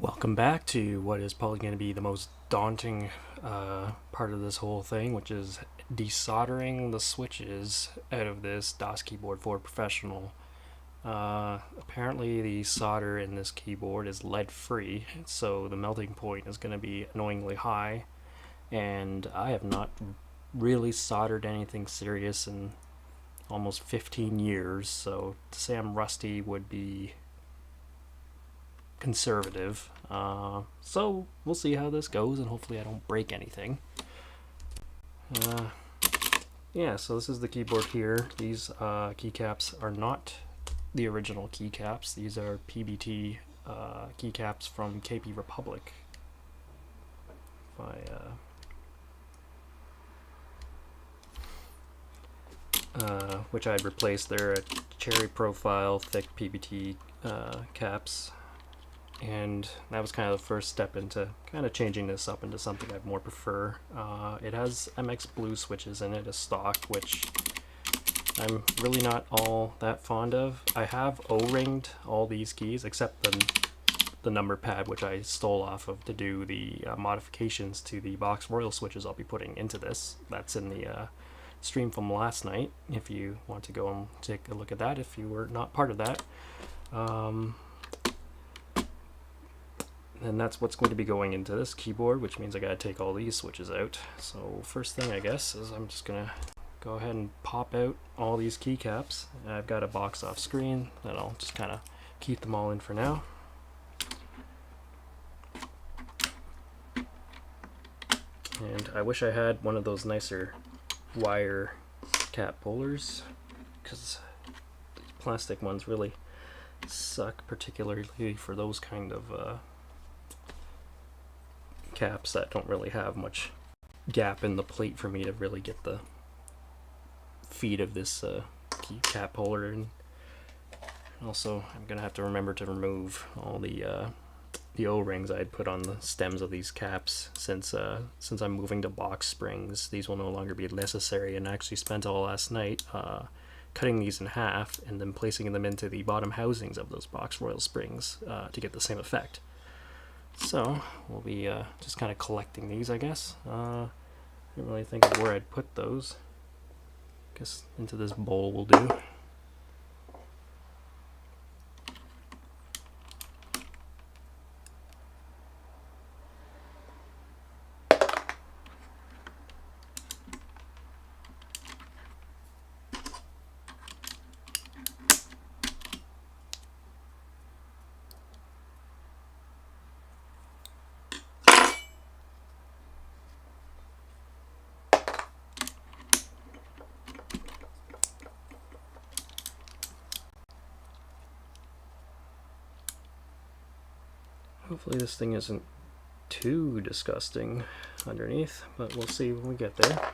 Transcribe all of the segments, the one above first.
Welcome back to what is probably going to be the most daunting part of this whole thing, which is desoldering the switches out of this DOS keyboard for professional. Apparently the solder in this keyboard is lead free, so the melting point is going to be annoyingly high, and I have not really soldered anything serious in almost 15 years, so to say I'm rusty would be conservative. So we'll see how this goes, and hopefully I don't break anything. Yeah, so this is the keyboard here. These keycaps are not the original keycaps. These are PBT keycaps from KP Republic. Which I'd replaced their cherry profile thick PBT caps. And that was kind of the first step into kind of changing this up into something I more prefer. It has MX Blue switches in it as stock, which I'm really not all that fond of. I have O-ringed all these keys except the number pad, which I stole off of to do the modifications to the box Royal switches I'll be putting into this. That's in the stream from last night, if you want to go and take a look at that if you were not part of that. And that's what's going to be going into this keyboard, which means I gotta take all these switches out. So first thing I guess is I'm just gonna go ahead and pop out all these keycaps. I've got a box off screen that I'll just kind of keep them all in for now. And I wish I had one of those nicer wire cap pullers, because plastic ones really suck, particularly for those kind of caps that don't really have much gap in the plate for me to really get the feed of this key cap holder. And also I'm gonna have to remember to remove all the O-rings I'd put on the stems of these caps, since I'm moving to box springs. These will no longer be necessary, and I actually spent all last night cutting these in half and then placing them into the bottom housings of those box Royal springs to get the same effect. So we'll be just kind of collecting these, I guess. I didn't really think of where I'd put those. Guess into this bowl will do. Hopefully this thing isn't too disgusting underneath, but we'll see when we get there.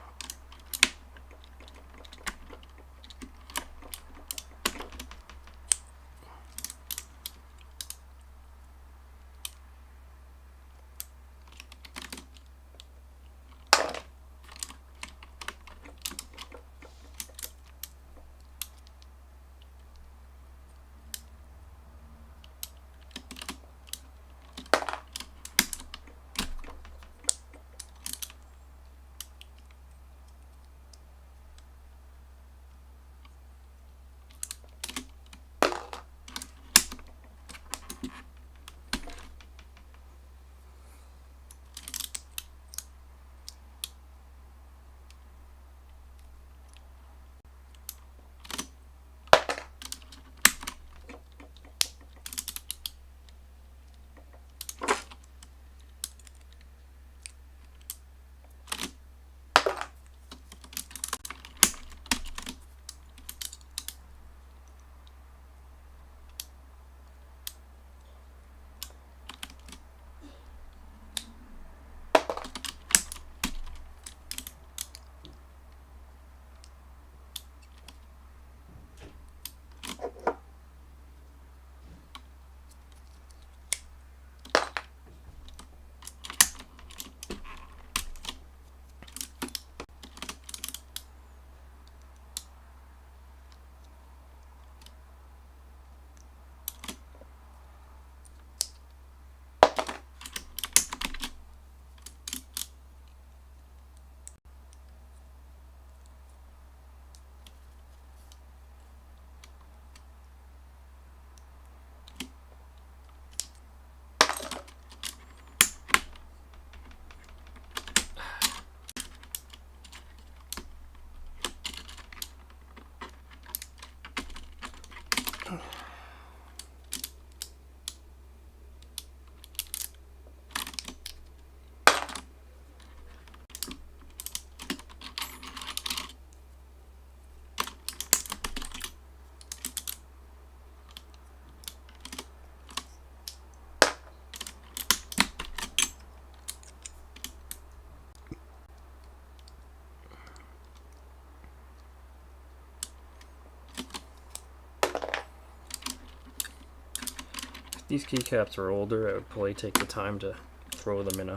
These keycaps are older, I would probably take the time to throw them in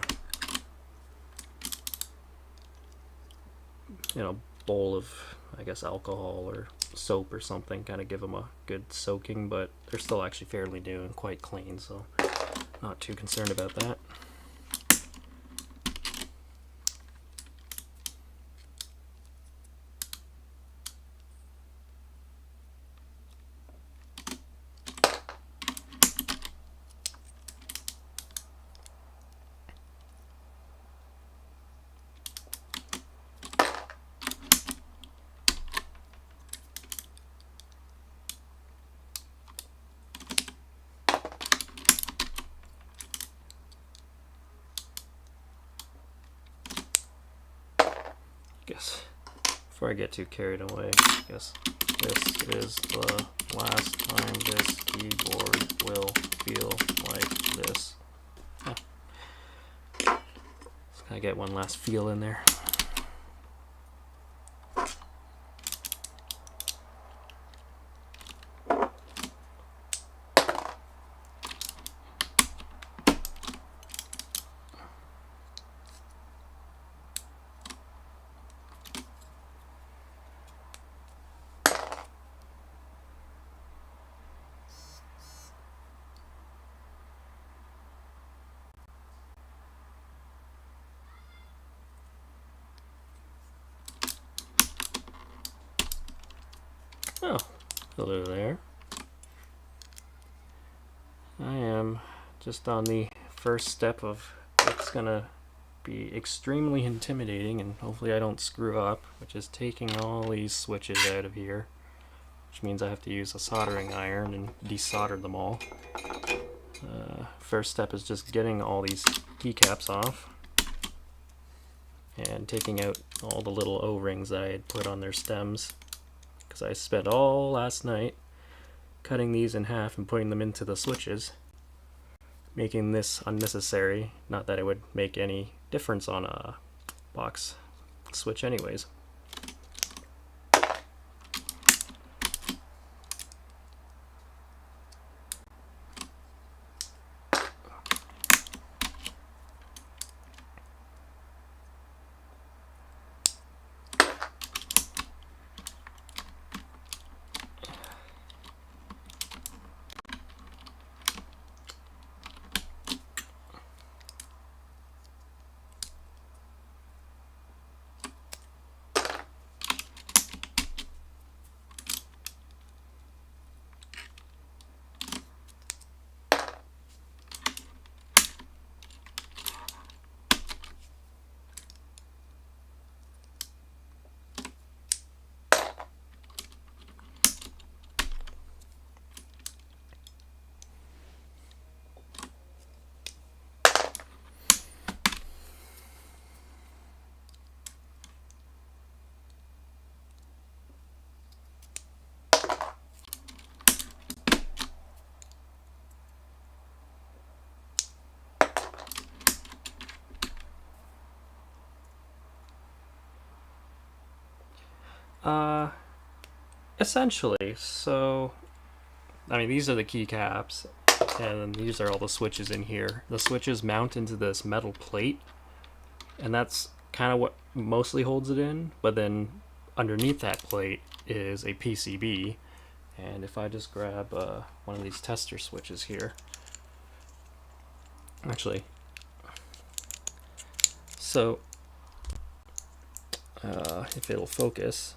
a bowl of, I guess, alcohol or soap or something, kind of give them a good soaking, but they're still actually fairly new and quite clean, so not too concerned about that. Guess before I get too carried away, I guess this is the last time this keyboard will feel like this. Huh. Just gotta get one last feel in there. Oh, hello there. I am just on the first step of what's gonna be extremely intimidating, and hopefully I don't screw up, which is taking all these switches out of here, which means I have to use a soldering iron and desolder them all. First step is just getting all these keycaps off and taking out all the little O-rings that I had put on their stems, because I spent all last night cutting these in half and putting them into the switches, making this unnecessary. Not that it would make any difference on a box switch anyways. Essentially, so I mean, these are the keycaps, and these are all the switches in here. The switches mount into this metal plate, and that's kind of what mostly holds it in, but then underneath that plate is a PCB. And if I just grab one of these tester switches here, actually, so if it'll focus,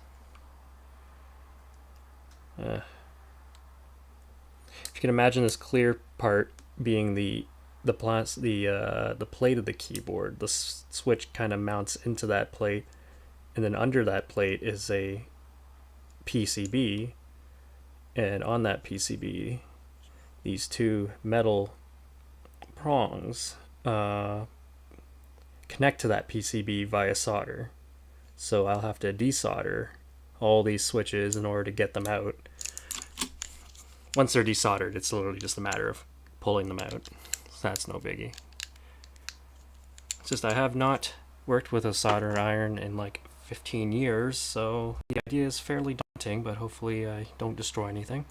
if you can imagine this clear part being the plate of the keyboard, the switch kind of mounts into that plate, and then under that plate is a PCB, and on that PCB, these two metal prongs connect to that PCB via solder. So I'll have to desolder all these switches in order to get them out. Once they're desoldered, it's literally just a matter of pulling them out. So that's no biggie. It's just I have not worked with a solder iron in like 15 years, so the idea is fairly daunting, but hopefully I don't destroy anything.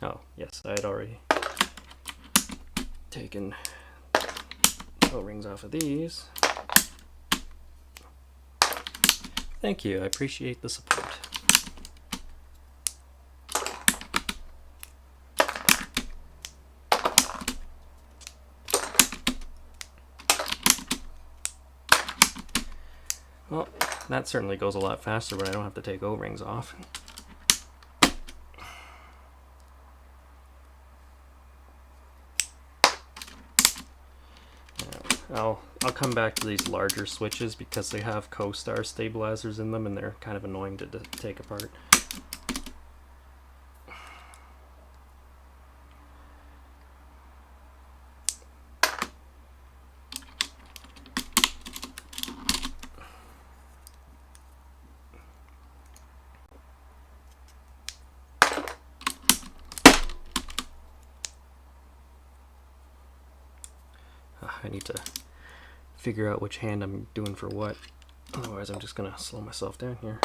Oh, yes, I had already taken O-rings off of these. Thank you, I appreciate the support. Well, that certainly goes a lot faster when I don't have to take O-rings off. I'll come back to these larger switches because they have co-star stabilizers in them and they're kind of annoying to take apart. I need to figure out which hand I'm doing for what. Otherwise I'm just gonna slow myself down here.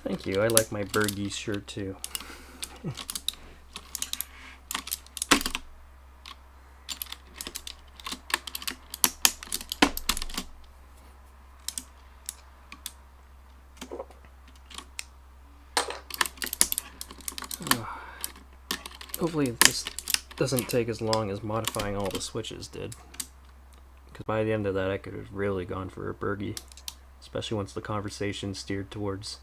Thank you, I like my Bergie shirt too. Hopefully this doesn't take as long as modifying all the switches did. Because by the end of that I could have really gone for a Bergie. Especially once the conversation steered towards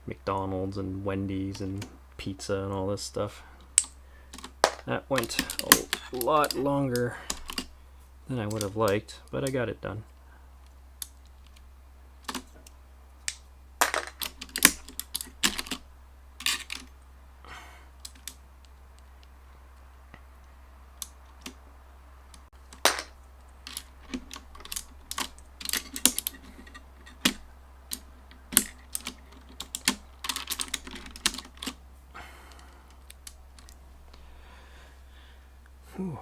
McDonald's and Wendy's and pizza and all this stuff. That went a lot longer than I would have liked, but I got it done. Whew.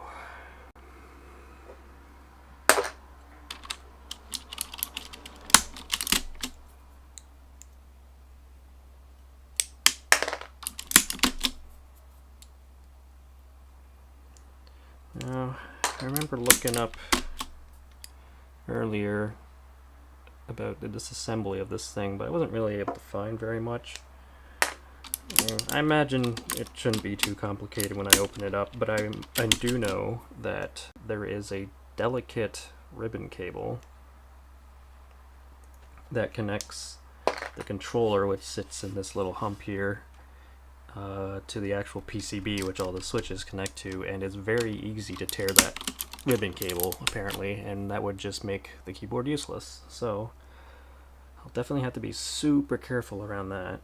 Now, I remember looking up earlier about the disassembly of this thing, but I wasn't really able to find very much. I imagine it shouldn't be too complicated when I open it up, but I do know that there is a delicate ribbon cable that connects the controller, which sits in this little hump here, to the actual PCB, which all the switches connect to, and it's very easy to tear that ribbon cable, apparently, and that would just make the keyboard useless. So I'll definitely have to be super careful around that.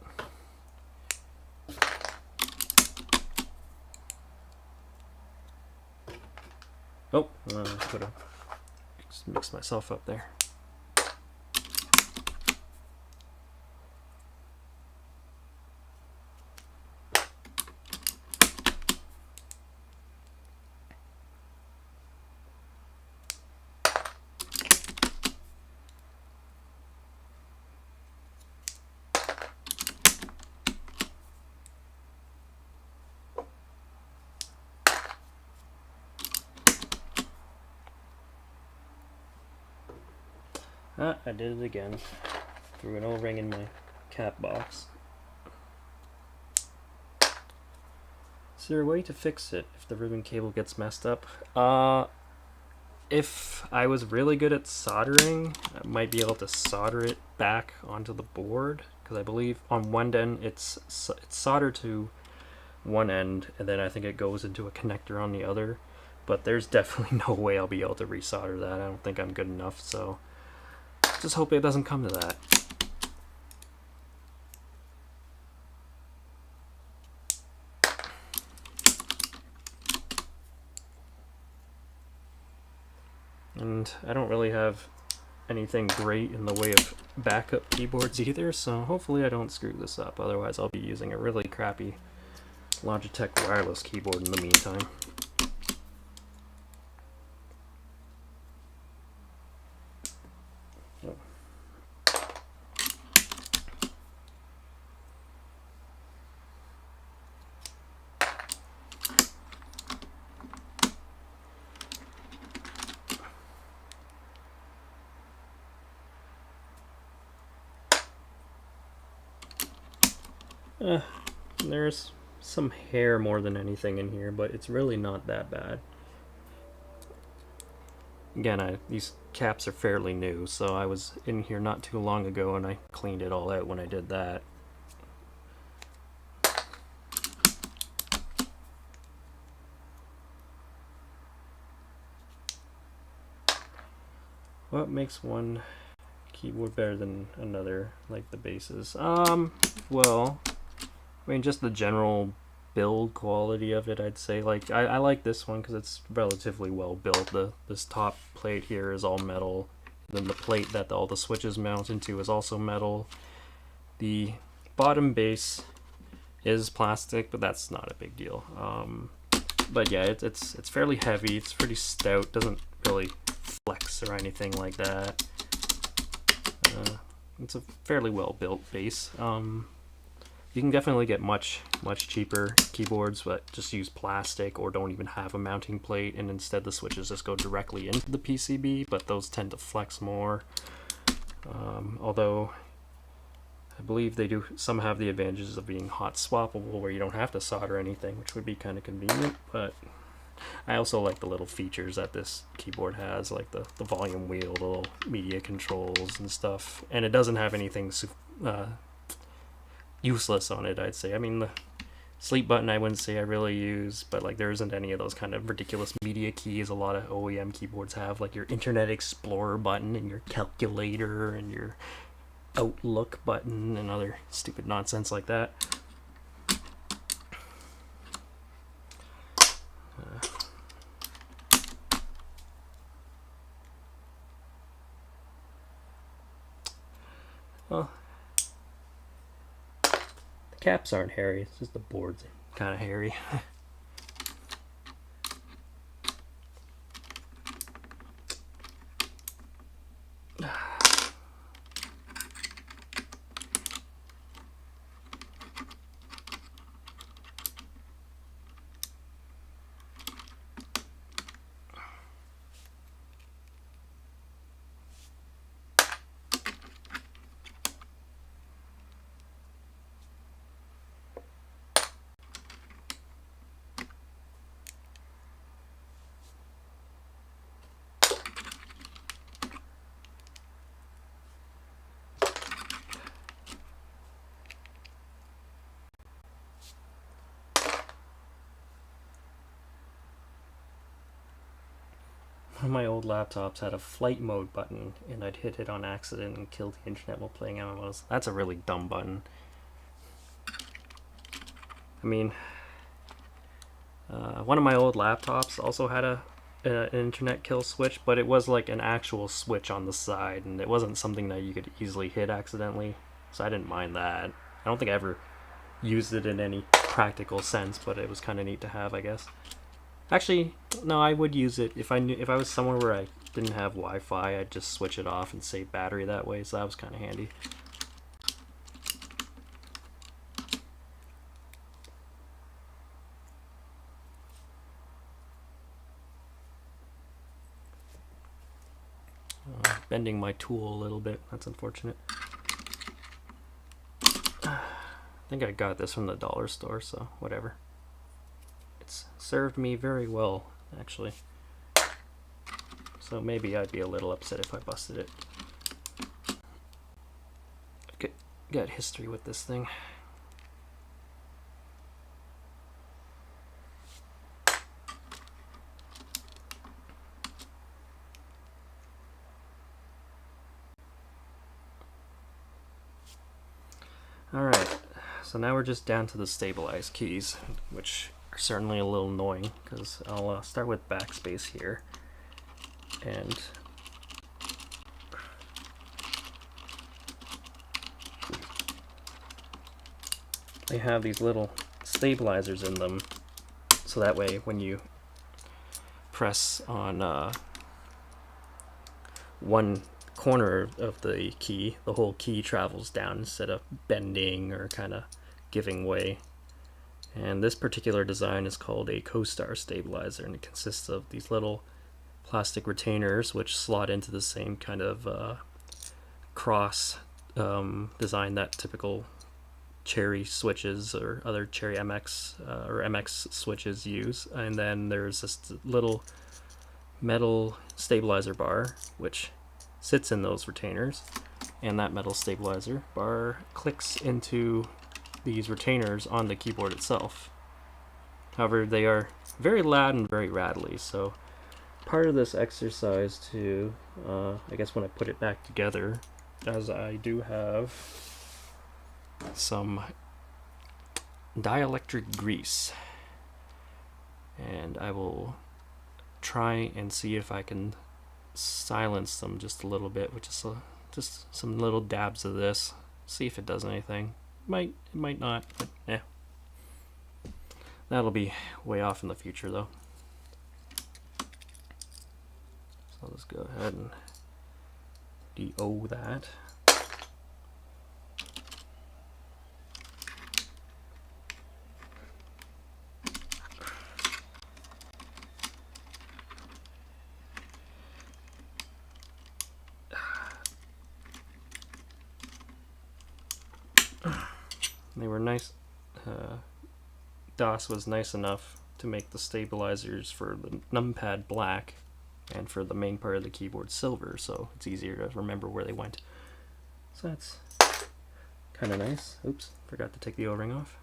Oh, could have mixed myself up there. Ah, I did it again. Threw an O-ring in my cap box. Is there a way to fix it if the ribbon cable gets messed up? If I was really good at soldering, I might be able to solder it back onto the board, because I believe on one end it's soldered to one end, and then I think it goes into a connector on the other. But there's definitely no way I'll be able to resolder that. I don't think I'm good enough, so just hope it doesn't come to that. And I don't really have anything great in the way of backup keyboards either, so hopefully I don't screw this up. Otherwise I'll be using a really crappy Logitech wireless keyboard in the meantime. There's some hair more than anything in here, but it's really not that bad. Again, these caps are fairly new, so I was in here not too long ago and I cleaned it all out when I did that. What makes one keyboard better than another, like the bases? Well, I mean, just the general build quality of it, I'd say. Like, I like this one because it's relatively well built. This top plate here is all metal. Then the plate that all the switches mount into is also metal. The bottom base is plastic, but that's not a big deal. But yeah, it's fairly heavy. It's pretty stout. Doesn't really flex or anything like that. It's a fairly well built base. You can definitely get much cheaper keyboards, but just use plastic or don't even have a mounting plate, and instead the switches just go directly into the PCB, but those tend to flex more. Although I believe some have the advantages of being hot swappable where you don't have to solder anything, which would be kind of convenient, but I also like the little features that this keyboard has, like the volume wheel, the little media controls and stuff, and it doesn't have anything useless on it, I'd say. I mean, the sleep button I wouldn't say I really use, but like there isn't any of those kind of ridiculous media keys a lot of OEM keyboards have, like your Internet Explorer button and your calculator and your Outlook button and other stupid nonsense like that. Well, the caps aren't hairy, it's just the board's kind of hairy. One of my old laptops had a flight mode button, and I'd hit it on accident and kill the internet while playing MMOs. That's a really dumb button. I mean, one of my old laptops also had an internet kill switch, but it was like an actual switch on the side, and it wasn't something that you could easily hit accidentally, so I didn't mind that. I don't think I ever used it in any practical sense, but it was kind of neat to have, I guess. Actually, no, I would use it if I was somewhere where I didn't have Wi-Fi. I'd just switch it off and save battery that way, so that was kind of handy. bending my tool a little bit. That's unfortunate. I think I got this from the dollar store, so whatever. It's served me very well, actually. So maybe I'd be a little upset if I busted it. Got history with this thing. Alright, so now we're just down to the stabilized keys, which are certainly a little annoying, because I'll start with backspace here. And they have these little stabilizers in them, so that way when you press on one corner of the key, the whole key travels down instead of bending or kind of giving way. And this particular design is called a co-star stabilizer, and it consists of these little plastic retainers which slot into the same kind of cross design that typical Cherry switches or other Cherry MX or MX switches use. And then there's this little metal stabilizer bar which sits in those retainers, and that metal stabilizer bar clicks into these retainers on the keyboard itself. However, they are very loud and very rattly, so part of this exercise to, I guess when I put it back together, as I do have some dielectric grease, and I will try and see if I can silence them just a little bit with just some little dabs of this. See if it does anything. It might not, but yeah. That'll be way off in the future though. So let's go ahead and DO that. They were nice. DOS was nice enough to make the stabilizers for the numpad black and for the main part of the keyboard silver, so it's easier to remember where they went. So that's kind of nice. Oops, forgot to take the O-ring off.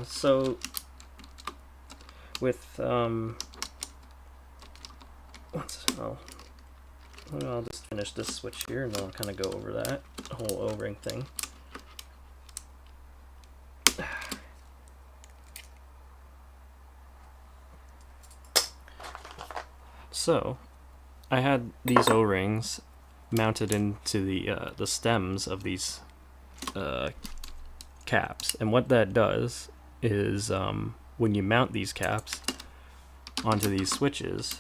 So with I'll just finish this switch here and then I'll kind of go over that whole O-ring thing. So I had these O-rings mounted into the stems of these caps, and what that does is when you mount these caps onto these switches,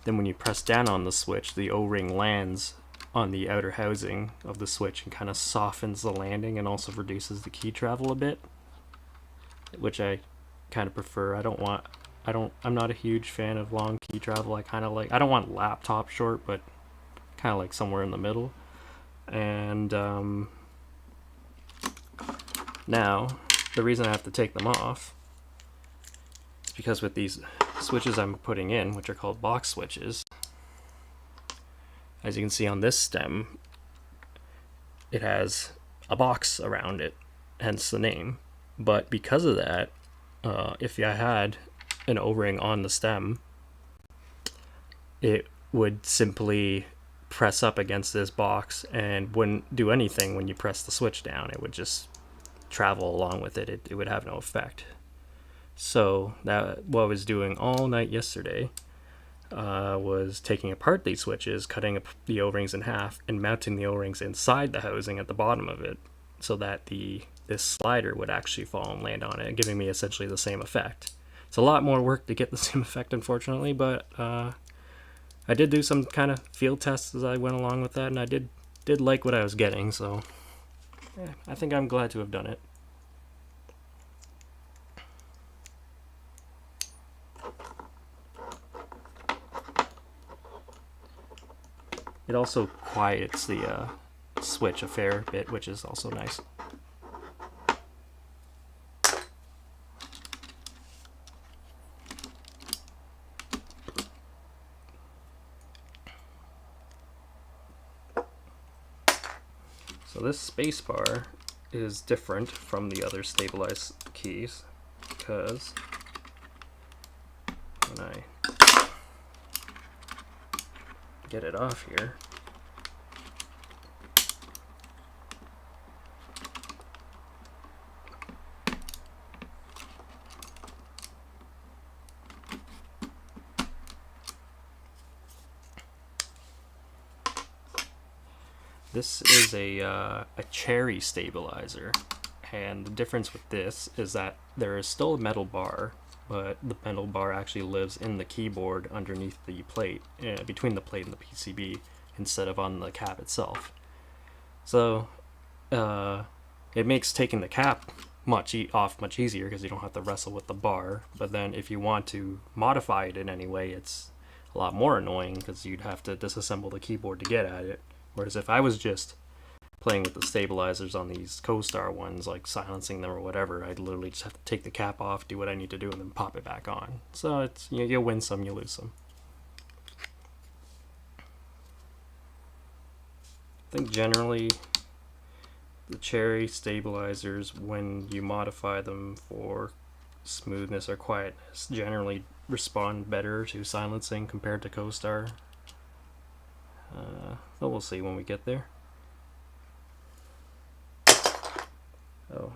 then when you press down on the switch, the O-ring lands on the outer housing of the switch and kind of softens the landing and also reduces the key travel a bit, which I kind of prefer. I'm not a huge fan of long key travel. I don't want laptop short, but kind of like somewhere in the middle. And now, the reason I have to take them off is because with these switches I'm putting in, which are called box switches, as you can see on this stem, it has a box around it, hence the name. But because of that, if I had an O-ring on the stem, it would simply press up against this box and wouldn't do anything when you press the switch down. It would just travel along with it. It would have no effect. So that what I was doing all night yesterday was taking apart these switches, cutting up the O-rings in half, and mounting the O-rings inside the housing at the bottom of it, so that this slider would actually fall and land on it, giving me essentially the same effect. It's a lot more work to get the same effect, unfortunately, but I did do some kind of field tests as I went along with that, and I did like what I was getting, so yeah, I think I'm glad to have done it. It also quiets the switch a fair bit, which is also nice. So this spacebar is different from the other stabilized keys because when I get it off here, this is a cherry stabilizer, and the difference with this is that there is still a metal bar, but the metal bar actually lives in the keyboard underneath the plate, between the plate and the PCB, instead of on the cap itself. So it makes taking the cap off much easier because you don't have to wrestle with the bar. But then if you want to modify it in any way, it's a lot more annoying because you'd have to disassemble the keyboard to get at it. Whereas if I was just playing with the stabilizers on these Co-Star ones, like silencing them or whatever, I'd literally just have to take the cap off, do what I need to do, and then pop it back on. So it's, you win some, you lose some. I think generally the cherry stabilizers, when you modify them for smoothness or quietness, generally respond better to silencing compared to Co-Star. But we'll see when we get there. Oh,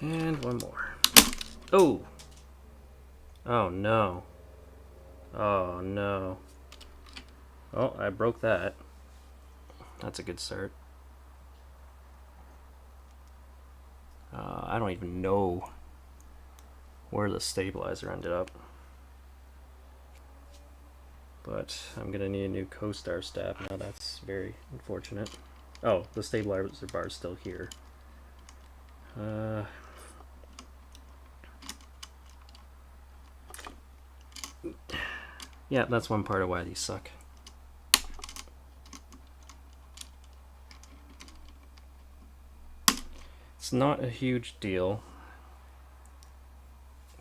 and one more. Oh! Oh no. Oh no. Oh, I broke that. That's a good start. I don't even know where the stabilizer ended up. But I'm gonna need a new Co-Star stab now. That's very unfortunate. Oh, the stabilizer bar is still here. Yeah, that's one part of why these suck. It's not a huge deal.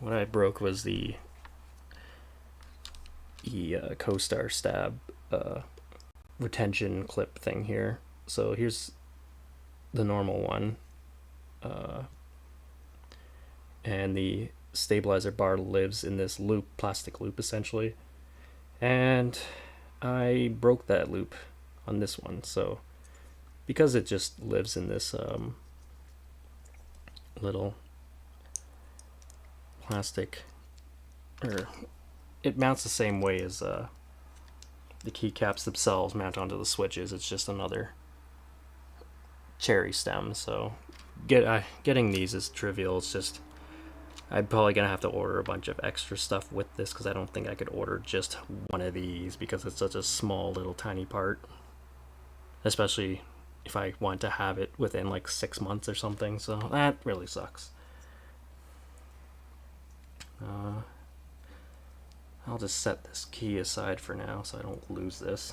What I broke was the Co-Star stab retention clip thing here. So here's the normal one. And the stabilizer bar lives in this loop, plastic loop essentially. And I broke that loop on this one. So because it just lives in this little plastic, or it mounts the same way as the keycaps themselves mount onto the switches. It's just another cherry stem. So getting these is trivial. It's just I'm probably gonna have to order a bunch of extra stuff with this because I don't think I could order just one of these because it's such a small little tiny part, especially if I want to have it within like 6 months or something. So that really sucks. I'll just set this key aside for now so I don't lose this.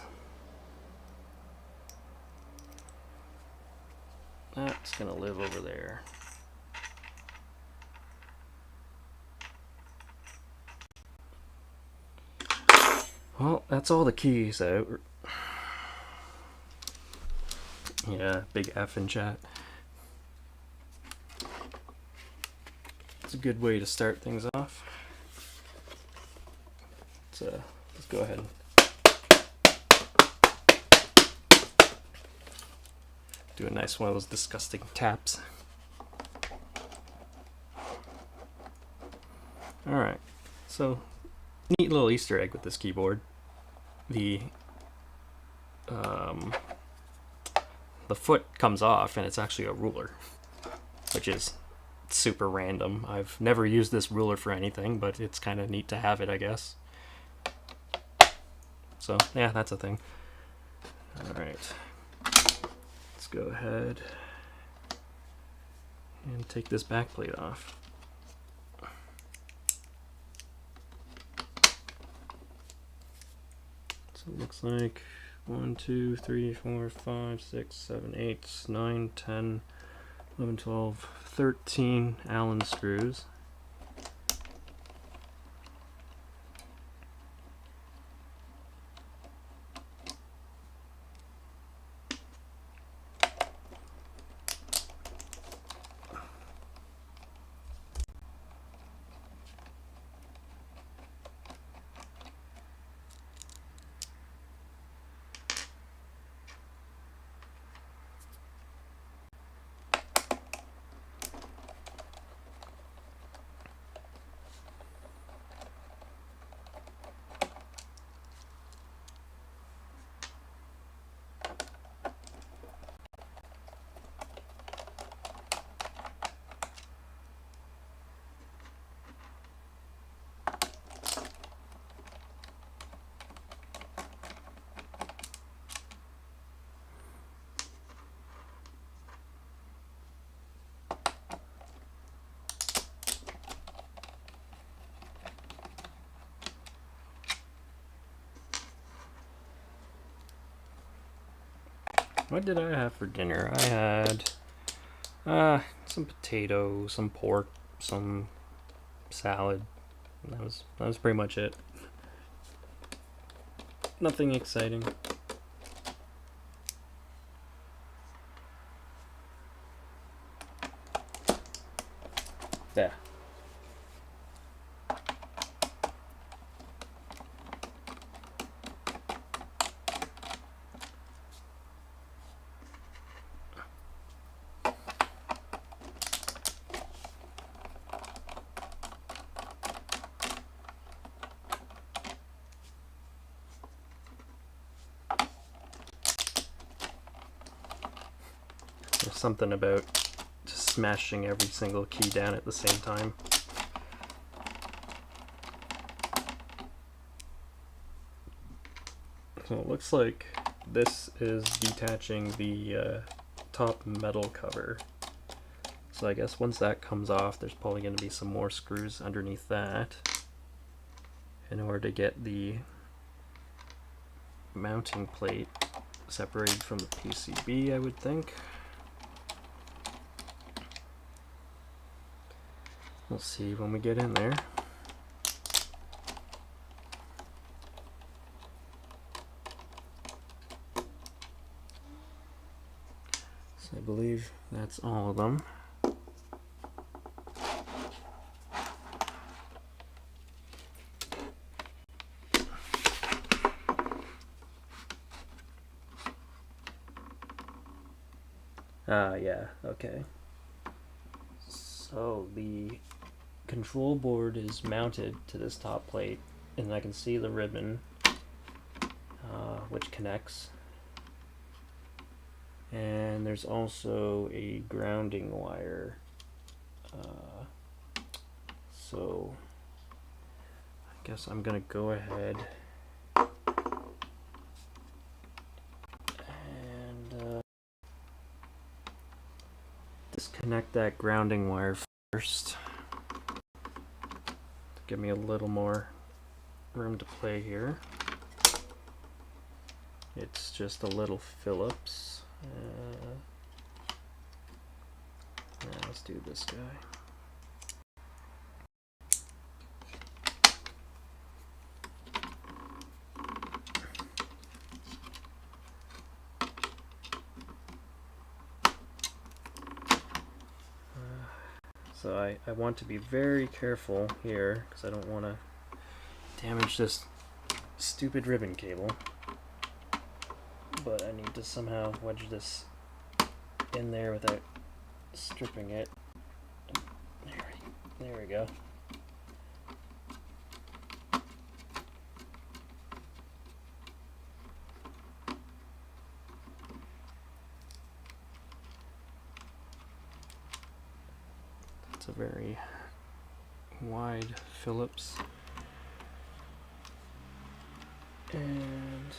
That's gonna live over there. Well, that's all the keys out. Yeah, big F in chat. It's a good way to start things off. Let's go ahead and do a nice one of those disgusting taps. Alright, so neat little Easter egg with this keyboard. The foot comes off and it's actually a ruler, which is super random. I've never used this ruler for anything, but it's kind of neat to have it, I guess. So yeah, that's a thing. Alright, let's go ahead and take this back plate off. So it looks like 1, 2, 3, 4, 5, 6, 7, 8, 9, 10, 11, 12, 13 Allen screws. What did I have for dinner? I had some potatoes, some pork, some salad. That was pretty much it. Nothing exciting. Yeah. There's something about just smashing every single key down at the same time. So it looks like this is detaching the top metal cover. So I guess once that comes off, there's probably going to be some more screws underneath that in order to get the mounting plate separated from the PCB, I would think. We'll see when we get in there. So I believe that's all of them. Yeah, okay. So the control board is mounted to this top plate, and I can see the ribbon which connects. And there's also a grounding wire. So I guess I'm gonna go ahead and disconnect that grounding wire first to give me a little more room to play here. It's just a little Phillips. Let's do this guy. So I want to be very careful here because I don't want to damage this stupid ribbon cable. But I need to somehow wedge this in there without stripping it. There we go. It's a very wide Phillips. And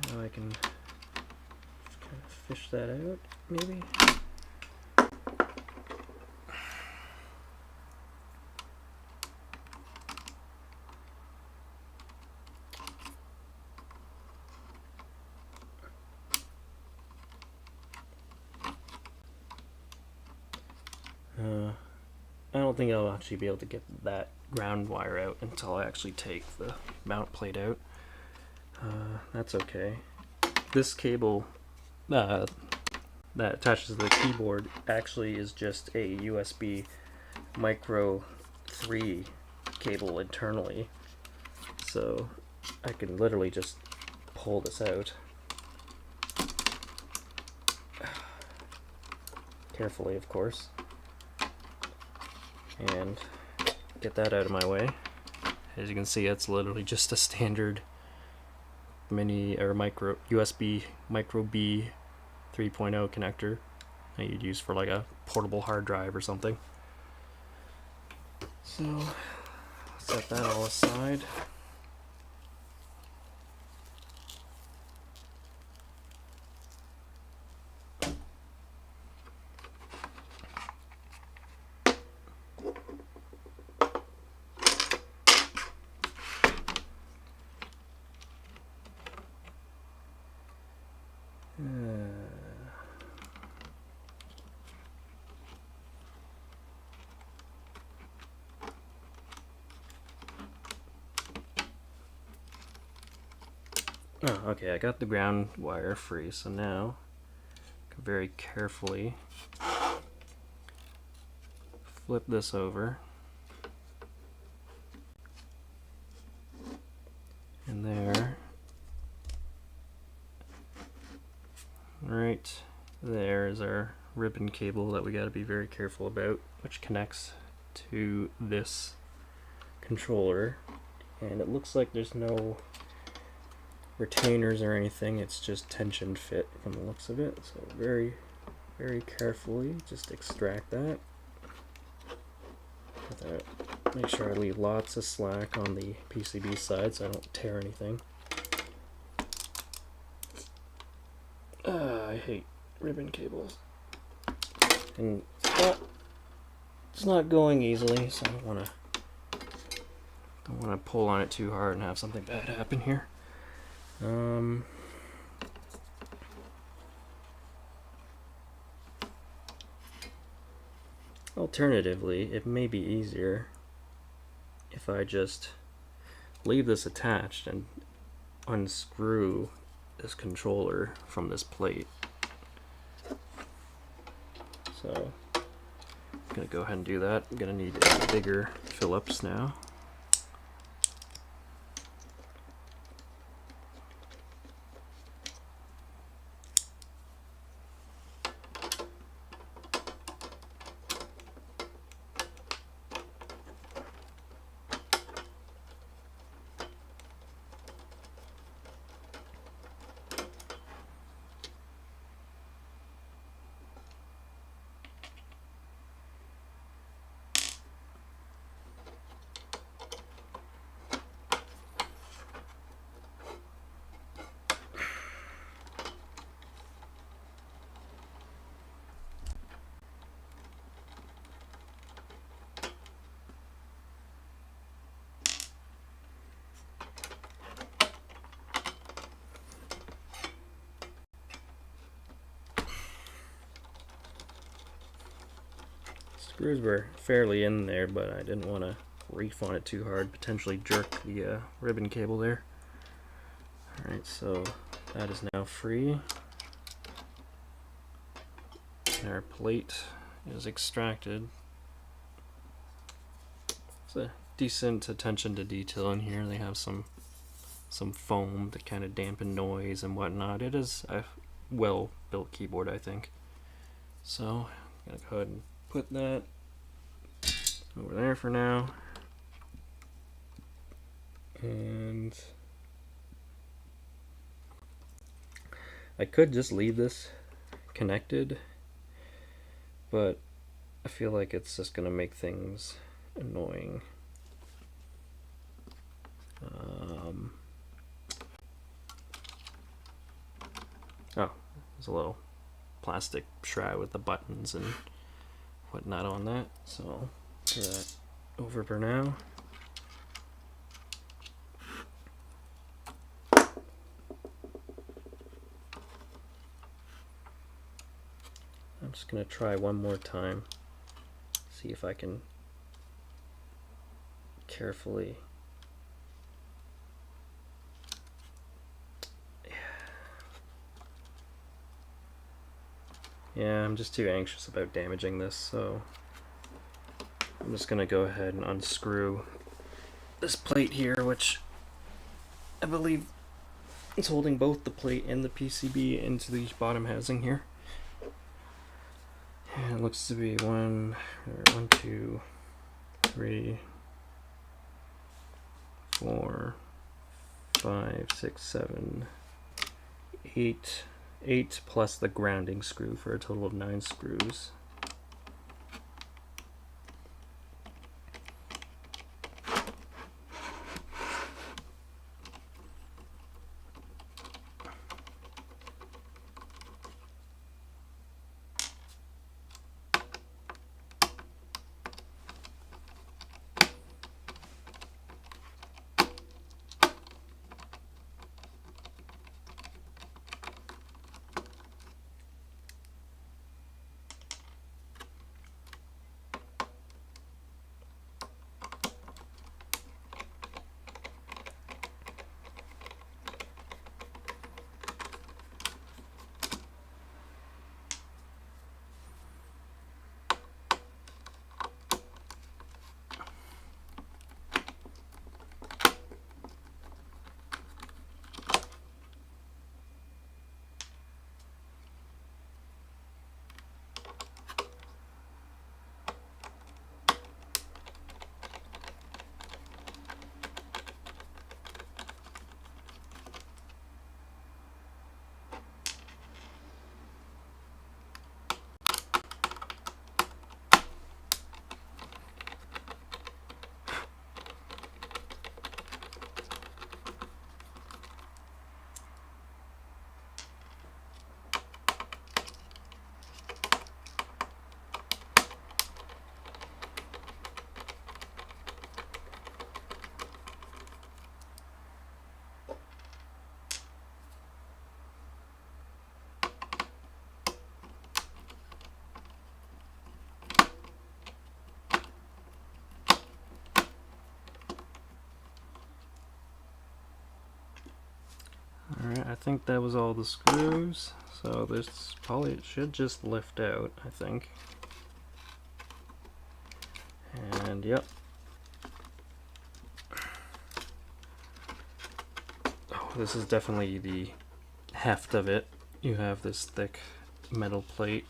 now I can kind of fish that out, maybe. I don't think I'll actually be able to get that ground wire out until I actually take the mount plate out. That's okay. This cable that attaches to the keyboard actually is just a USB micro 3 cable internally, so I can literally just pull this out carefully, of course, and get that out of my way. As you can see, it's literally just a standard mini or micro USB micro B 3.0 connector that you'd use for like a portable hard drive or something. So set that all aside. Oh, okay, I got the ground wire free, so now I can very carefully flip this over. And there, right there is our ribbon cable that we got to be very careful about, which connects to this controller. And it looks like there's no retainers or anything, it's just tension fit from the looks of it. So very, very carefully just extract that. Make sure I leave lots of slack on the PCB side so I don't tear anything. I hate ribbon cables. And it's not going easily, so I don't want to pull on it too hard and have something bad happen here. Alternatively, it may be easier if I just leave this attached and unscrew this controller from this plate. So I'm gonna go ahead and do that. I'm gonna need a bigger Phillips now. Screws were fairly in there, but I didn't want to reef on it too hard, potentially jerk the ribbon cable there. Alright, so that is now free. And our plate is extracted. It's a decent attention to detail in here. They have some foam to kind of dampen noise and whatnot. It is a well-built keyboard, I think. So I'm gonna go ahead and put that over there for now. And I could just leave this connected, but I feel like it's just gonna make things annoying. Oh, there's a little plastic shroud with the buttons and whatnot on that, so I'll put that over for now. I'm just gonna try one more time, see if I can carefully. Yeah, I'm just too anxious about damaging this, so I'm just gonna go ahead and unscrew this plate here, which I believe is holding both the plate and the PCB into the bottom housing here. And it looks to be 1, 2, 3, 4, 5, 6, 7, 8. 8 plus the grounding screw for a total of 9 screws. Alright, I think that was all the screws, so this probably should just lift out, I think. And yep. Oh, this is definitely the heft of it. You have this thick metal plate.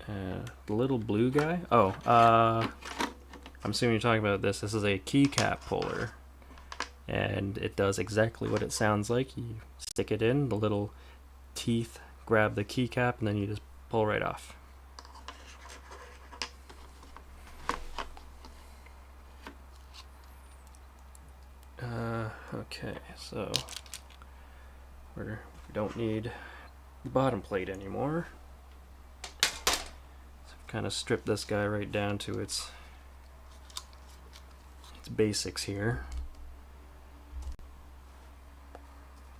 The little blue guy? Oh, I'm assuming you're talking about this. This is a keycap puller. And it does exactly what it sounds like. You stick it in, the little teeth grab the keycap, and then you just pull right off. Okay, so we don't need the bottom plate anymore. So kind of strip this guy right down to its basics here.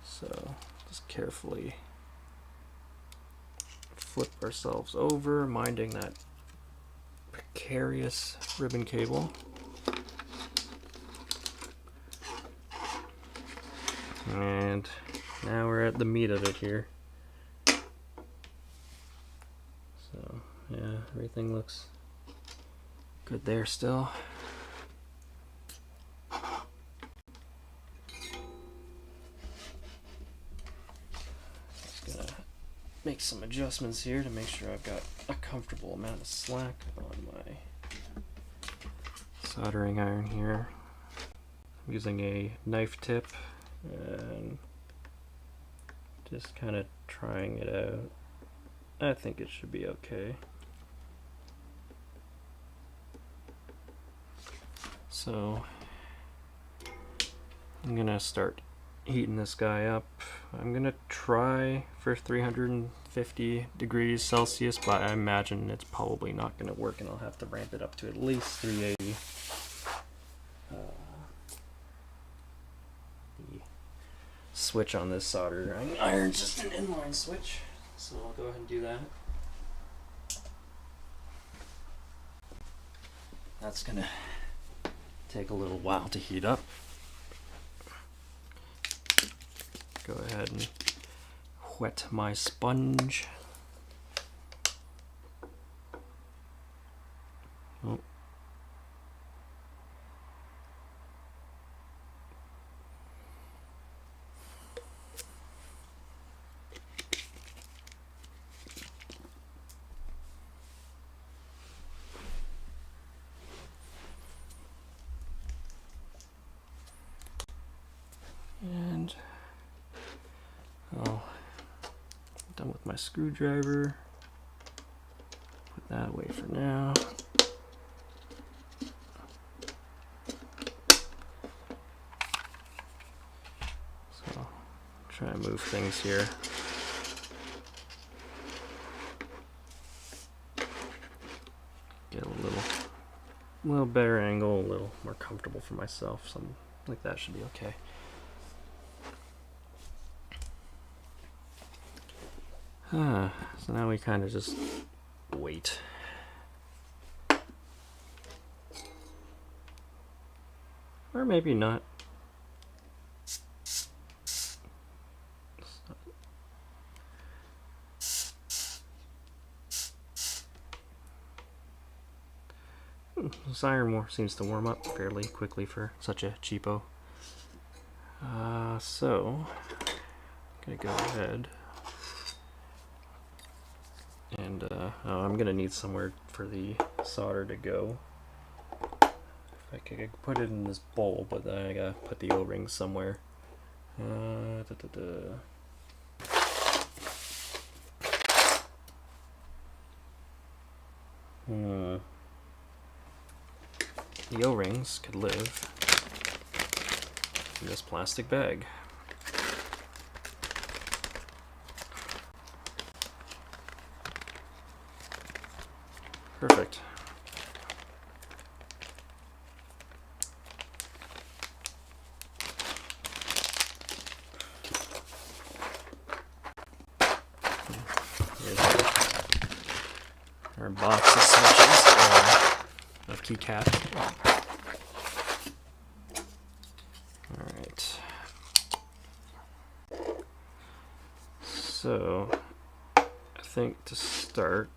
So just carefully flip ourselves over, minding that precarious ribbon cable. And now we're at the meat of it here. everything looks good there still. Just gonna make some adjustments here to make sure I've got a comfortable amount of slack on my soldering iron here. I'm using a knife tip and just kind of trying it out. I think it should be okay. So I'm gonna start heating this guy up. I'm gonna try for 350 degrees Celsius, but I imagine it's probably not gonna work and I'll have to ramp it up to at least 380. The switch on this soldering iron is just an inline switch, so I'll go ahead and do that. That's gonna take a little while to heat up. Go ahead and wet my sponge. Oh. And done with my screwdriver. Put that away for now. So try and move things here. Get a little better angle, a little more comfortable for myself. Something like that should be okay. So now we kind of just wait. Or maybe not. This iron seems to warm up fairly quickly for such a cheapo. So I'm gonna go ahead. And I'm gonna need somewhere for the solder to go. If I could put it in this bowl, but then I gotta put the O-ring somewhere. The O-rings could live in this plastic bag. Perfect. Here's our box of switches of keycap. Alright. So I think to start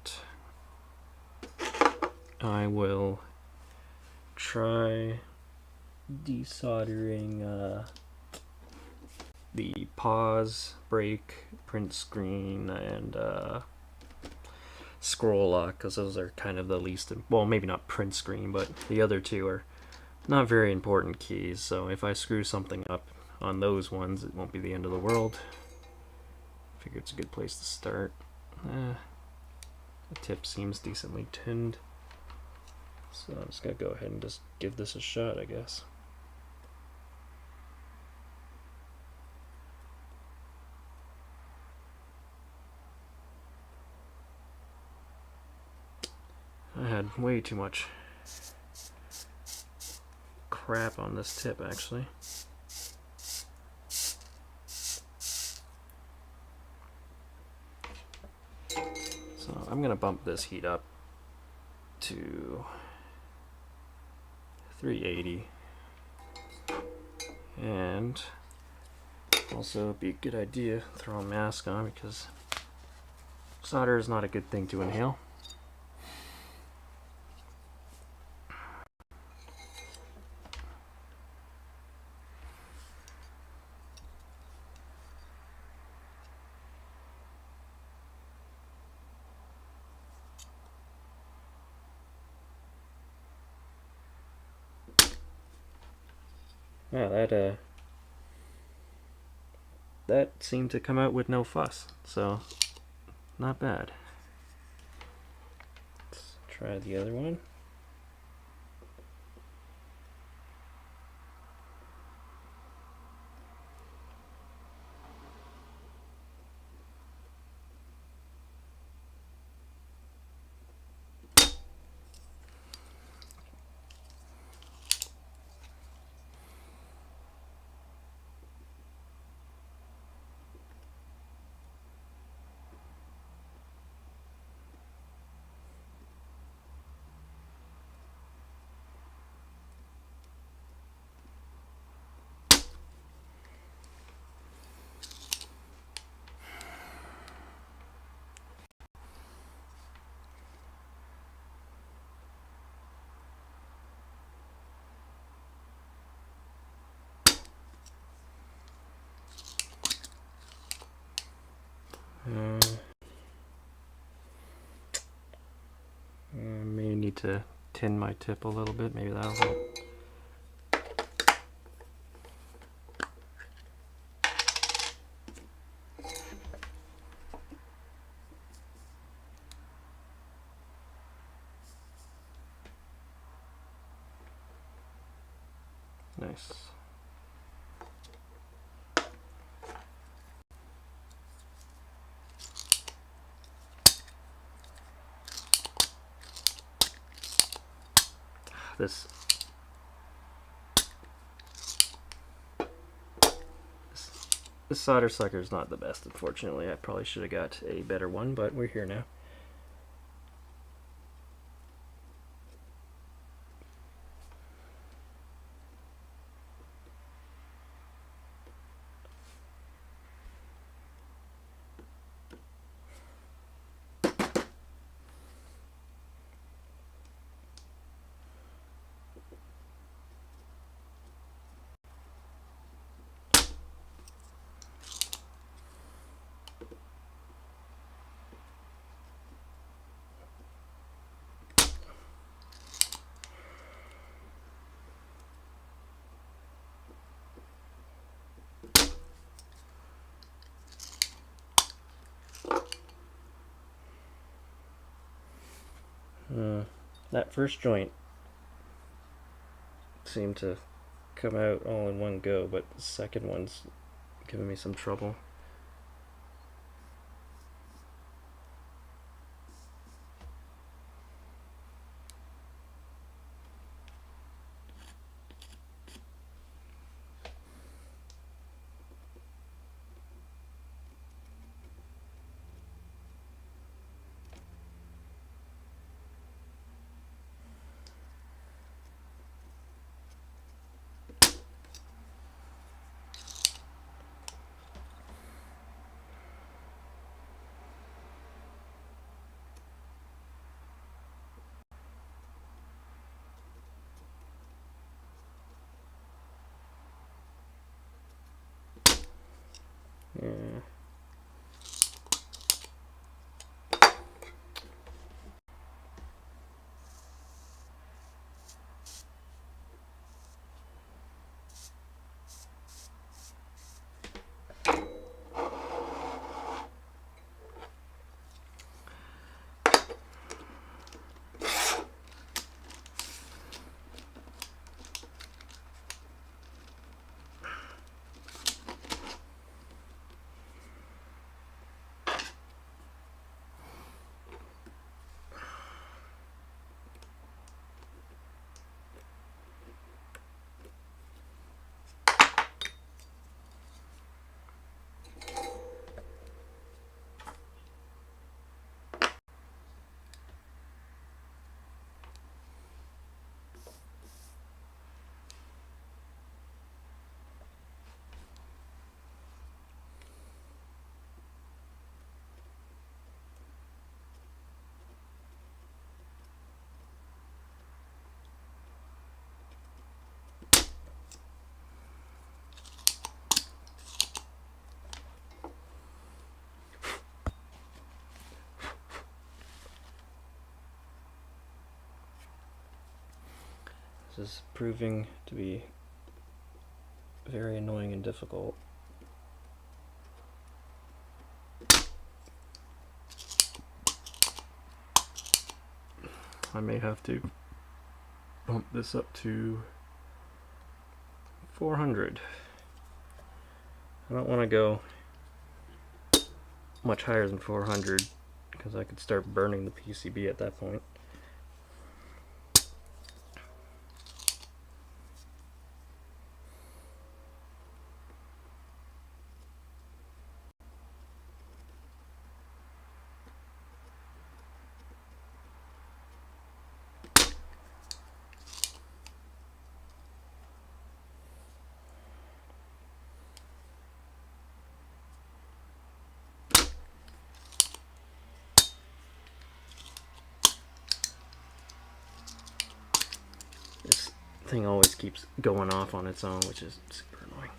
I will try desoldering the pause, break, print screen, and scroll lock, because those are kind of the least, well, maybe not print screen, but the other two are not very important keys, so if I screw something up on those ones, it won't be the end of the world. I figure it's a good place to start. The tip seems decently tinned. So I'm just going to go ahead and just give this a shot, I guess. I had way too much crap on this tip, actually. So I'm going to bump this heat up to 380, and also it'd be a good idea to throw a mask on because solder is not a good thing to inhale. Wow, that seemed to come out with no fuss, so not bad. Let's try the other one. I may need to tin my tip a little bit, maybe that'll help. Nice. This solder sucker is not the best, unfortunately. I probably should have got a better one, but we're here now. That first joint seemed to come out all in one go, but the second one's giving me some trouble. Yeah. This is proving to be very annoying and difficult. I may have to bump this up to 400. I don't want to go much higher than 400 because I could start burning the PCB at that point. This thing always keeps going off on its own, which is super annoying.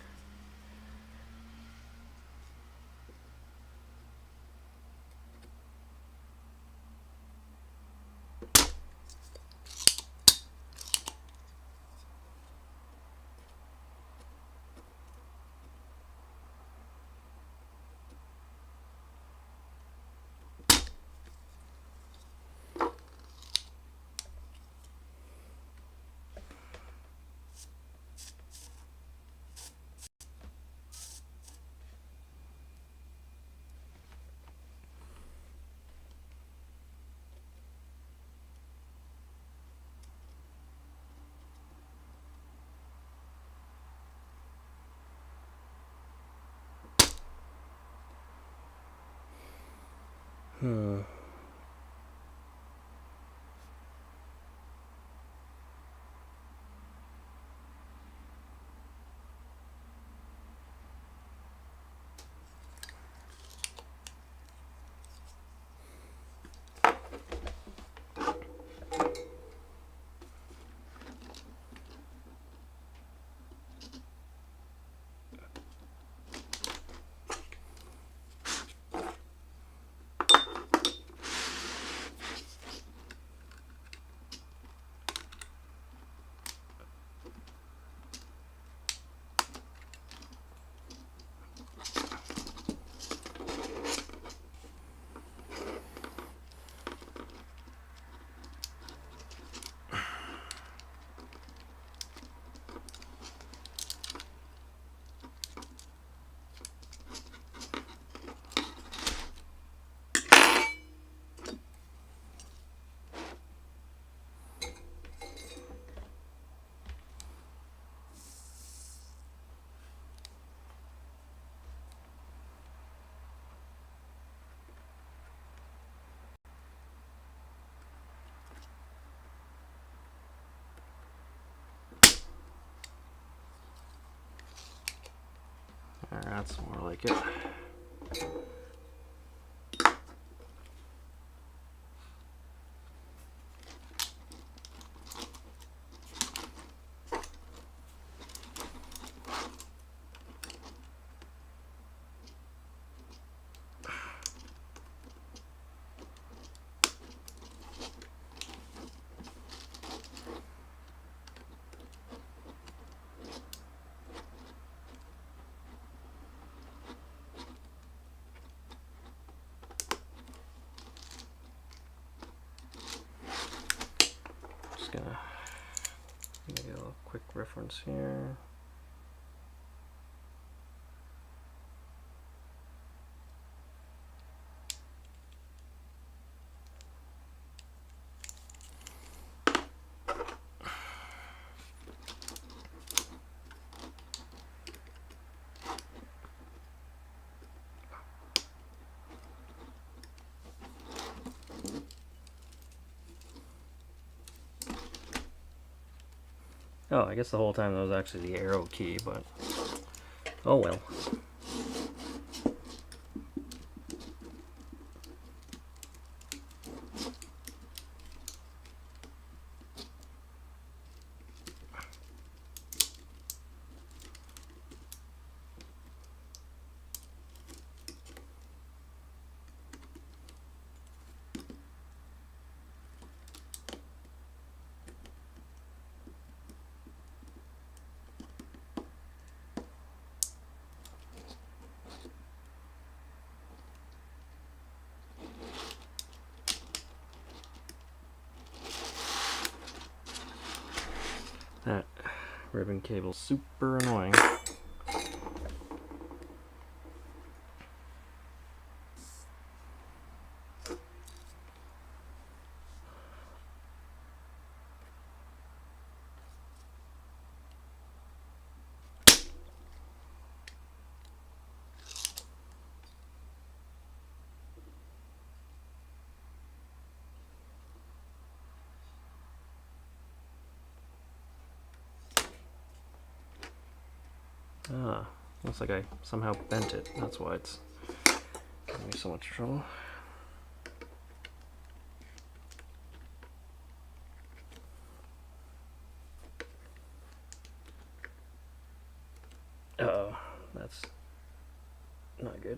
That's more like it. Gonna give you a quick reference here. Oh, I guess the whole time that was actually the arrow key, but oh well. That ribbon cable's super annoying. Ah, looks like I somehow bent it. That's why it's giving me so much trouble. Uh-oh, that's not good.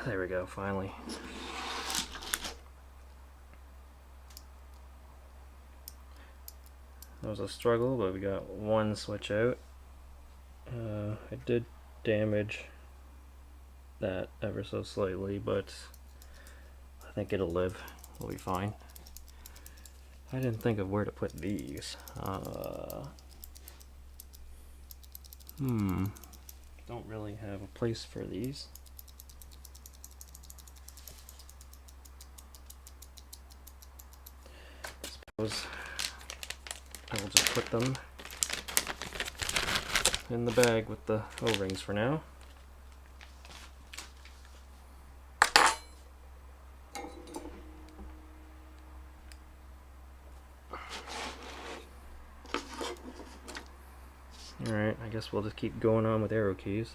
There we go, finally. That was a struggle, but we got one switch out. I did damage that ever so slightly, but I think it'll live. We'll be fine. I didn't think of where to put these. Don't really have a place for these. Suppose I will just put them in the bag with the O-rings for now. Alright, I guess we'll just keep going on with arrow keys.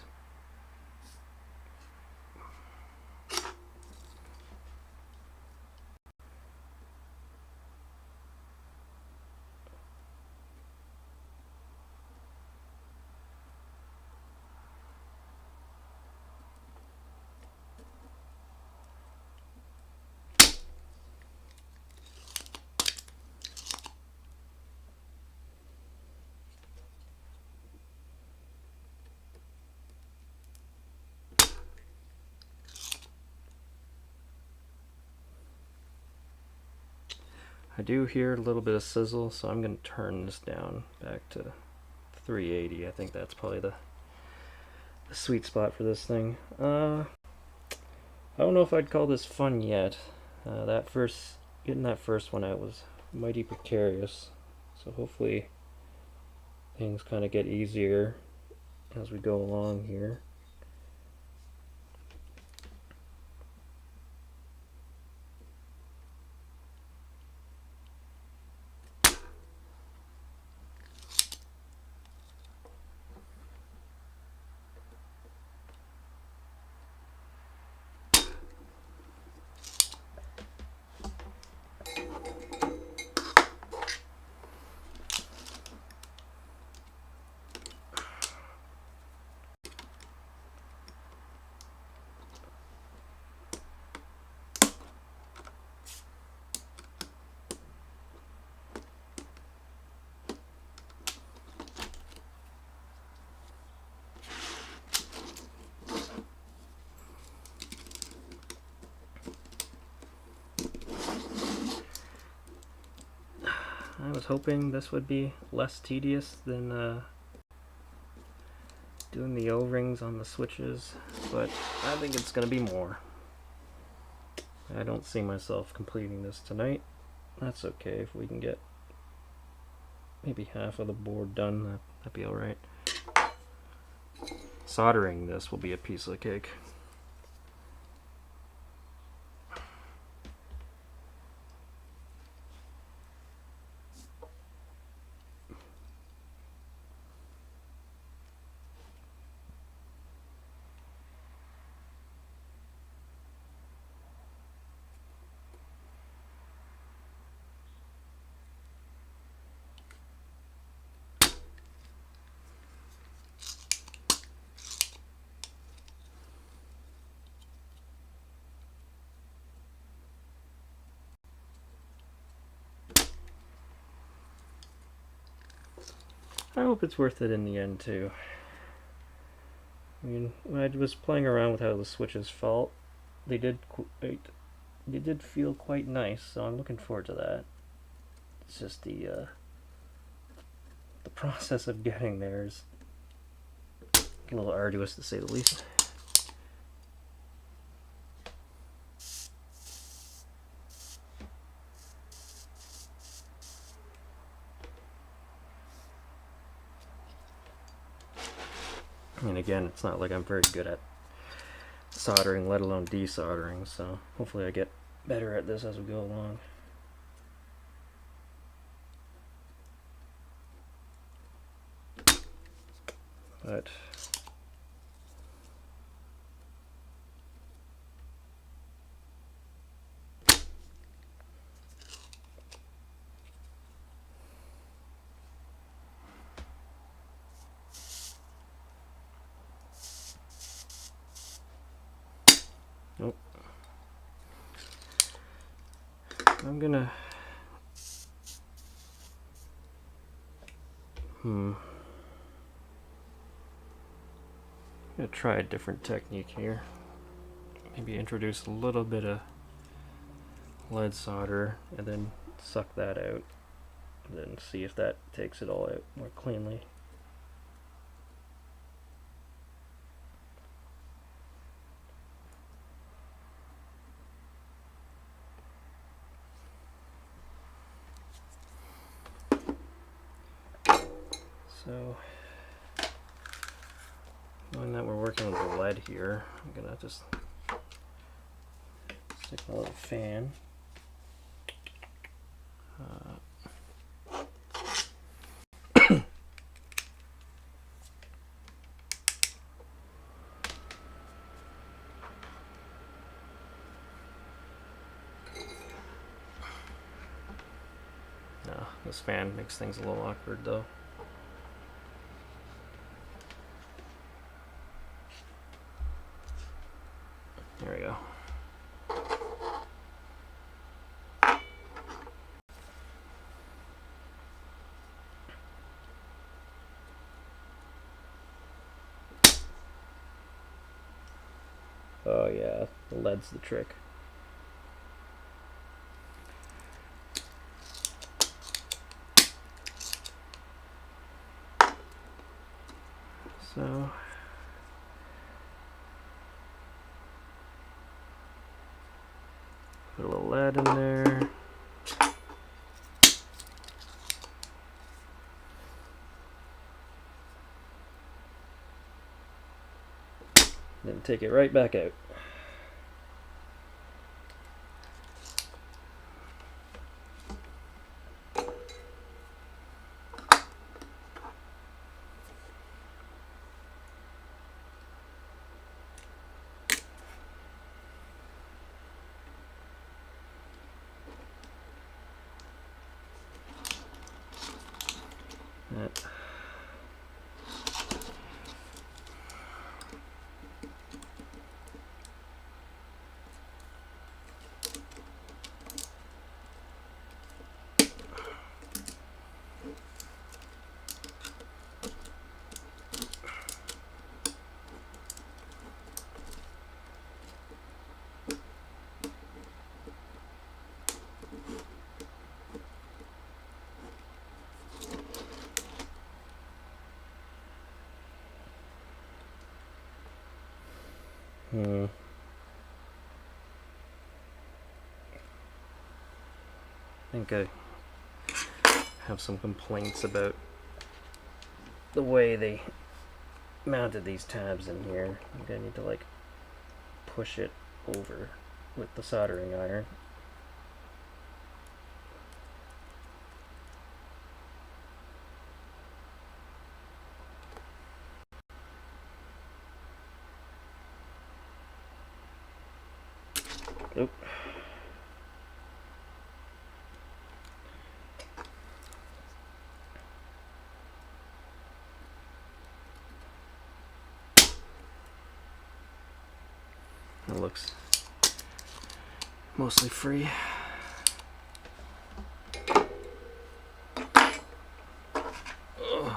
I do hear a little bit of sizzle, so I'm going to turn this down back to 380. I think that's probably the sweet spot for this thing. I don't know if I'd call this fun yet. Getting that first one out was mighty precarious. So hopefully things kind of get easier as we go along here. I was hoping this would be less tedious than doing the O-rings on the switches, but I think it's going to be more. I don't see myself completing this tonight. That's okay if we can get maybe half of the board done. That'd be alright. Soldering this will be a piece of cake. I hope it's worth it in the end too. I mean, when I was playing around with how the switches felt, they did feel quite nice, so I'm looking forward to that. It's just the process of getting there is a little arduous to say the least. And again, it's not like I'm very good at soldering, let alone desoldering, so hopefully I get better at this as we go along. But nope. I'm gonna I'm gonna try a different technique here. Maybe introduce a little bit of lead solder and then suck that out, and then see if that takes it all out more cleanly. So, knowing that we're working with the lead here, I'm gonna just stick my little fan. No, this fan makes things a little awkward though. There we go. Oh yeah, the lead's the trick. So put a little lead in there. Then take it right back out. That. think I have some complaints about the way they mounted these tabs in here. I'm gonna need to like push it over with the soldering iron. Oop. That looks mostly free. Ugh.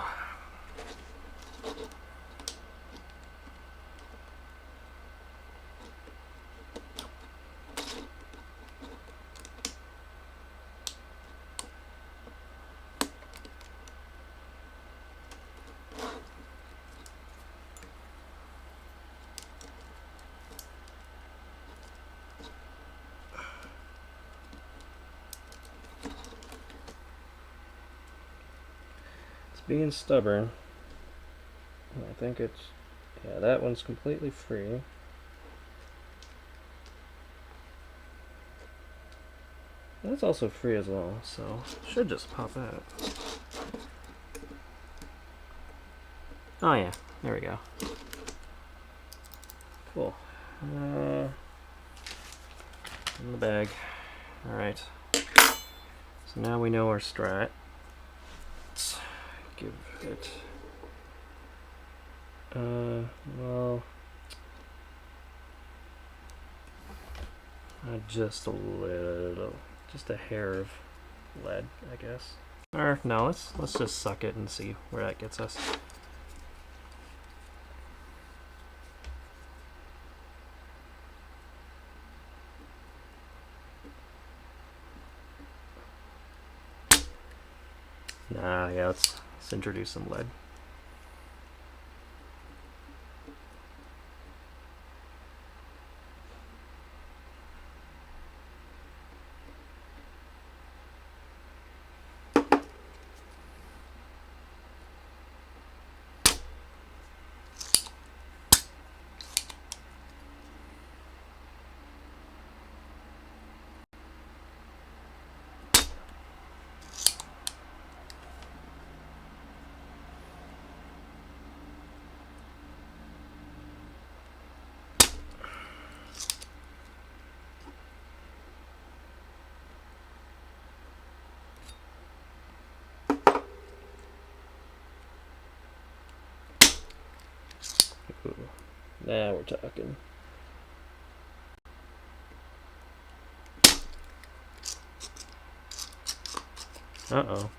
Being stubborn. I think it's, yeah, that one's completely free. That's also free as well, so should just pop out. Oh yeah, there we go. Cool. In the bag. Alright. So now we know our strat. Let's give it well, just a little, just a hair of lead, I guess. Or no, let's just suck it and see where that gets us. Nah, yeah, let's introduce some lead. Ooh, now we're talking. Uh-oh.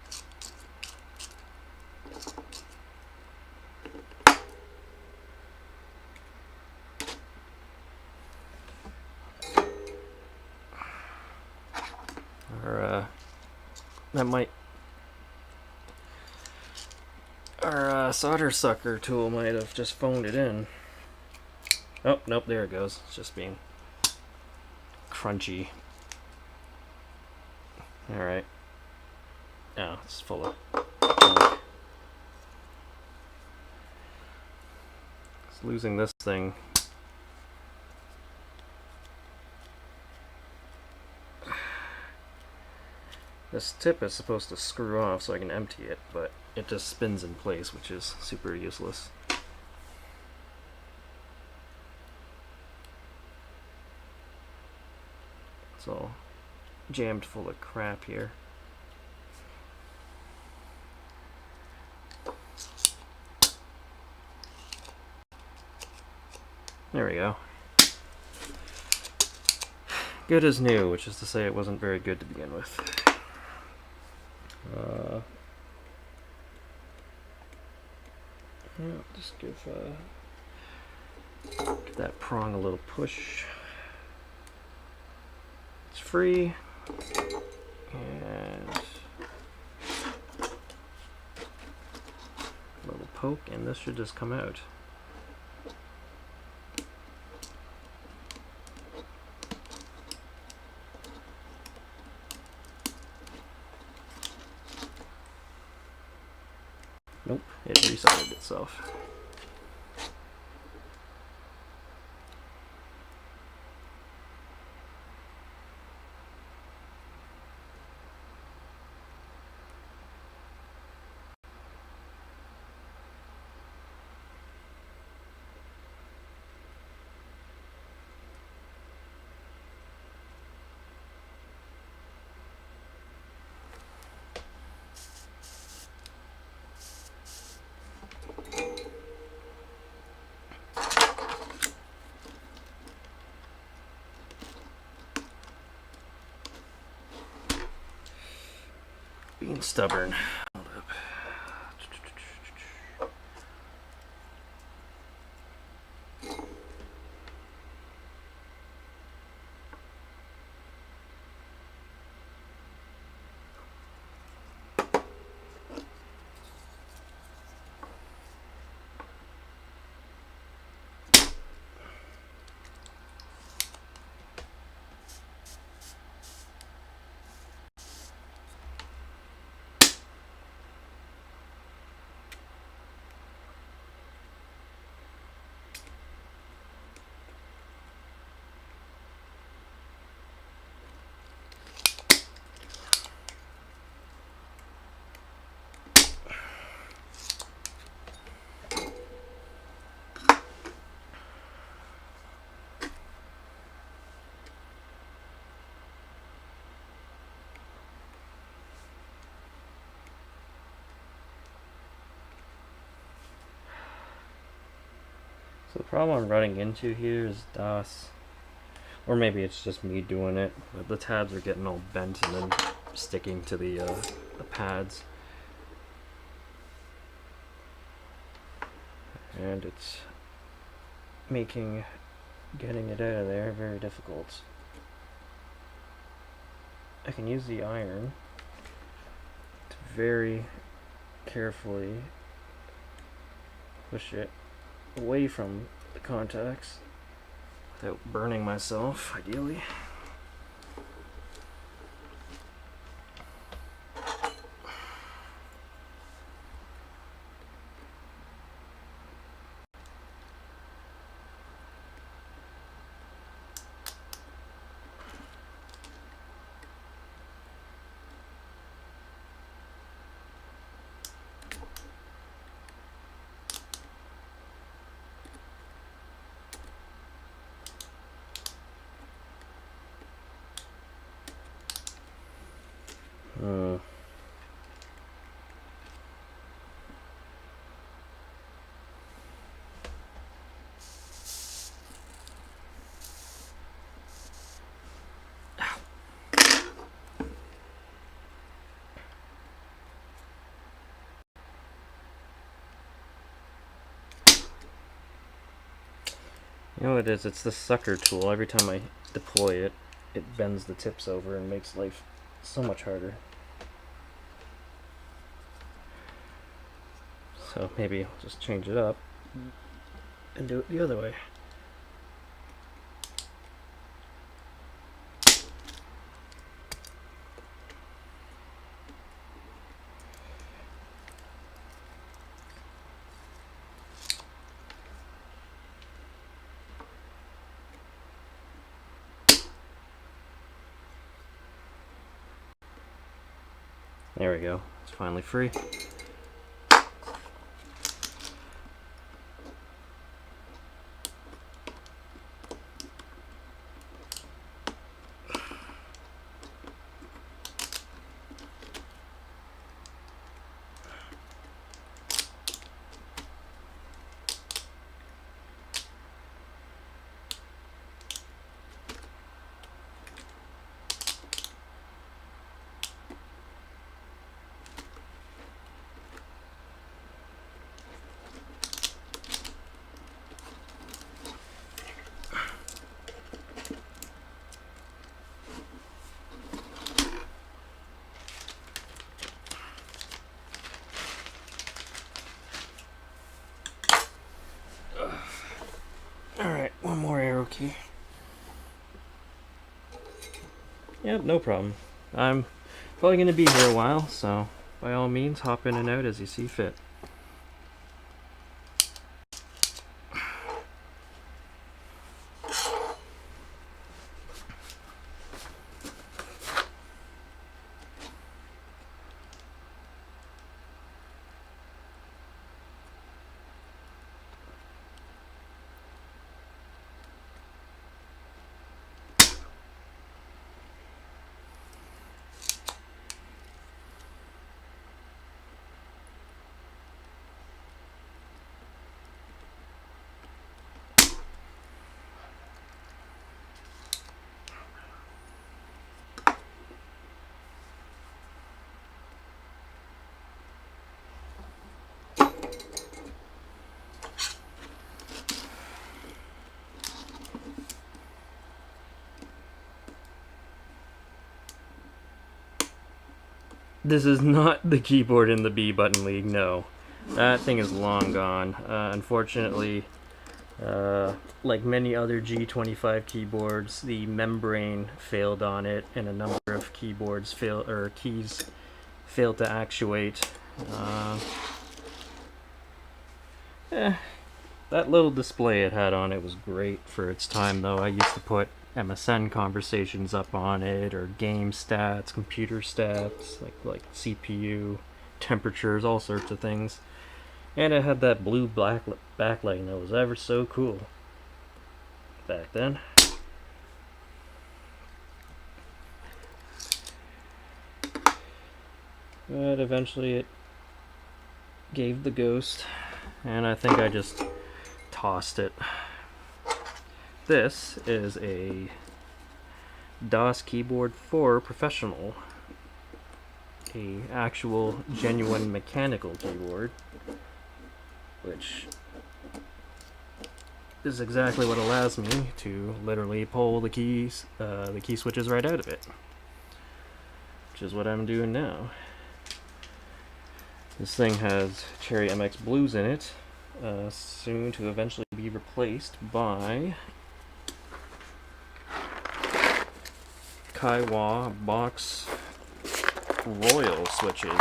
That might... Our solder sucker tool might have just phoned it in. Oh, nope, there it goes. It's just being crunchy. Alright. Oh, it's full of junk. It's losing this thing. This tip is supposed to screw off so I can empty it, but it just spins in place, which is super useless. It's all jammed full of crap here. There we go. Good as new, which is to say it wasn't very good to begin with. Yeah, just give that prong a little push. It's free, and a little poke, and this should just come out. Nope, it resoldered itself. Being stubborn. Hold up. So the problem I'm running into here is DOS. Or maybe it's just me doing it, but the tabs are getting all bent and then sticking to the pads. And it's making getting it out of there very difficult. I can use the iron to very carefully push it away from the contacts without burning myself, ideally. You know what it is? It's the sucker tool. Every time I deploy it, it bends the tips over and makes life so much harder. So maybe I'll just change it up and do it the other way. There we go. It's finally free. Alright, one more arrow key. Yep, no problem. I'm probably going to be here a while, so by all means, hop in and out as you see fit. This is not the keyboard in the B button league, no. That thing is long gone. Unfortunately, like many other G25 keyboards, the membrane failed on it, and a number of keyboards keys failed to actuate. That little display it had on it was great for its time, though. I used to put MSN conversations up on it, or game stats, computer stats, like CPU, temperatures, all sorts of things. And it had that blue black backlight that was ever so cool back then. But eventually it gave the ghost, and I think I just tossed it. This is a DOS keyboard for professional, a actual genuine mechanical keyboard, which is exactly what allows me to literally pull the key switches right out of it, which is what I'm doing now. This thing has Cherry MX Blues in it, soon to eventually be replaced by Kaiwa Box Royal switches.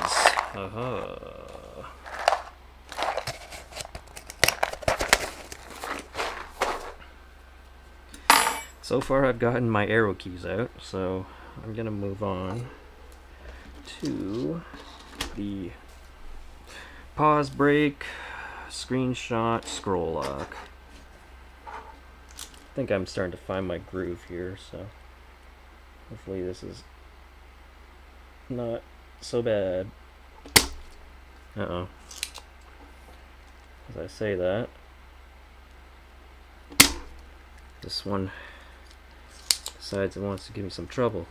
So far I've gotten my arrow keys out, so I'm gonna move on to the pause, break, screenshot, scroll lock. I think I'm starting to find my groove here, so hopefully this is not so bad. Uh-oh. As I say that, this one decides it wants to give me some trouble.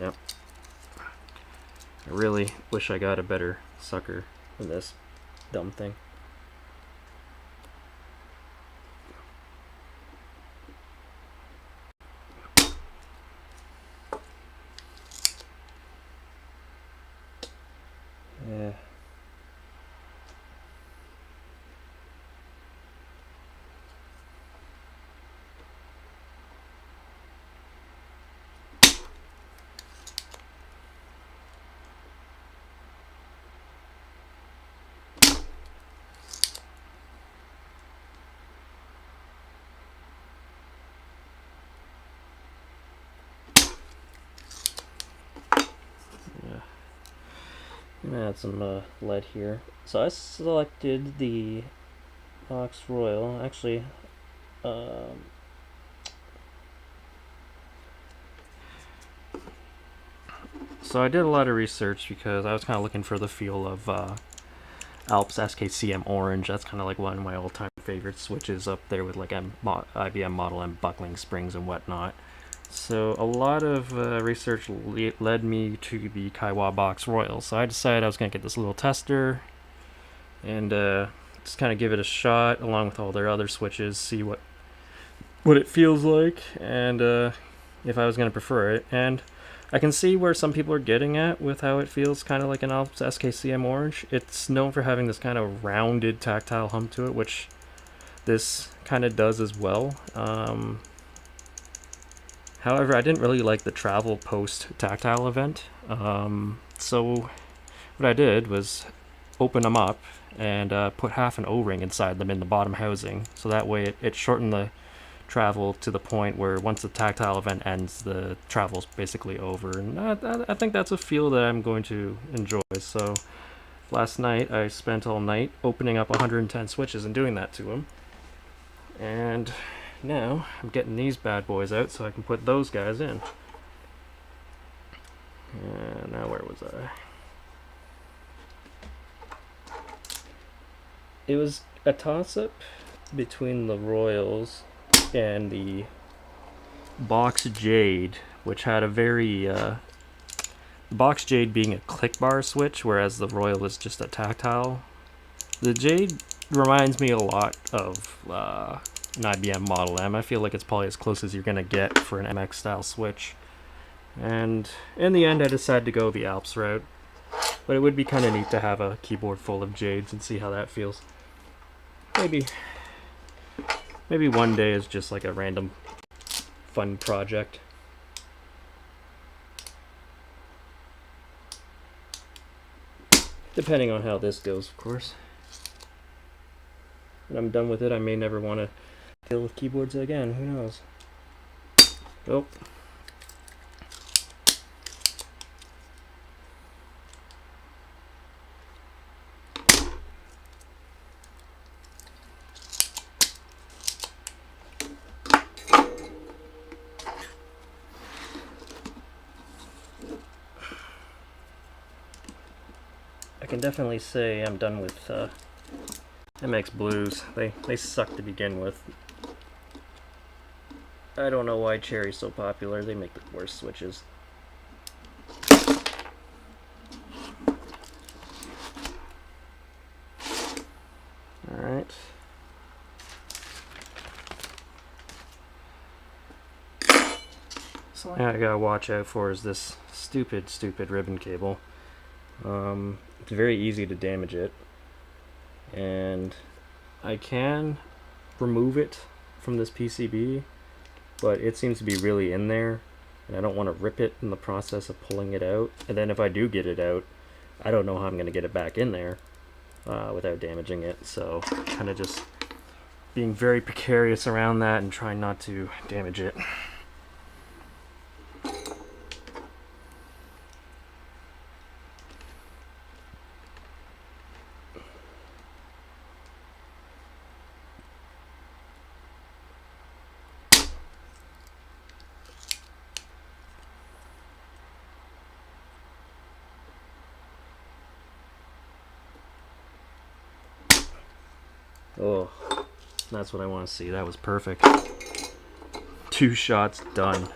Yep. I really wish I got a better sucker than this dumb thing. Yeah. I'm gonna add some lead here. So I selected the Box Royal. Actually, so I did a lot of research because I was kind of looking for the feel of Alps SKCM Orange. That's kind of like one of my all-time favorite switches, up there with like IBM Model M buckling springs and whatnot. So a lot of research led me to the Kaiwa Box Royal. So I decided I was going to get this little tester and just kind of give it a shot along with all their other switches, see what it feels like, and if I was going to prefer it. And I can see where some people are getting at with how it feels kind of like an Alps SKCM Orange. It's known for having this kind of rounded tactile hum to it, which this kind of does as well. However, I didn't really like the travel post tactile event. So what I did was open them up and put half an O-ring inside them in the bottom housing. So that way it shortened the travel to the point where once the tactile event ends, the travel's basically over. And I think that's a feel that I'm going to enjoy. So last night I spent all night opening up 110 switches and doing that to them. And now I'm getting these bad boys out so I can put those guys in. And now where was I? It was a toss-up between the Royals and the Box Jade, which had a very Box Jade being a click bar switch, whereas the Royal is just a tactile. The Jade reminds me a lot of an IBM Model M. I feel like it's probably as close as you're gonna get for an MX style switch. And in the end, I decided to go the Alps route. But it would be kind of neat to have a keyboard full of jades and see how that feels. Maybe one day is just like a random fun project. Depending on how this goes, of course. When I'm done with it, I may never want to deal with keyboards again. Who knows? Oh. I can definitely say I'm done with MX Blues. They suck to begin with. I don't know why Cherry's so popular. They make the worst switches. Alright. So I gotta watch out for is this stupid ribbon cable. It's very easy to damage it, and I can remove it from this PCB, but it seems to be really in there, and I don't want to rip it in the process of pulling it out. And then if I do get it out, I don't know how I'm going to get it back in there without damaging it. So kind of just being very precarious around that and trying not to damage it. Oh, that's what I want to see. That was perfect. 2 shots done.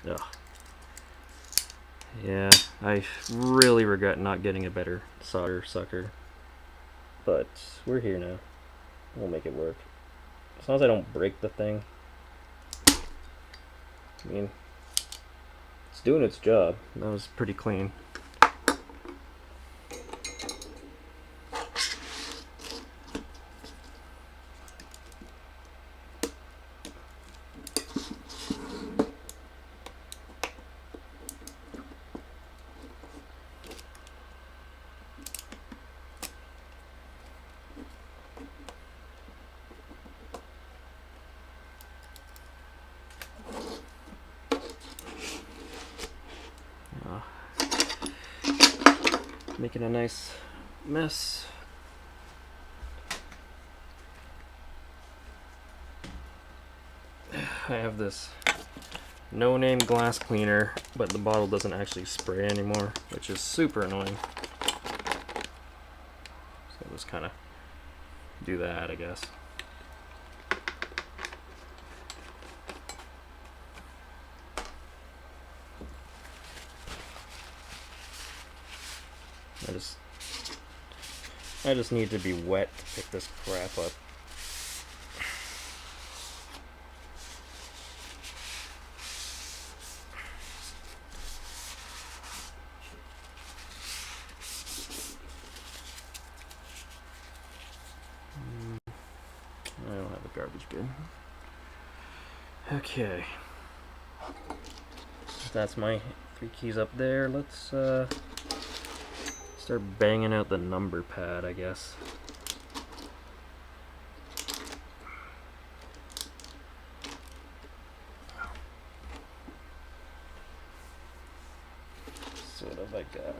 Ugh. Yeah, I really regret not getting a better solder sucker. But we're here now. We'll make it work. As long as I don't break the thing. I mean, it's doing its job. That was pretty clean. Making a nice mess. I have this no-name glass cleaner, but the bottle doesn't actually spray anymore, which is super annoying. So I'll just kind of do that, I guess. I just need to be wet to pick this crap up. I don't have a garbage bin. Okay. That's my 3 keys up there. Let's start banging out the number pad, I guess. So what have I got?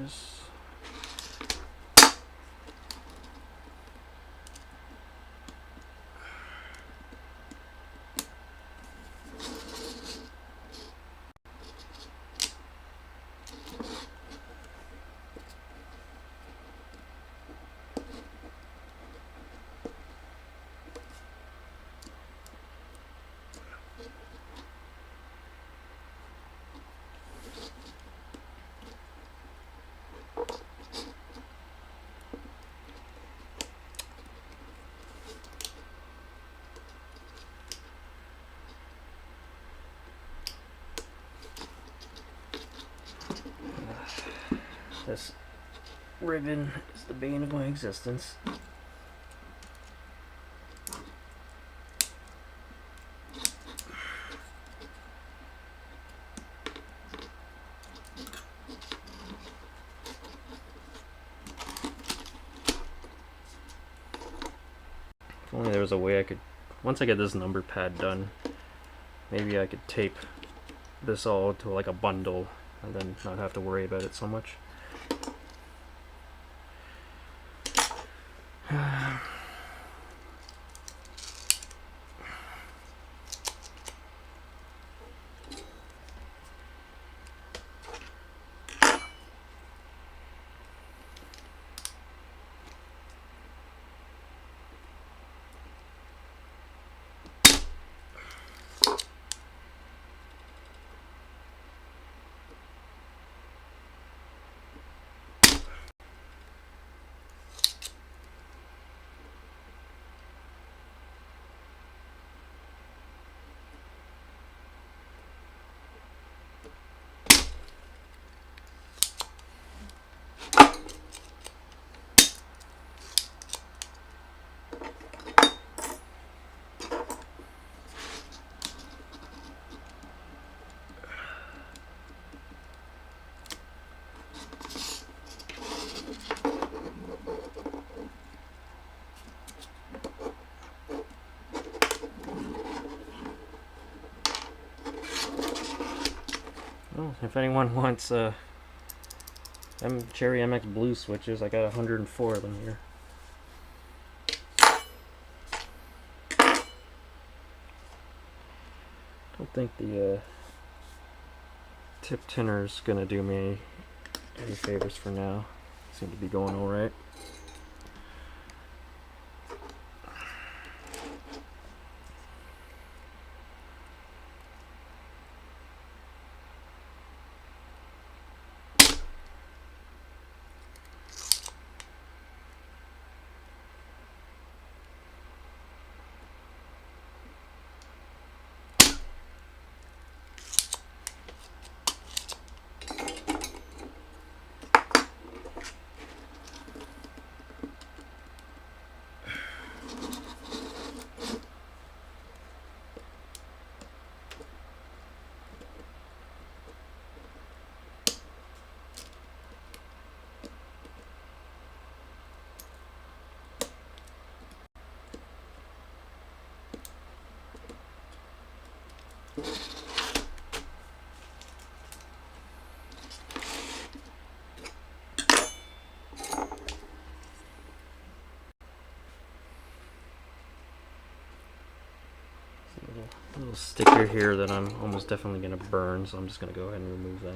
this. This ribbon is the bane of my existence. If only there was a way I could, once I get this number pad done, maybe I could tape this all to like a bundle and then not have to worry about it so much. Well, if anyone wants Cherry MX Blue switches, I got 104 of them here. Don't think the tip tinner's gonna do me any favors for now. Seem to be going alright. A little sticker here that I'm almost definitely going to burn, so I'm just going to go ahead and remove that.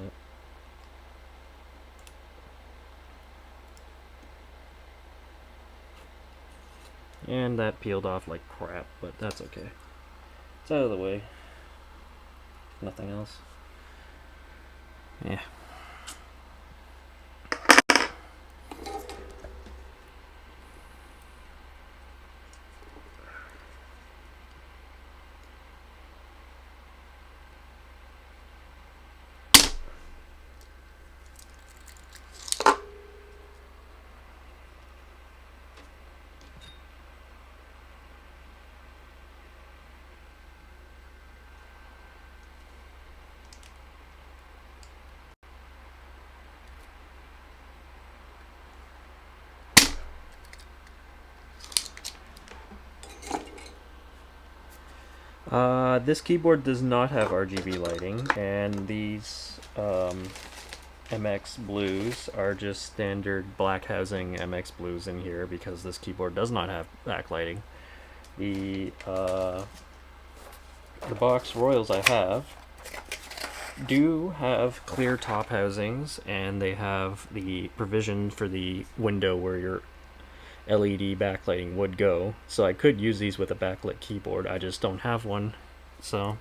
And that peeled off like crap, but that's okay. It's out of the way. Nothing else. Yeah. This keyboard does not have RGB lighting, and these MX blues are just standard black housing MX blues in here because this keyboard does not have backlighting. The box Royals I have do have clear top housings, and they have the provision for the window where your LED backlighting would go. So I could use these with a backlit keyboard. I just don't have one. So,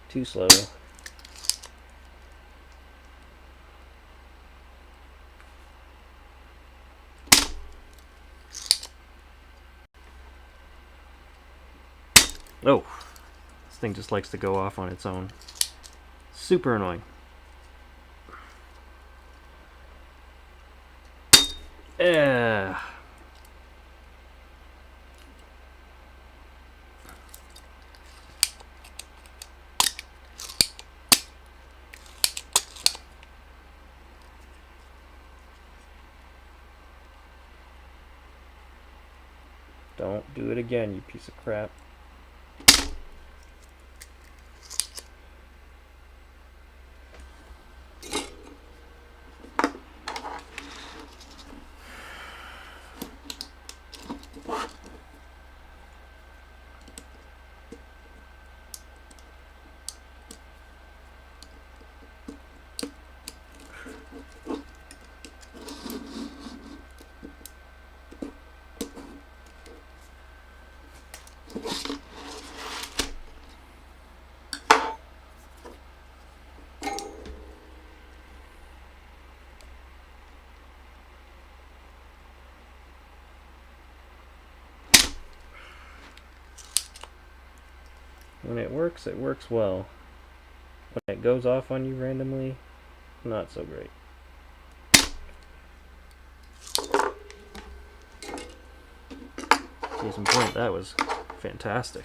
too slow. Oh, this thing just likes to go off on its own. Super annoying. Don't do it again, you piece of crap. When it works well. When it goes off on you randomly, not so great. Case in point, that was fantastic.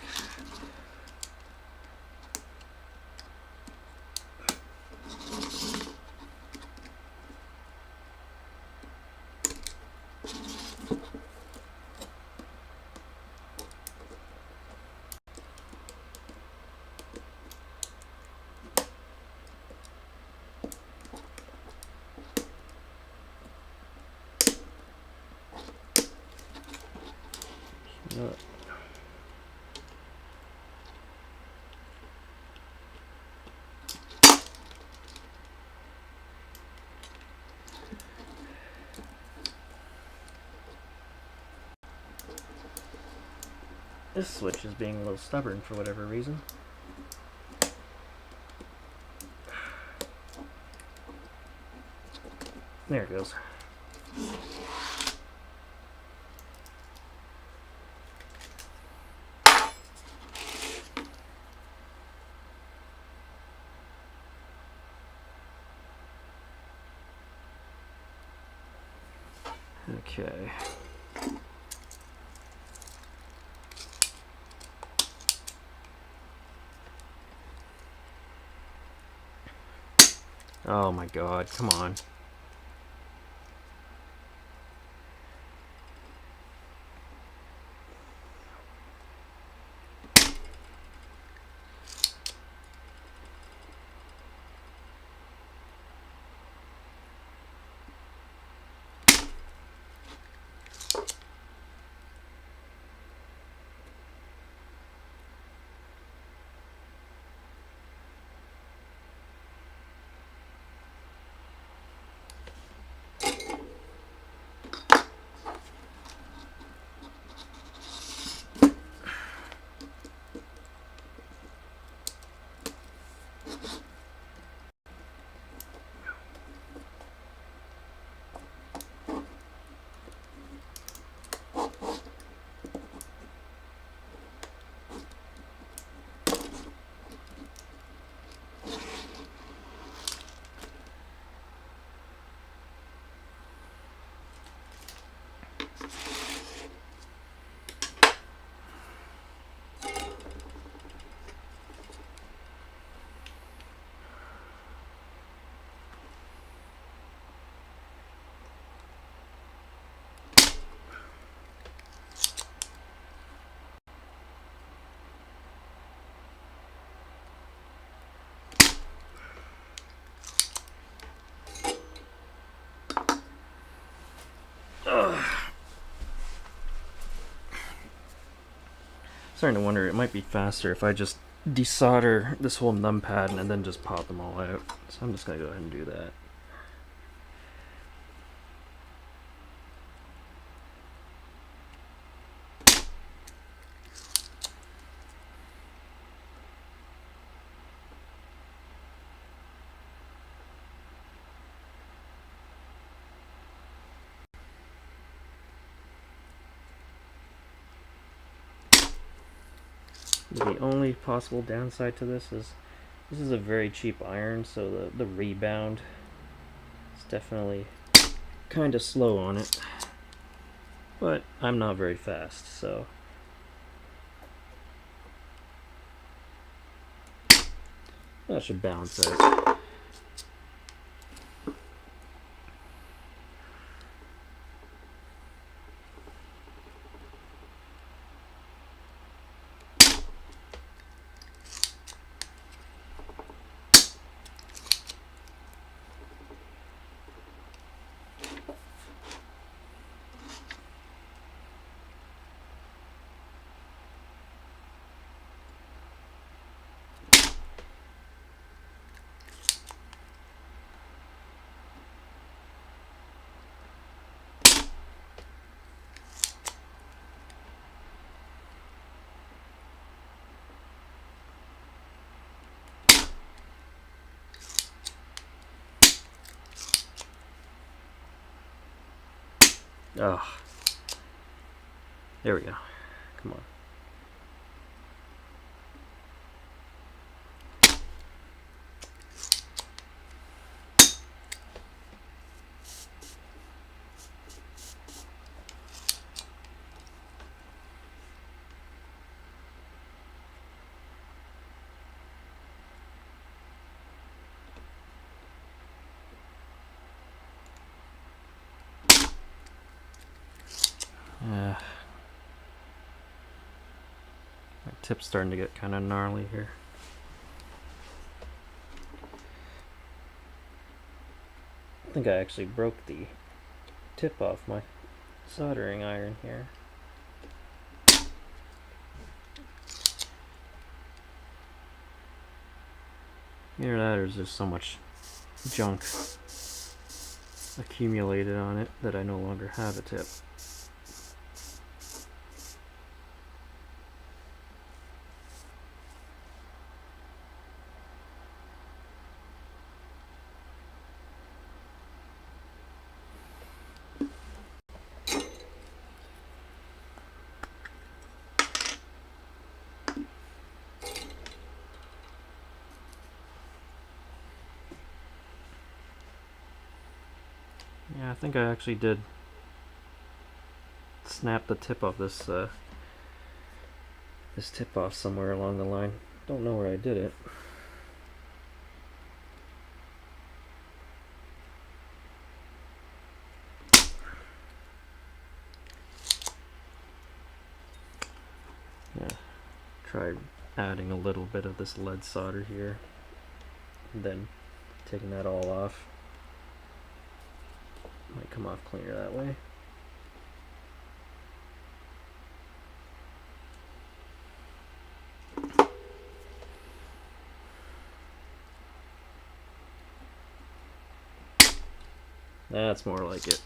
This switch is being a little stubborn for whatever reason. There it goes. Okay. Oh my god, come on. starting to wonder it might be faster if I just desolder this whole numpad and then just pop them all out. So I'm just gonna go ahead and do that. The only possible downside to this is a very cheap iron, so the rebound is definitely kind of slow on it. But I'm not very fast, so that should balance out. Oh, there we go. Come on. My tip's starting to get kind of gnarly here. I think I actually broke the tip off my soldering iron here. Either that or is there so much junk accumulated on it that I no longer have a tip. Yeah, I think I actually did snap the tip off this tip off somewhere along the line. Don't know where I did it. Yeah, try adding a little bit of this lead solder here, and then taking that all off. Might come off cleaner that way. That's more like it.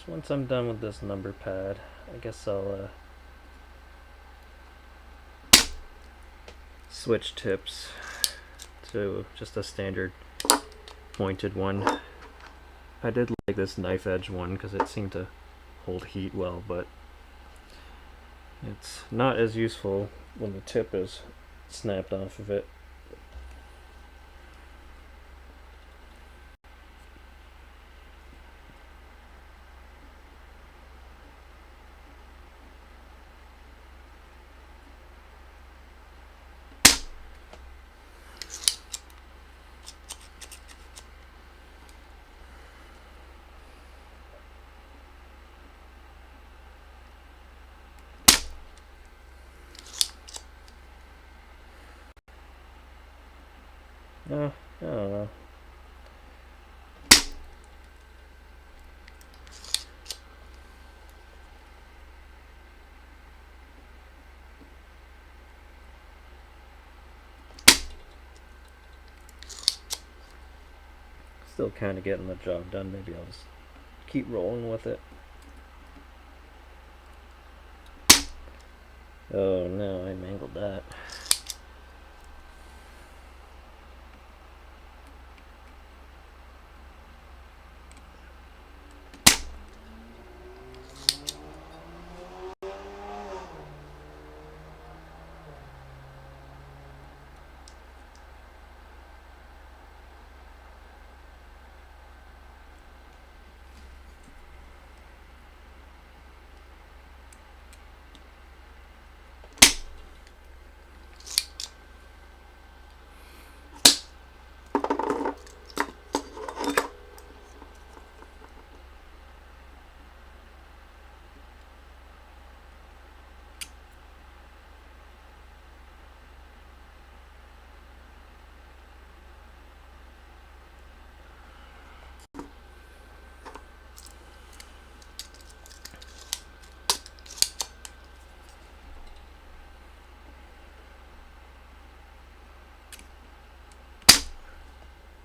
Once I'm done with this number pad, I guess I'll switch tips to just a standard pointed one. I did like this knife edge one because it seemed to hold heat well, but it's not as useful when the tip is snapped off of it. I don't know. Still kind of getting the job done. Maybe I'll just keep rolling with it. Oh no, I mangled that.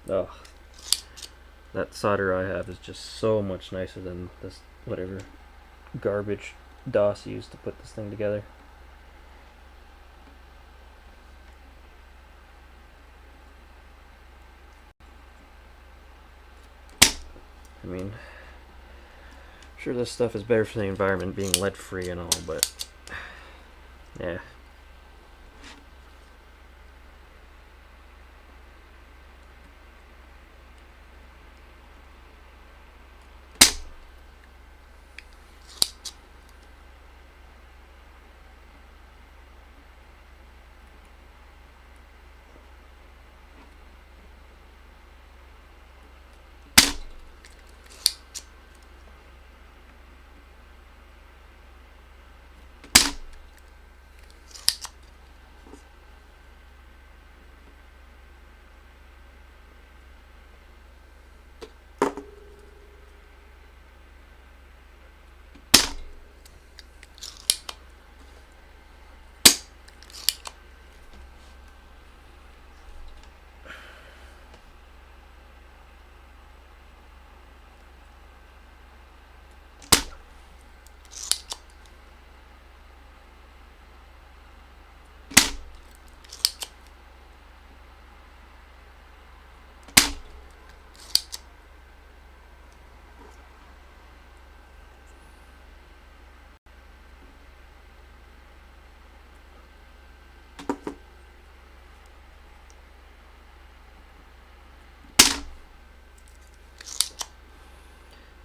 Oh, that solder I have is just so much nicer than this whatever garbage DOS used to put this thing together. I mean, sure this stuff is better for the environment being lead free and all, but yeah.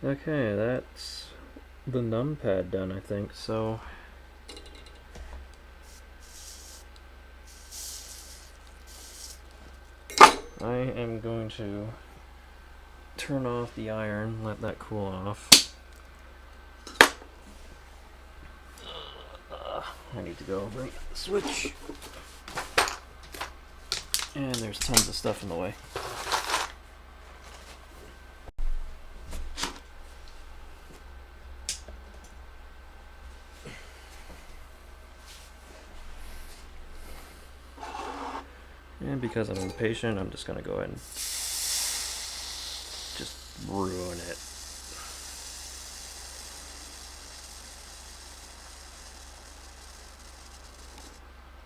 Okay, that's the numpad done, I think, so I am going to turn off the iron, let that cool off. I need to go bring the switch. And there's tons of stuff in the way. And because I'm impatient, I'm just going to go ahead and just ruin it.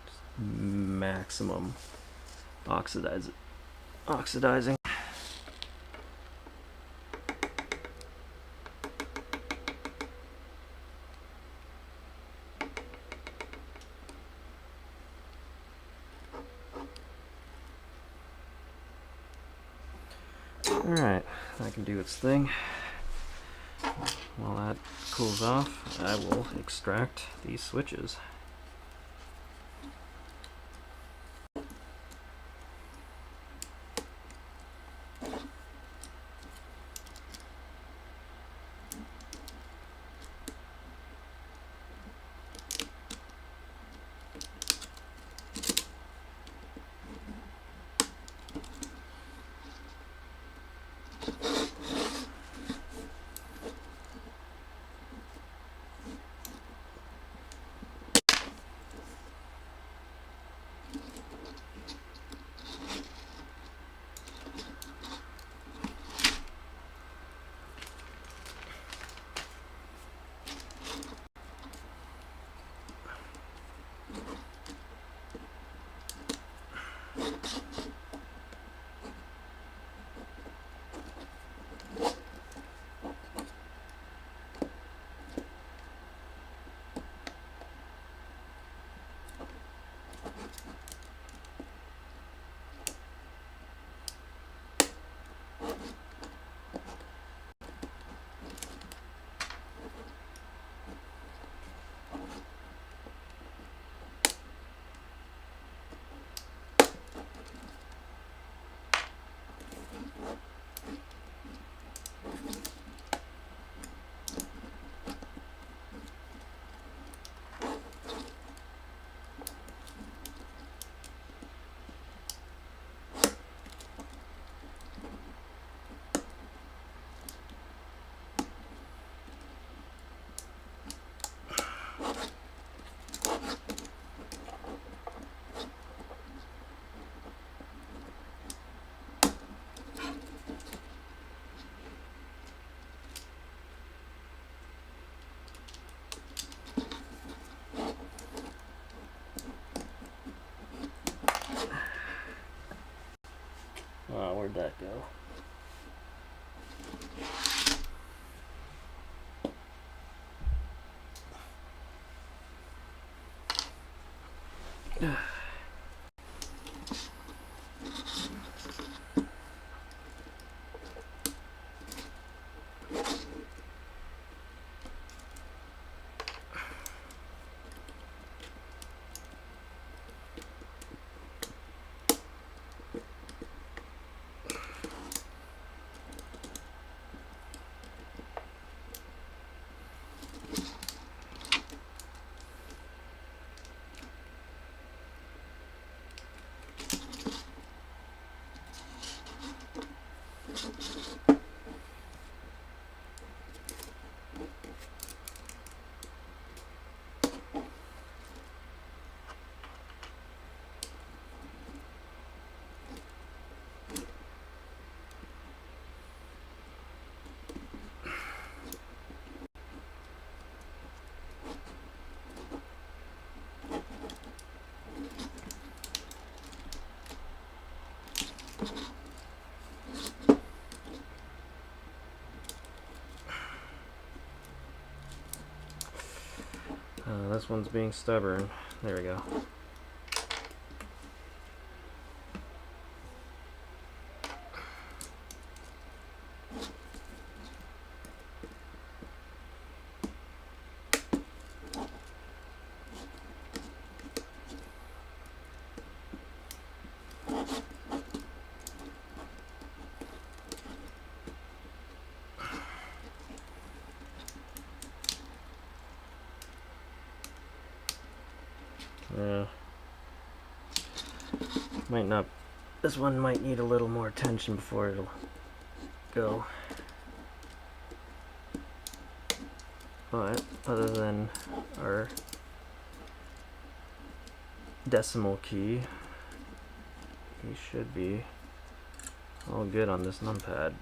Just maximum oxidizing. Alright, that can do its thing. While that cools off, I will extract these switches. Oh, where'd that go? This one's being stubborn. There we go. Might not. This one might need a little more attention before it'll go. But other than our decimal key, we should be all good on this numpad.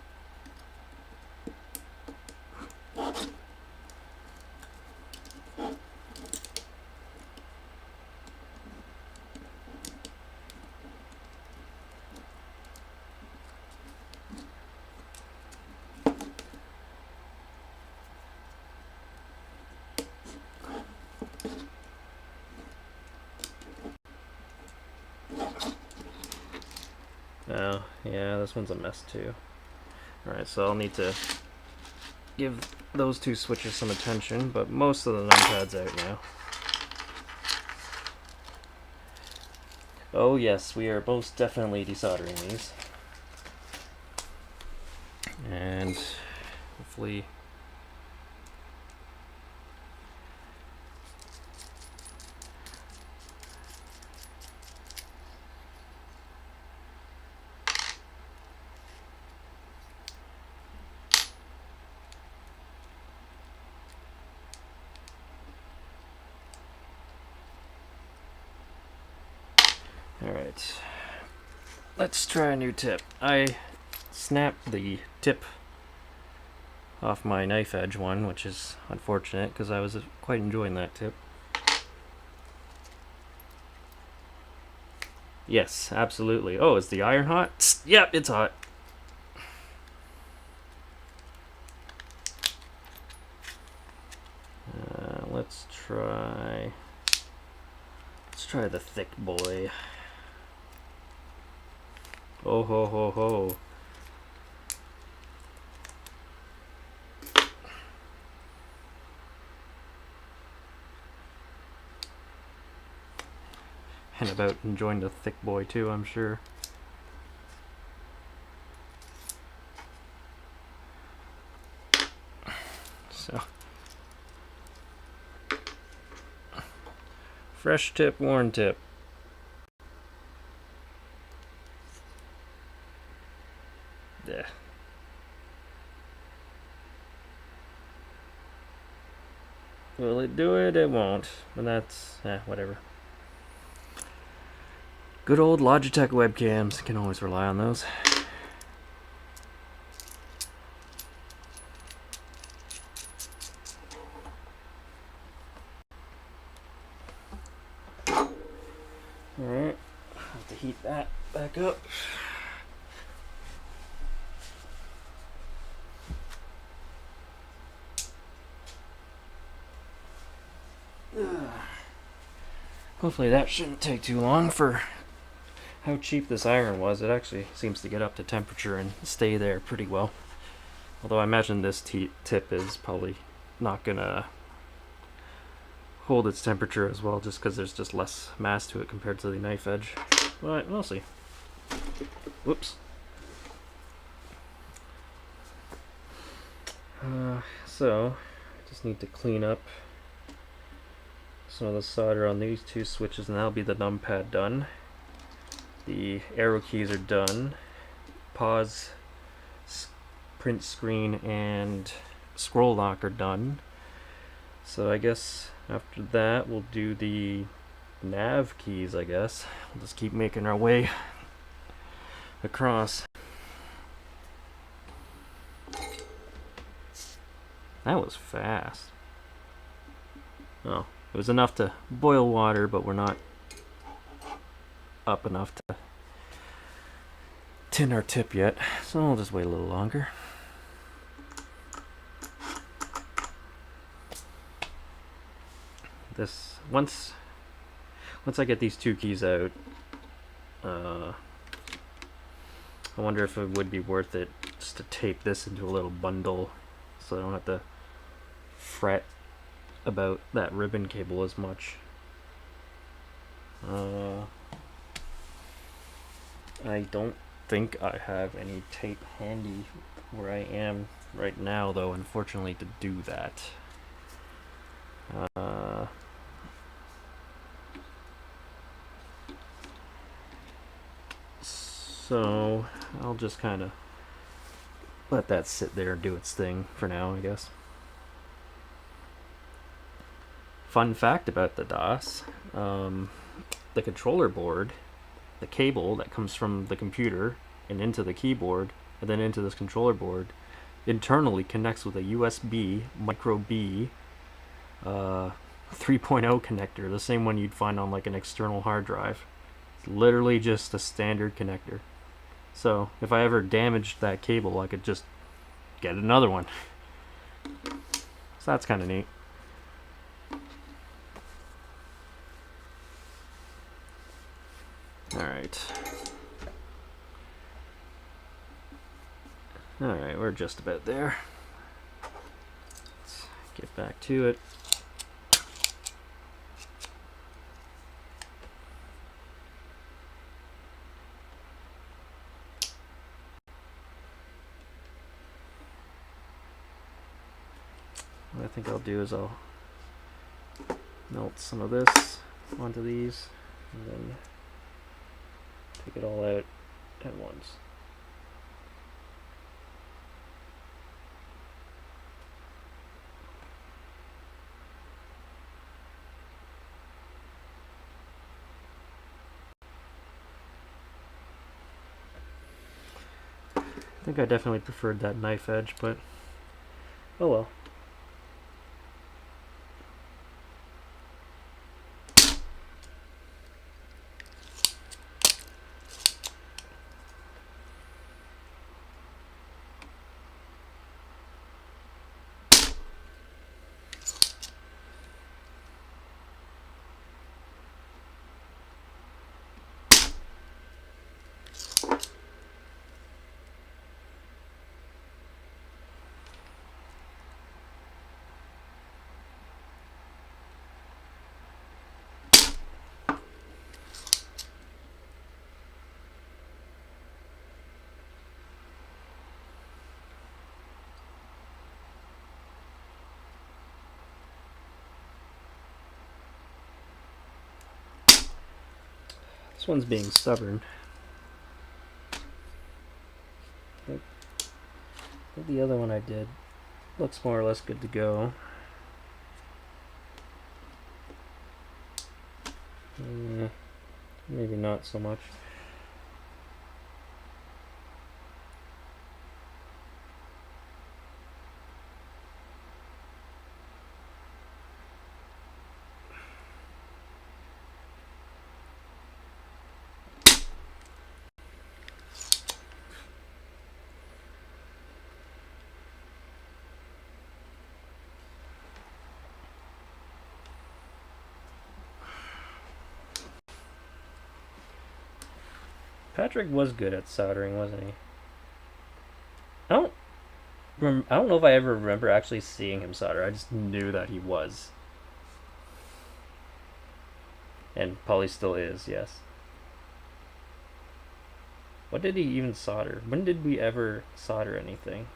Yeah, this one's a mess too. Alright, so I'll need to give those two switches some attention, but most of the numpad's out now. Oh yes, we are most definitely desoldering these. And hopefully alright. Let's try a new tip. I snapped the tip off my knife edge one, which is unfortunate because I was quite enjoying that tip. Yes, absolutely. Oh, is the iron hot? Yep, it's hot. Let's try the thick boy. Oh ho ho ho. And about enjoying the thick boy too, I'm sure. So, fresh tip, worn tip. Yeah. Will it do it? It won't. And that's, whatever. Good old Logitech webcams. Can always rely on those. Alright. Have to heat that back up. Hopefully that shouldn't take too long for how cheap this iron was. It actually seems to get up to temperature and stay there pretty well. Although I imagine this tip is probably not gonna hold its temperature as well, just because there's just less mass to it compared to the knife edge. But we'll see. Whoops. So I just need to clean up some of the solder on these two switches, and that'll be the numpad done. The arrow keys are done. Pause, print screen, and scroll lock are done. So I guess after that we'll do the nav keys, I guess. We'll just keep making our way across. That was fast. Oh, it was enough to boil water, but we're not up enough to tin our tip yet, so I'll just wait a little longer. This once I get these two keys out, I wonder if it would be worth it just to tape this into a little bundle so I don't have to fret about that ribbon cable as much. I don't think I have any tape handy where I am right now, though, unfortunately, to do that. So I'll just kind of let that sit there and do its thing for now, I guess. Fun fact about the DOS, the controller board, the cable that comes from the computer and into the keyboard and then into this controller board internally connects with a USB micro B 3.0 connector, the same one you'd find on like an external hard drive. It's literally just a standard connector. So if I ever damaged that cable, I could just get another one. So that's kind of neat. Alright. Alright, we're just about there. Let's get back to it. What I think I'll do is I'll melt some of this onto these and then take it all out at once. I think I definitely preferred that knife edge, but oh well. This one's being stubborn. I think the other one I did looks more or less good to go. Maybe not so much. Patrick was good at soldering, wasn't he? I don't know if I ever remember actually seeing him solder. I just knew that he was. And probably still is, yes. What did he even solder? When did we ever solder anything?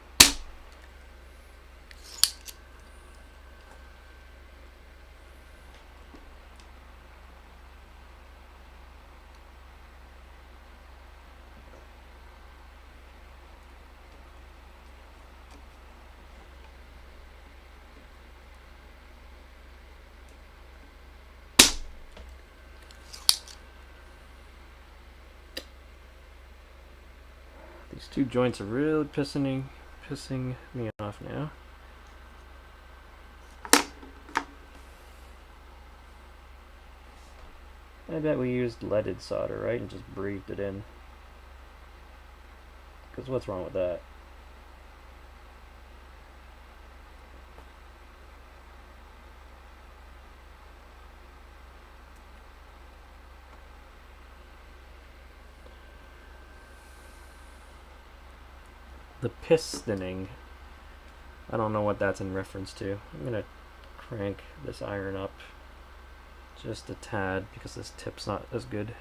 These two joints are really pissing me off now. I bet we used leaded solder, right? And just breathed it in. Because what's wrong with that? The pistoning, I don't know what that's in reference to. I'm gonna crank this iron up just a tad because this tip's not as good.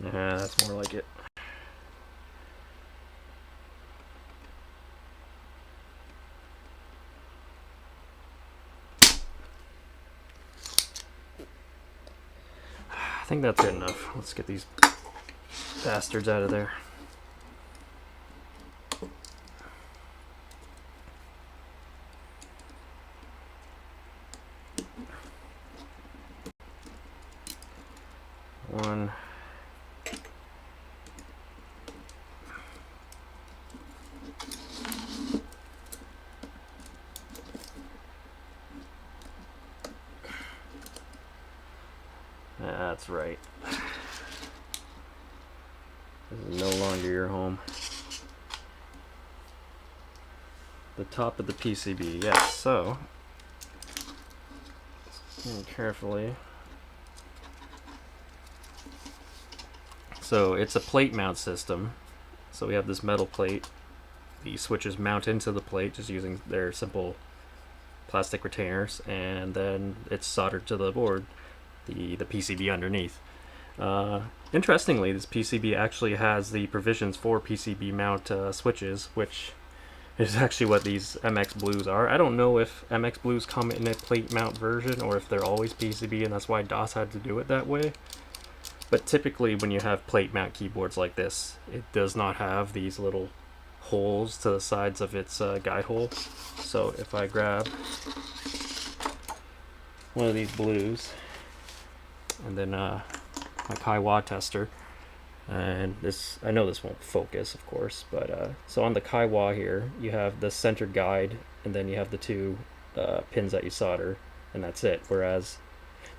Yeah, that's more like it. I think that's good enough. Let's get these bastards out of there. One. That's right. This is no longer your home. the top of the PCB. Yes, so carefully. So it's a plate mount system. So we have this metal plate. The switches mount into the plate just using their simple plastic retainers, and then it's soldered to the board, the PCB underneath. Interestingly, this PCB actually has the provisions for PCB mount switches, which is actually what these MX Blues are. I don't know if MX Blues come in a plate mount version or if they're always PCB and that's why DOS had to do it that way. But typically when you have plate mount keyboards like this, it does not have these little holes to the sides of its guide hole. So if I grab one of these blues and then my Kaiwa tester, and this, I know this won't focus of course, but so on the Kaiwa here you have the centered guide and then you have the two pins that you solder, and that's it. Whereas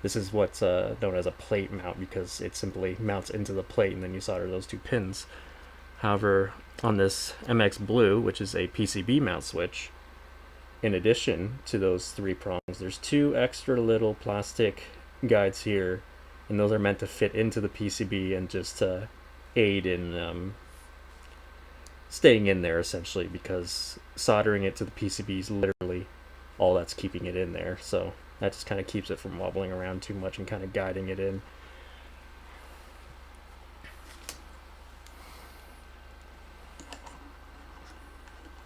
this is what's known as a plate mount because it simply mounts into the plate and then you solder those two pins. However, on this MX Blue, which is a PCB mount switch, in addition to those three prongs, there's two extra little plastic guides here, and those are meant to fit into the PCB and just aid in staying in there essentially, because soldering it to the PCB is literally all that's keeping it in there. So that just kind of keeps it from wobbling around too much and kind of guiding it in.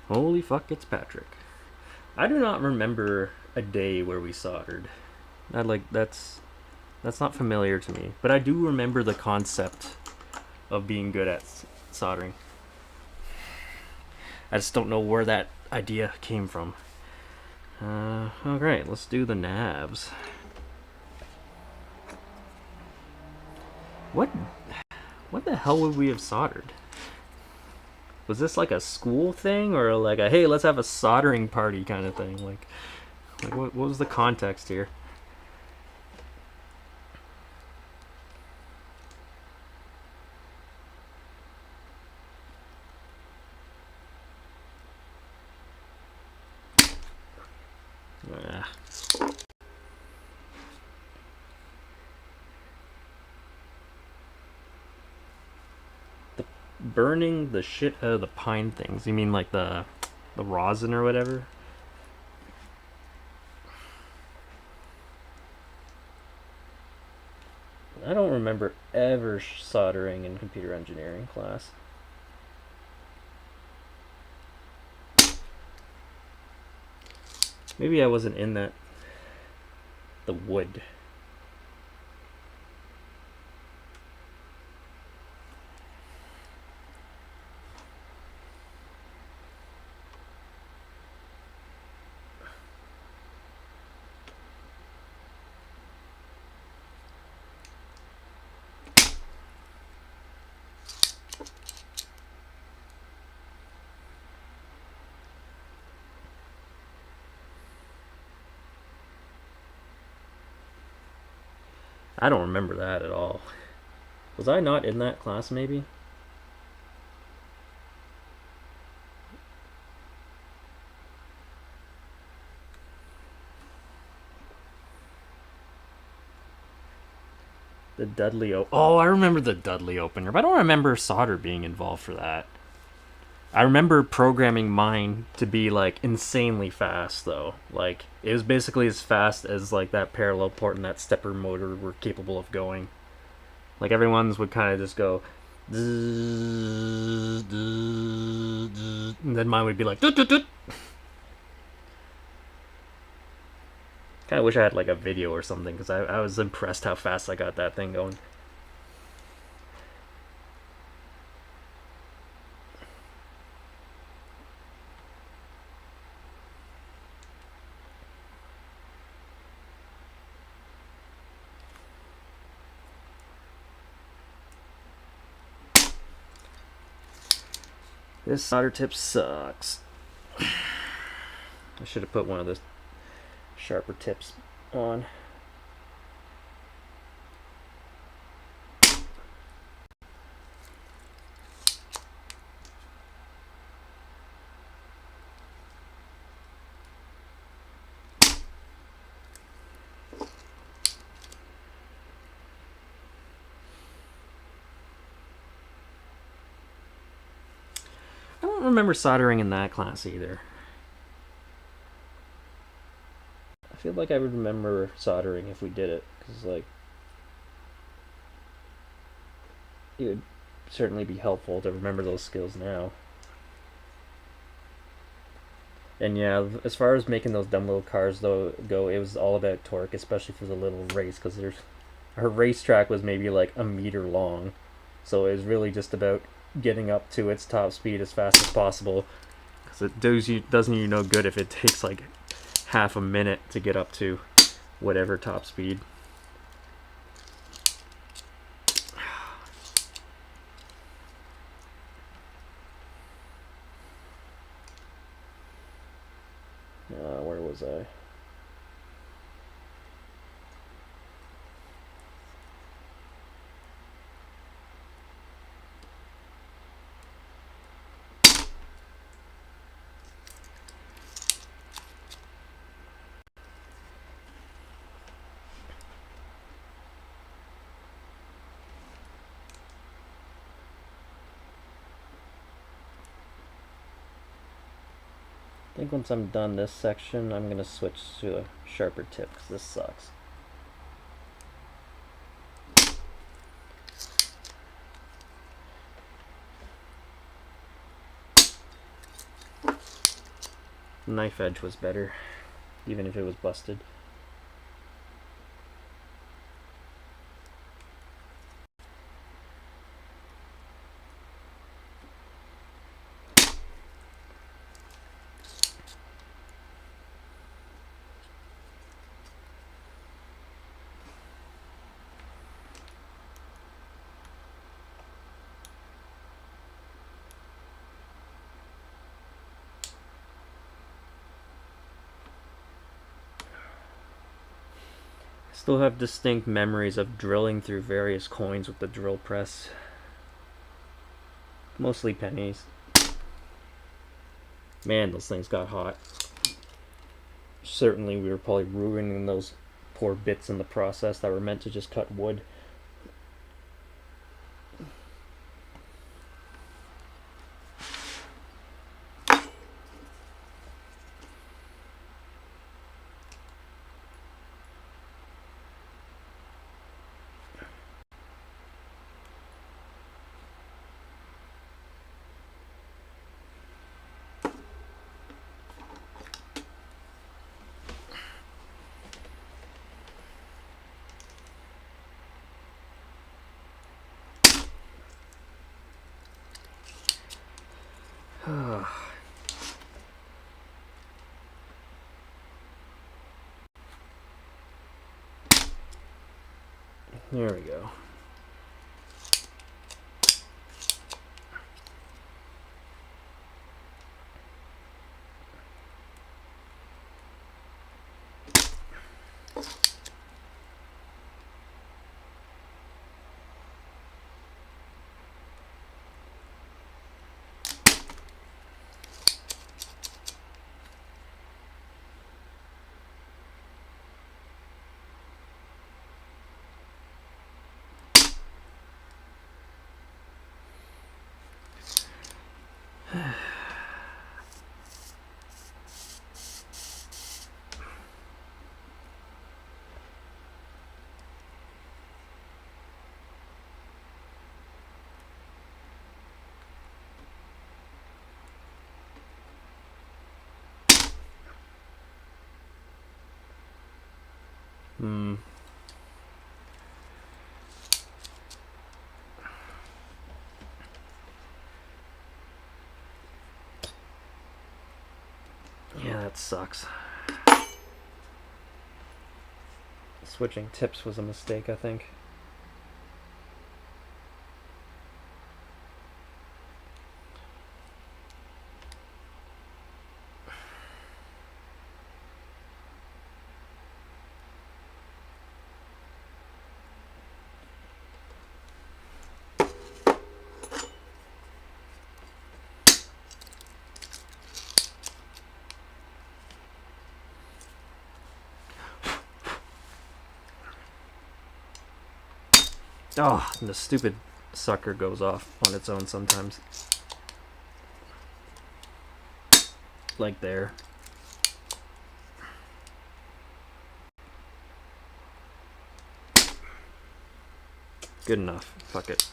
Holy fuck, it's Patrick. I do not remember a day where we soldered. That's not familiar to me. But I do remember the concept of being good at soldering. I just don't know where that idea came from. Alright, let's do the nabs. What the hell would we have soldered? Was this like a school thing or like a hey, let's have a soldering party kind of thing? Like what was the context here? Burning the shit out of the pine things. You mean like the rosin or whatever? I don't remember ever soldering in computer engineering class. Maybe I wasn't in the wood. I don't remember that at all. Was I not in that class maybe? The Dudley Oh, I remember the Dudley opener, but I don't remember solder being involved for that. I remember programming mine to be like insanely fast though. Like it was basically as fast as like that parallel port and that stepper motor were capable of going. Like everyone's would kind of just go and then mine would be like kind of wish I had like a video or something because I was impressed how fast I got that thing going. This solder tip sucks. I should have put one of the sharper tips on. don't remember soldering in that class either. I feel like I would remember soldering if we did it, because like it would certainly be helpful to remember those skills now. And yeah, as far as making those dumb little cars though go, it was all about torque, especially for the little race, because her racetrack was maybe like a meter long, so it was really just about getting up to its top speed as fast as possible. Because it doesn't you no good if it takes like half a minute to get up to whatever top speed. Where was I? I think once I'm done this section, I'm going to switch to a sharper tip, because this sucks. The knife edge was better, even if it was busted. Still have distinct memories of drilling through various coins with the drill press. Mostly pennies. Man, those things got hot. Certainly we were probably ruining those poor bits in the process that were meant to just cut wood. There we go. Yeah, that sucks. Switching tips was a mistake, I think. Oh, and the stupid sucker goes off on its own sometimes. like there. Good enough. Fuck it.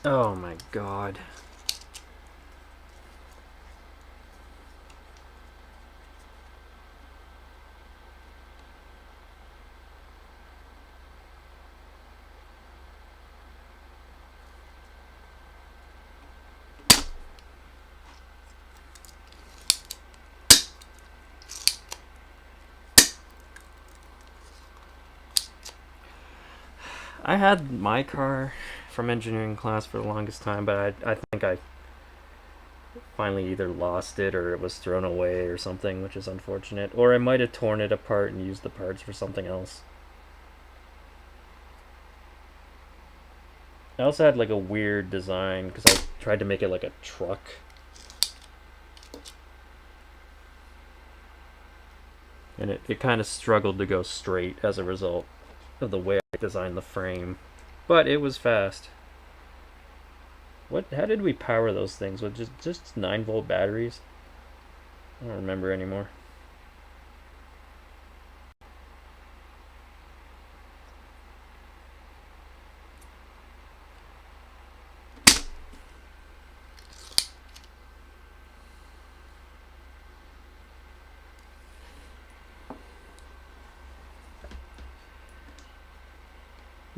Oh my god. I had my car from engineering class for the longest time, but I think I finally either lost it or it was thrown away or something, which is unfortunate. Or I might have torn it apart and used the parts for something else. I also had like a weird design because I tried to make it like a truck. And it kind of struggled to go straight as a result of the way I designed the frame. But it was fast. How did we power those things? With just 9-volt batteries? I don't remember anymore.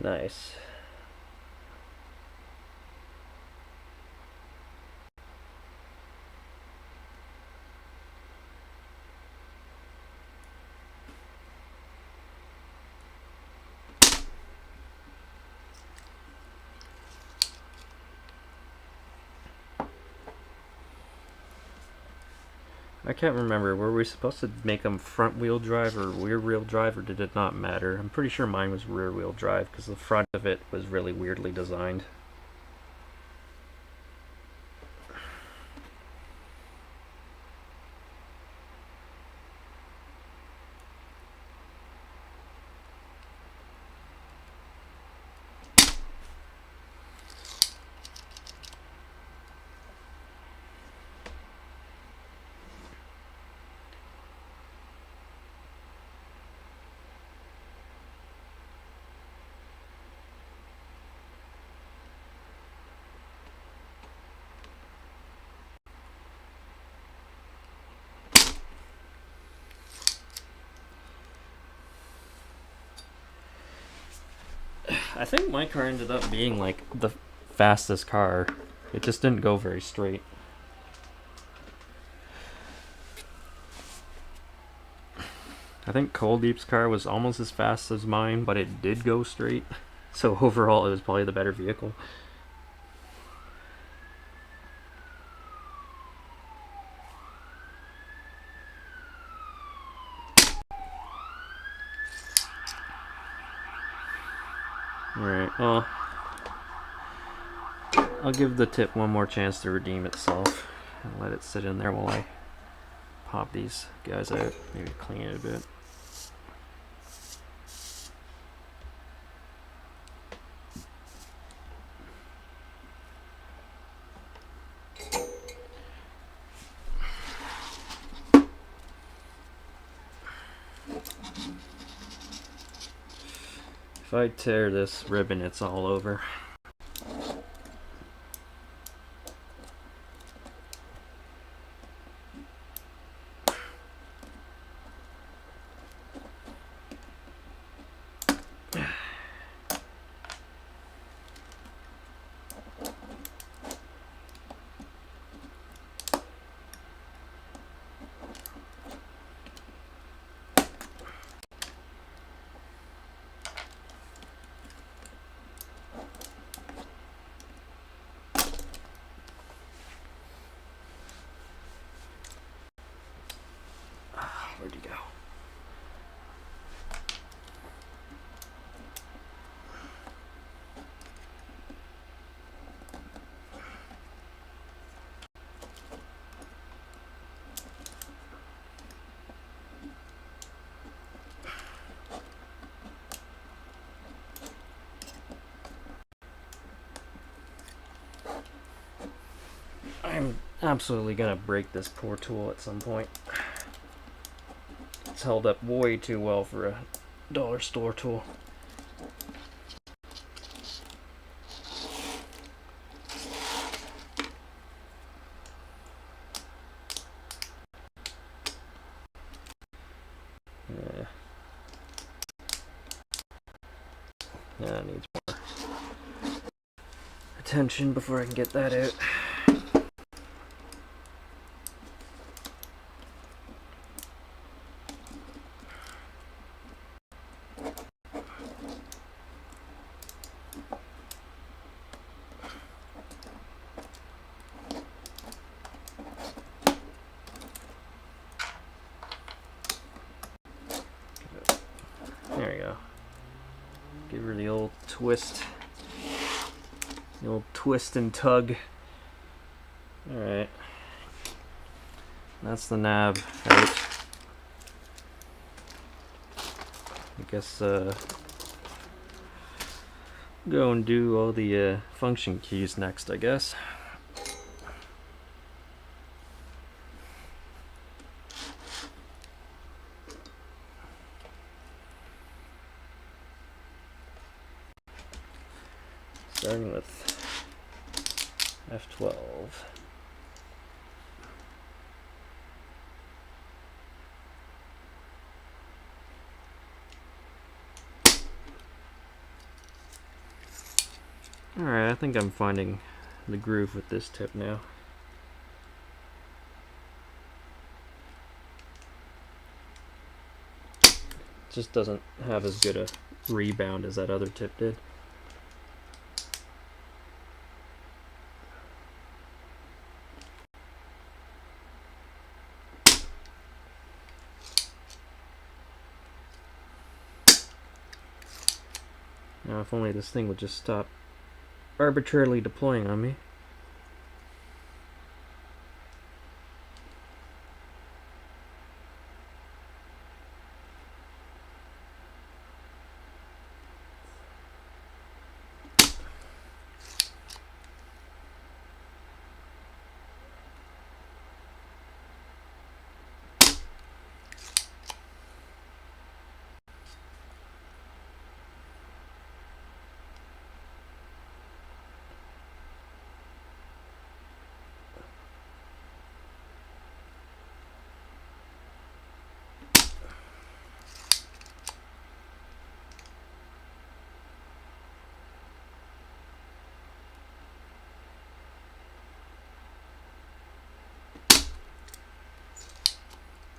Nice. I can't remember. Were we supposed to make them front wheel drive or rear wheel drive, or did it not matter? I'm pretty sure mine was rear wheel drive because the front of it was really weirdly designed. I think my car ended up being like the fastest car. It just didn't go very straight. I think Coldeep's car was almost as fast as mine, but it did go straight. So overall, it was probably the better vehicle. Alright, well, I'll give the tip one more chance to redeem itself and let it sit in there while I pop these guys out. Maybe clean it a bit. If I tear this ribbon, it's all over. I'm absolutely gonna break this poor tool at some point. It's held up way too well for a dollar store tool. Yeah. Yeah, it needs more attention before I can get that out. There we go. Give her the old twist. The old twist and tug. Alright. That's the nab out. I guess go and do all the function keys next, I guess. Starting with F12. Alright, I think I'm finding the groove with this tip now. It just doesn't have as good a rebound as that other tip did. Now, if only this thing would just stop arbitrarily deploying on me.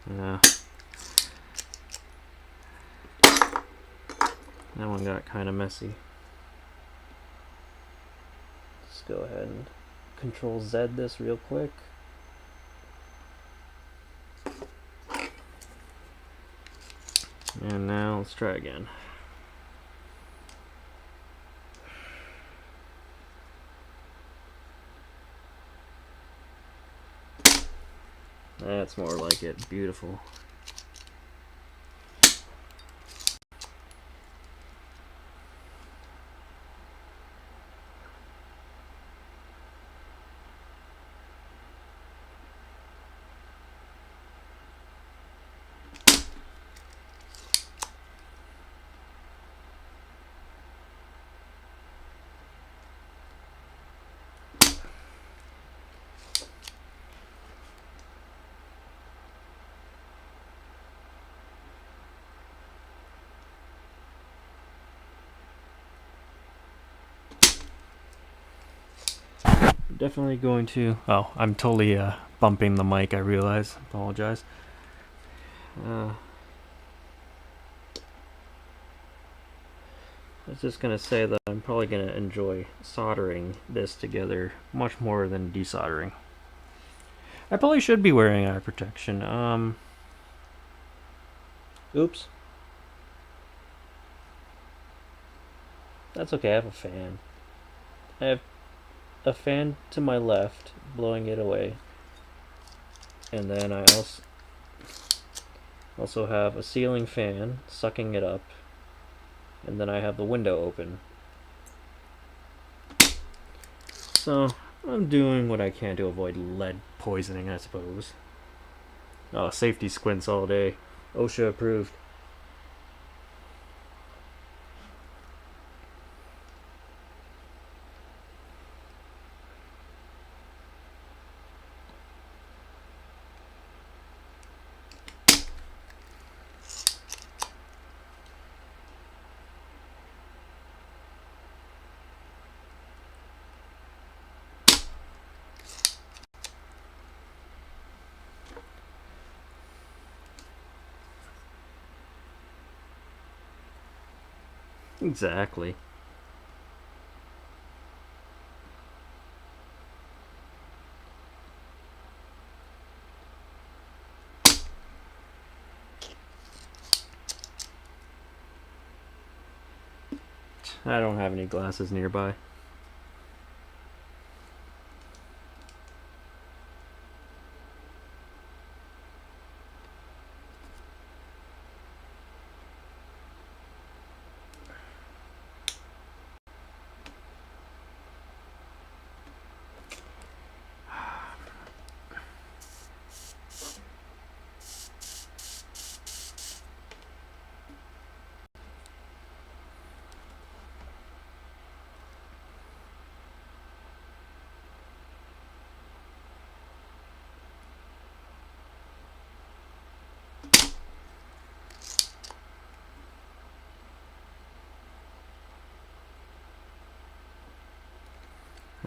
Yeah. That one got kind of messy. Let's go ahead and Control Z this real quick. And now let's try again. That's more like it. Beautiful. Definitely going to... Oh, I'm totally bumping the mic, I realize. Apologize. I was just going to say that I'm probably going to enjoy soldering this together much more than desoldering. I probably should be wearing eye protection. Oops. That's okay, I have a fan. I have a fan to my left, blowing it away. And then I also have a ceiling fan, sucking it up. And then I have the window open. So, I'm doing what I can to avoid lead poisoning, I suppose. Oh, safety squints all day. OSHA approved. Exactly. I don't have any glasses nearby.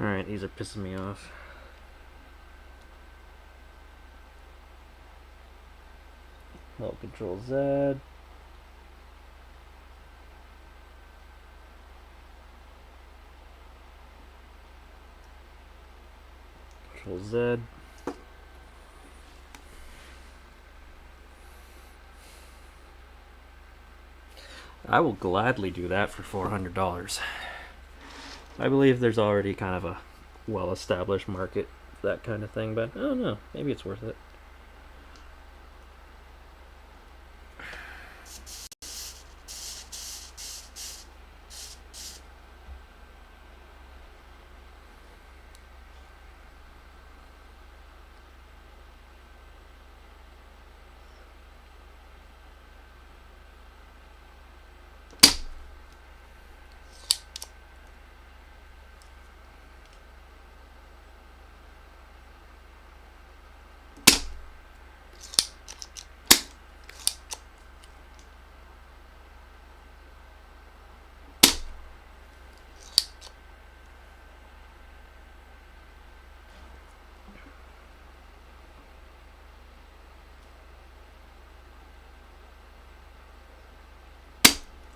Alright, these are pissing me off. Hold Control Z. Control Z. I will gladly do that for $400. I believe there's already kind of a well-established market for that kind of thing, but I don't know. Maybe it's worth it.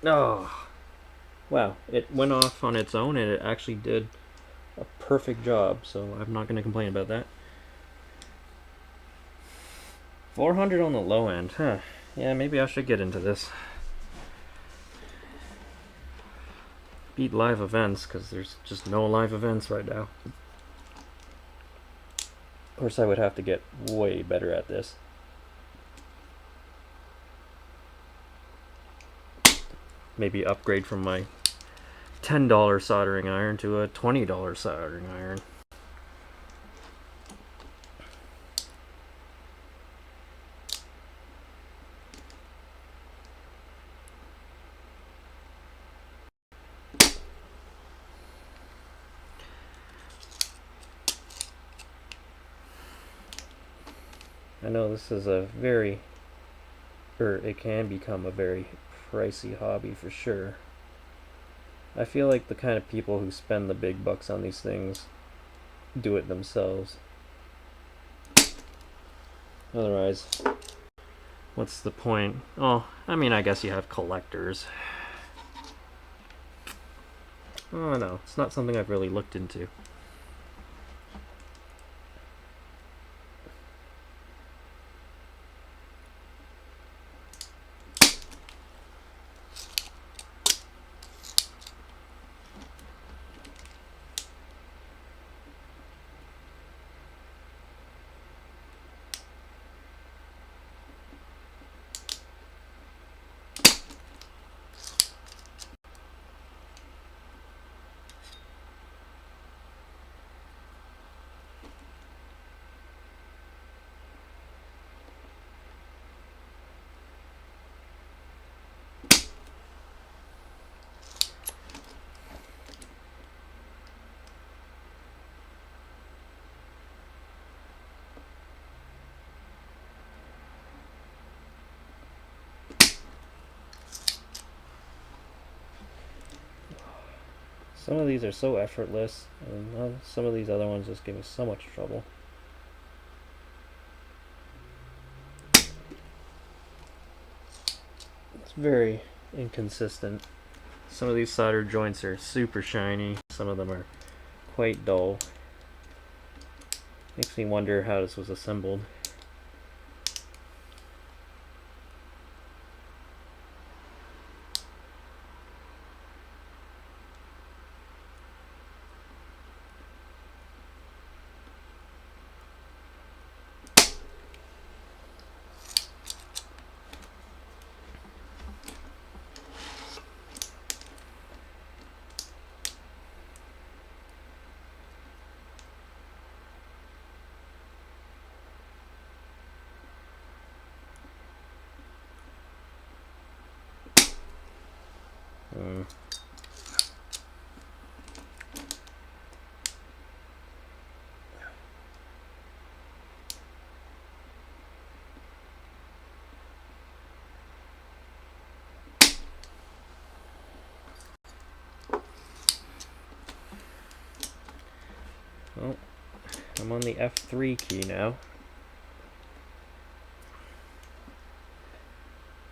Oh, wow. It went off on its own and it actually did a perfect job, so I'm not going to complain about that. 400 on the low end, huh? Yeah, maybe I should get into this. Beat live events, because there's just no live events right now. Of course, I would have to get way better at this. Maybe upgrade from my $10 soldering iron to a $20 soldering iron. I know this is a very, or it can become a very pricey hobby for sure. I feel like the kind of people who spend the big bucks on these things do it themselves. Otherwise, what's the point? Oh, I mean, I guess you have collectors. Oh no, it's not something I've really looked into. Some of these are so effortless, and some of these other ones just give me so much trouble. It's very inconsistent. Some of these solder joints are super shiny, some of them are quite dull. Makes me wonder how this was assembled. Well, I'm on the F3 key now.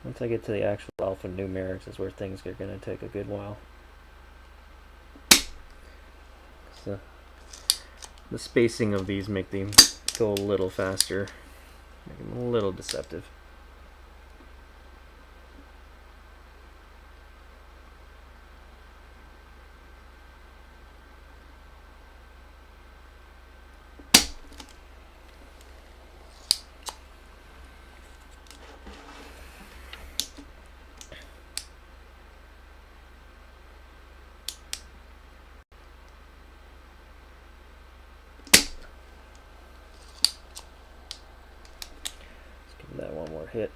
Once I get to the actual alphanumerics is where things are going to take a good while. The spacing of these make them go a little faster, make them a little deceptive. That one more hit.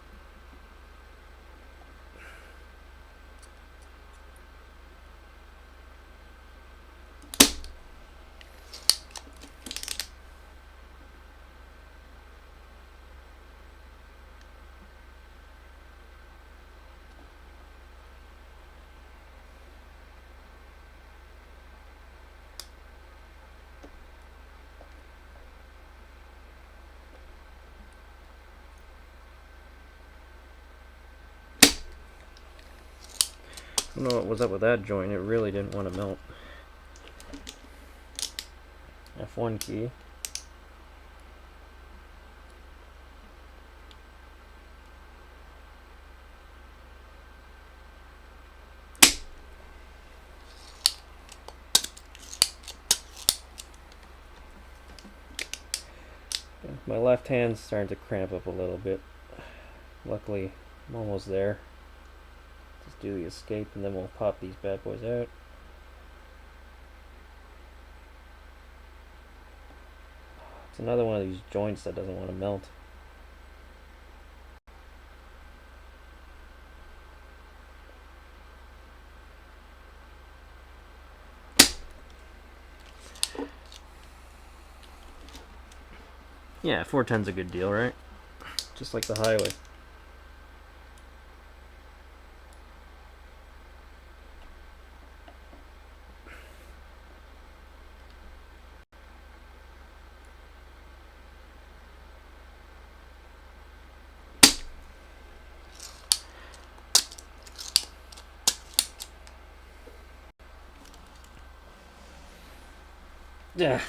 I don't know what was up with that joint, it really didn't want to melt. F1 key. My left hand's starting to cramp up a little bit. Luckily, I'm almost there. Just do the escape and then we'll pop these bad boys out. It's another one of these joints that doesn't want to melt. Yeah, 410's a good deal, right? Just like the highway. Yeah.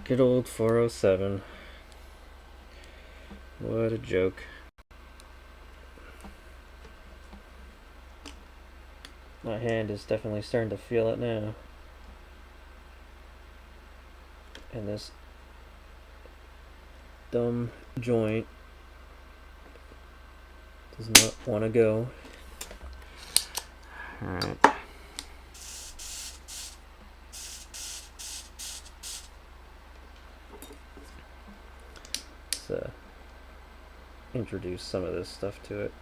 Good old 407. What a joke. My hand is definitely starting to feel it now. And this dumb joint does not want to go. Alright. Let's introduce some of this stuff to it.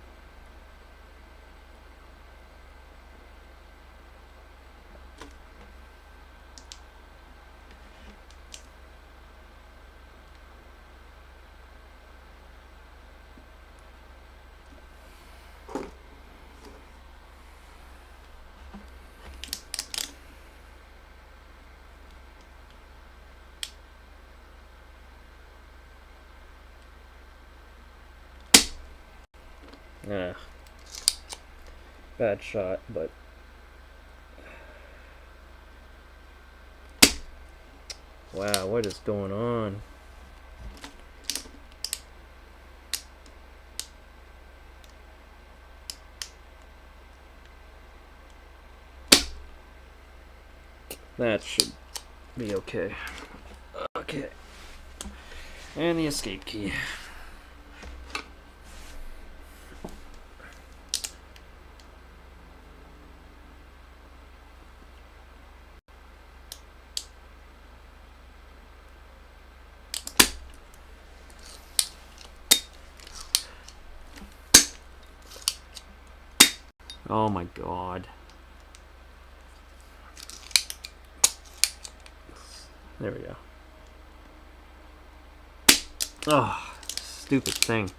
Yeah. Bad shot, but wow, what is going on? That should be okay. Okay. And the escape key. Oh my god. There we go. Oh, stupid thing.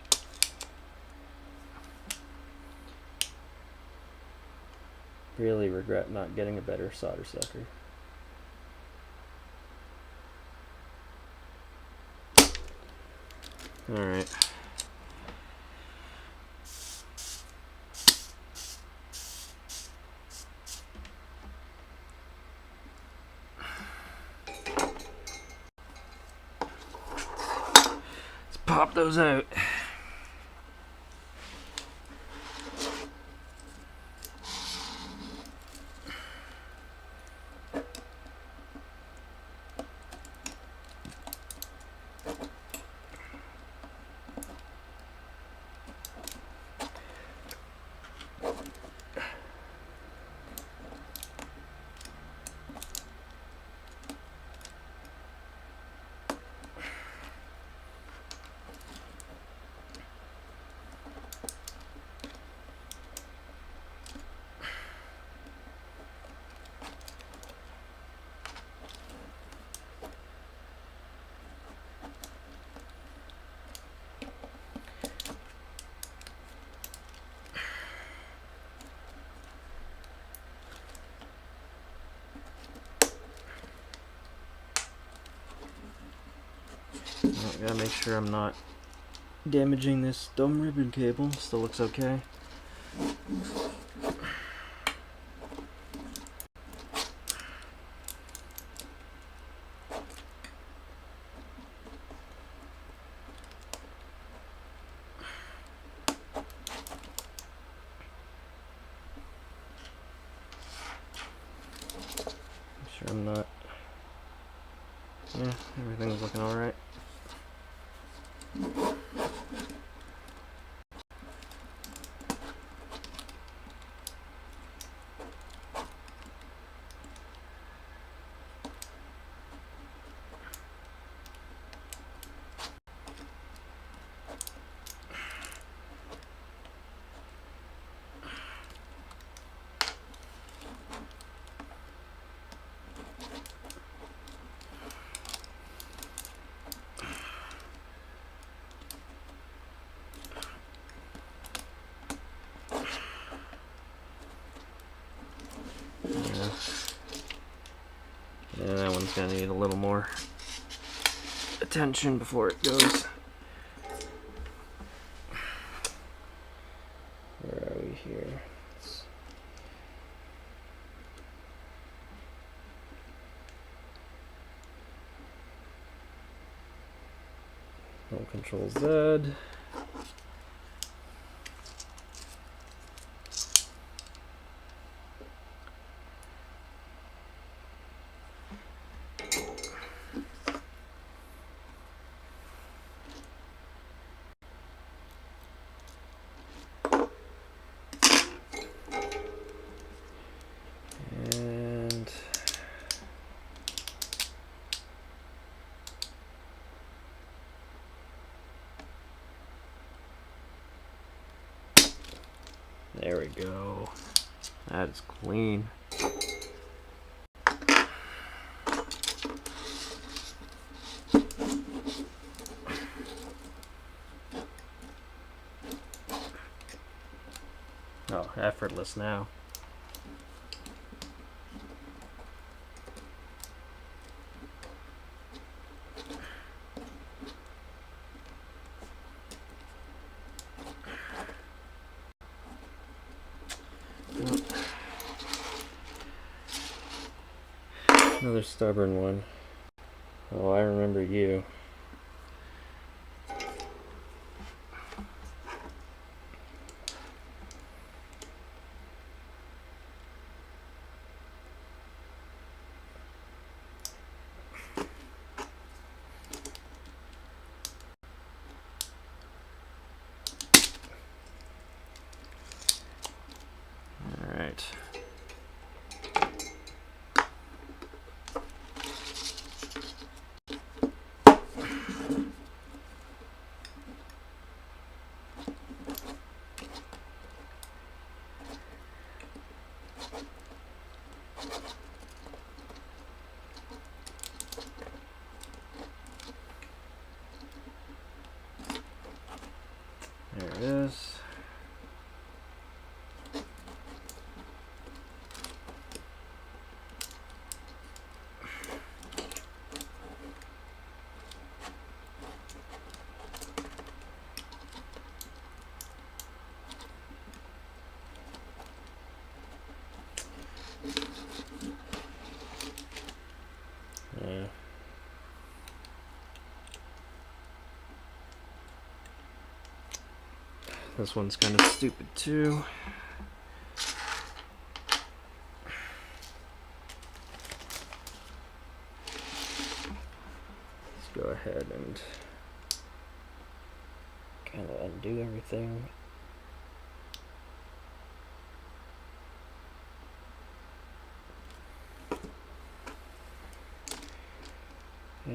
Really regret not getting a better solder sucker. Alright. Let's pop those out. Gotta make sure I'm not damaging this dumb ribbon cable. Still looks okay. Make sure I'm not. Yeah, everything's looking alright. Yeah, that one's gonna need a little more attention before it goes. Where are we here? Hold Control Z. And there we go. That is clean. Oh, effortless now. Another stubborn one. Oh, I remember you. Alright. There it is. Yeah. This one's kind of stupid too. Let's go ahead and kind of undo everything.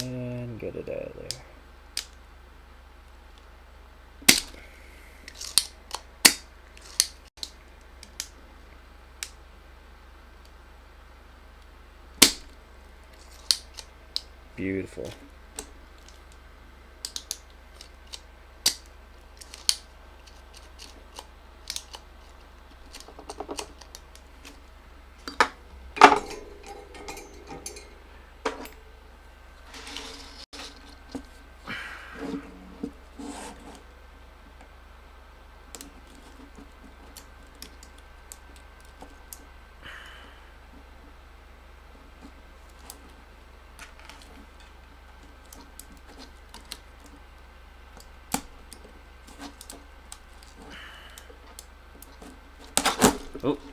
And get it out of there. Beautiful.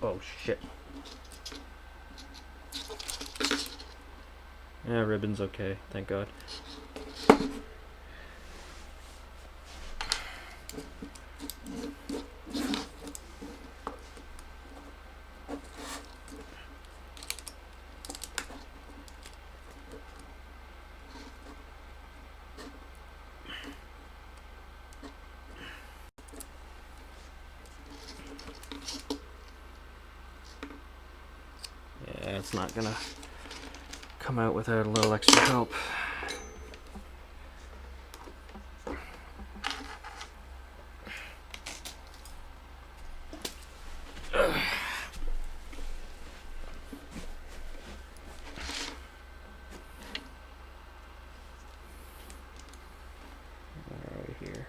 Oh shit. Yeah, ribbon's okay, thank God. Yeah, it's not gonna come out without a little extra help. Right here.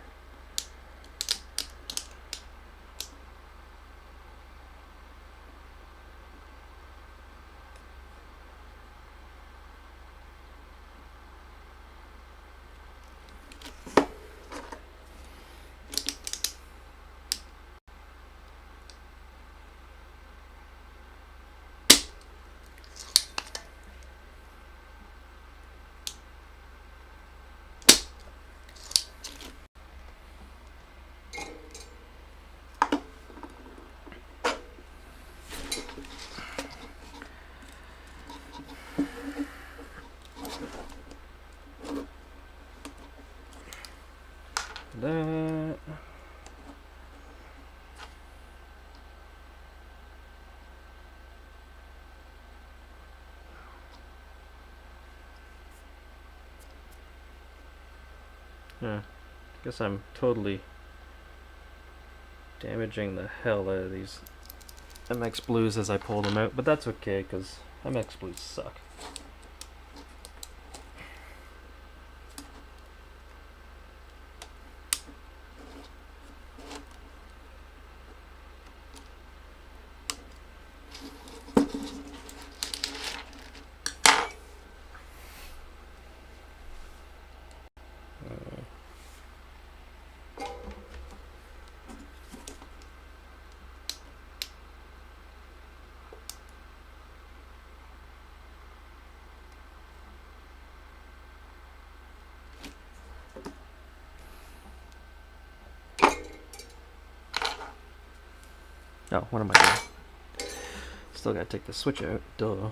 That. Yeah, I guess I'm totally damaging the hell out of these MX Blues as I pull them out, but that's okay because MX Blues suck. Oh, what am I doing? Still gotta take the switch out. Duh.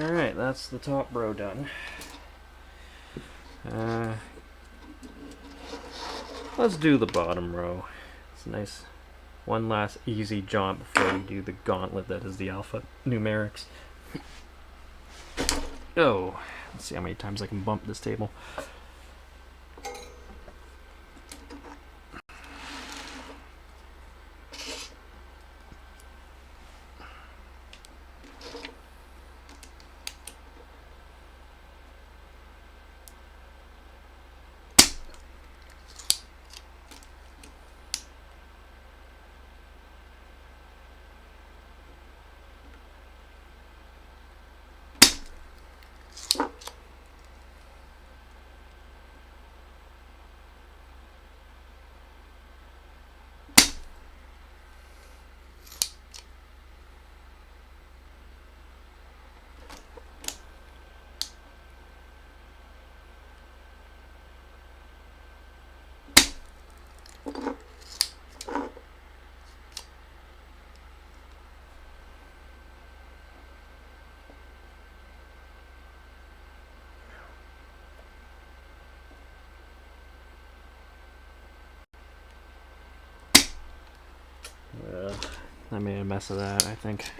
Alright, that's the top row done. Let's do the bottom row. It's nice. One last easy jaunt before we do the gauntlet that is the alpha numerics. Oh, let's see how many times I can bump this table. I made a mess of that, I think.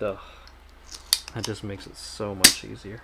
Ugh. That just makes it so much easier.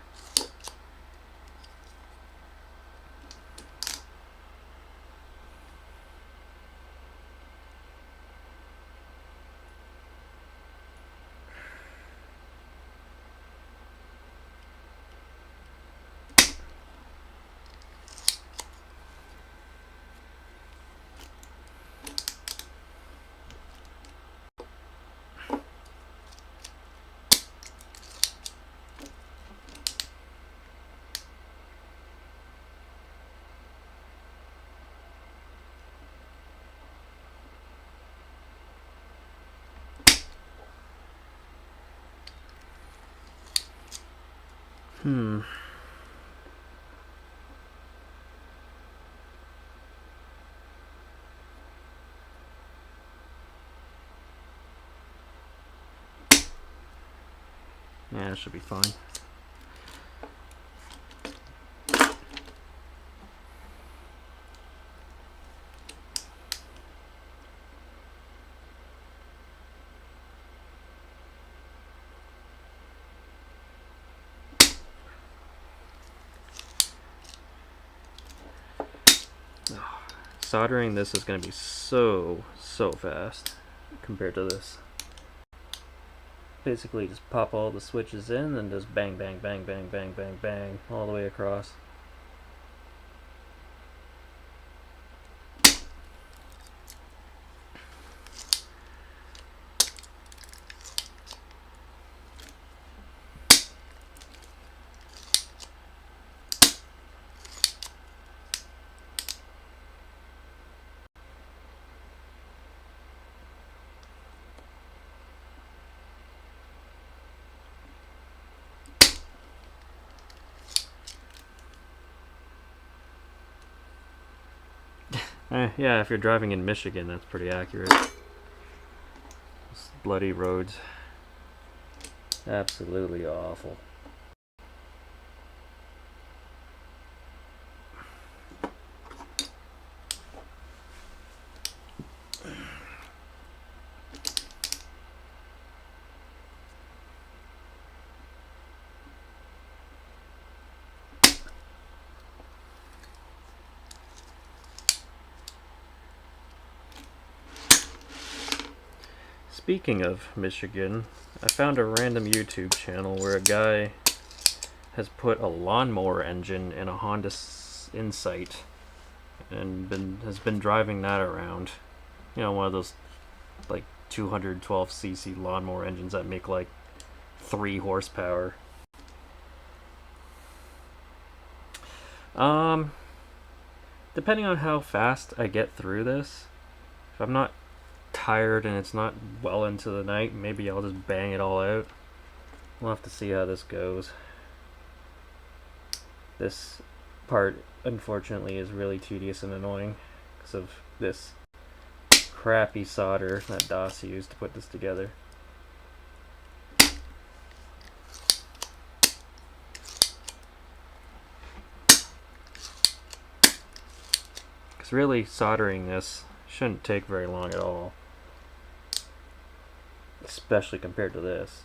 Yeah, it should be fine. Soldering this is going to be so fast compared to this. Basically just pop all the switches in and just bang bang bang bang bang bang bang all the way across. Yeah, if you're driving in Michigan, that's pretty accurate. Those bloody roads. Absolutely awful. Speaking of Michigan, I found a random YouTube channel where a guy has put a lawnmower engine in a Honda Insight and has been driving that around. You know, one of those like 212cc lawnmower engines that make like 3 horsepower. Depending on how fast I get through this, if I'm not tired and it's not well into the night, maybe I'll just bang it all out. We'll have to see how this goes. This part, unfortunately, is really tedious and annoying because of this crappy solder that DOS used to put this together. Because really, soldering this shouldn't take very long at all, especially compared to this.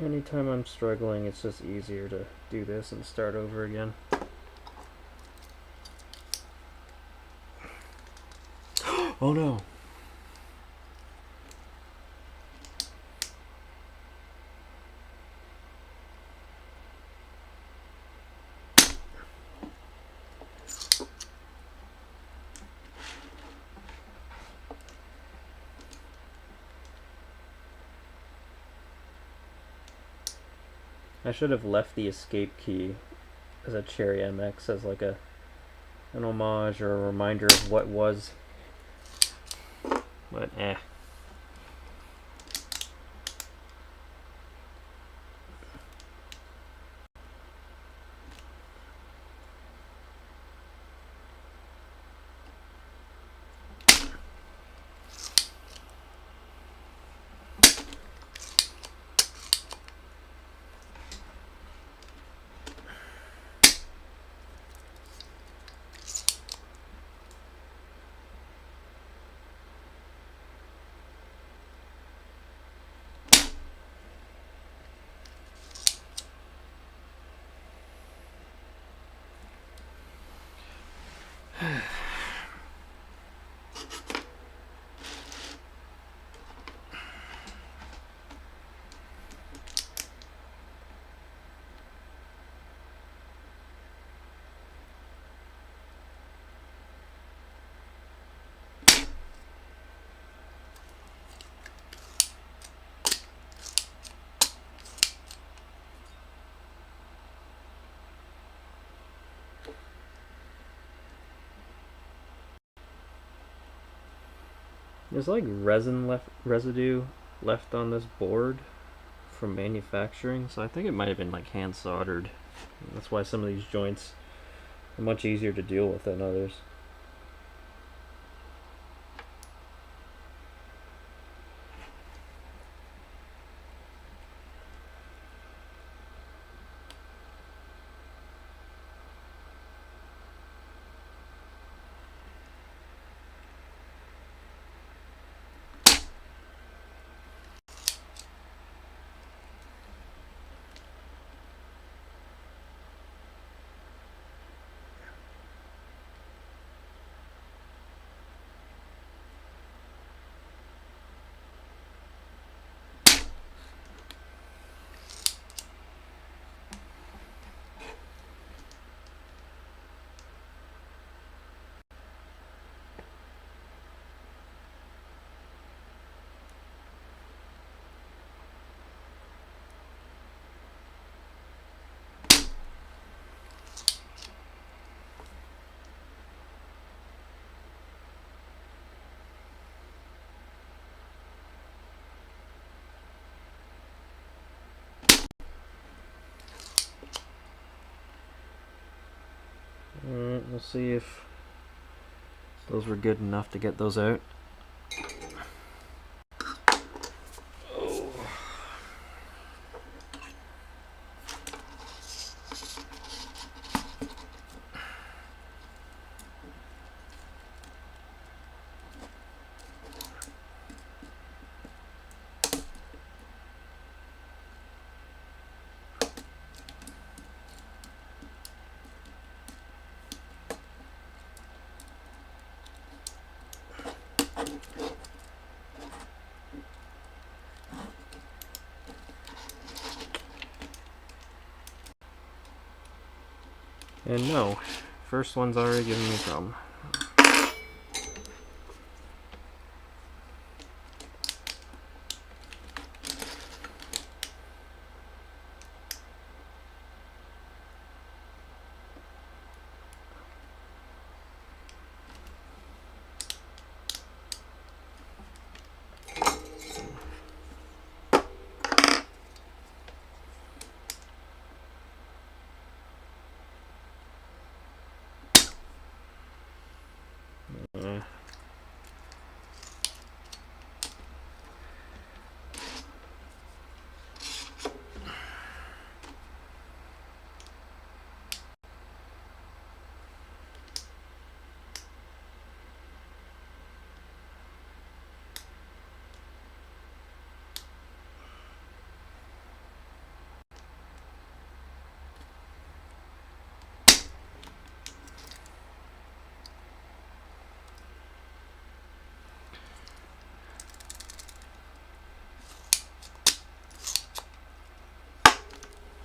Anytime I'm struggling, it's just easier to do this and start over again. Oh no! I should have left the escape key as a Cherry MX as like an homage or a reminder of what was. But there's like residue left on this board from manufacturing, so I think it might have been like hand soldered. That's why some of these joints are much easier to deal with than others. we'll see if those were good enough to get those out. And no, first one's already giving me a problem.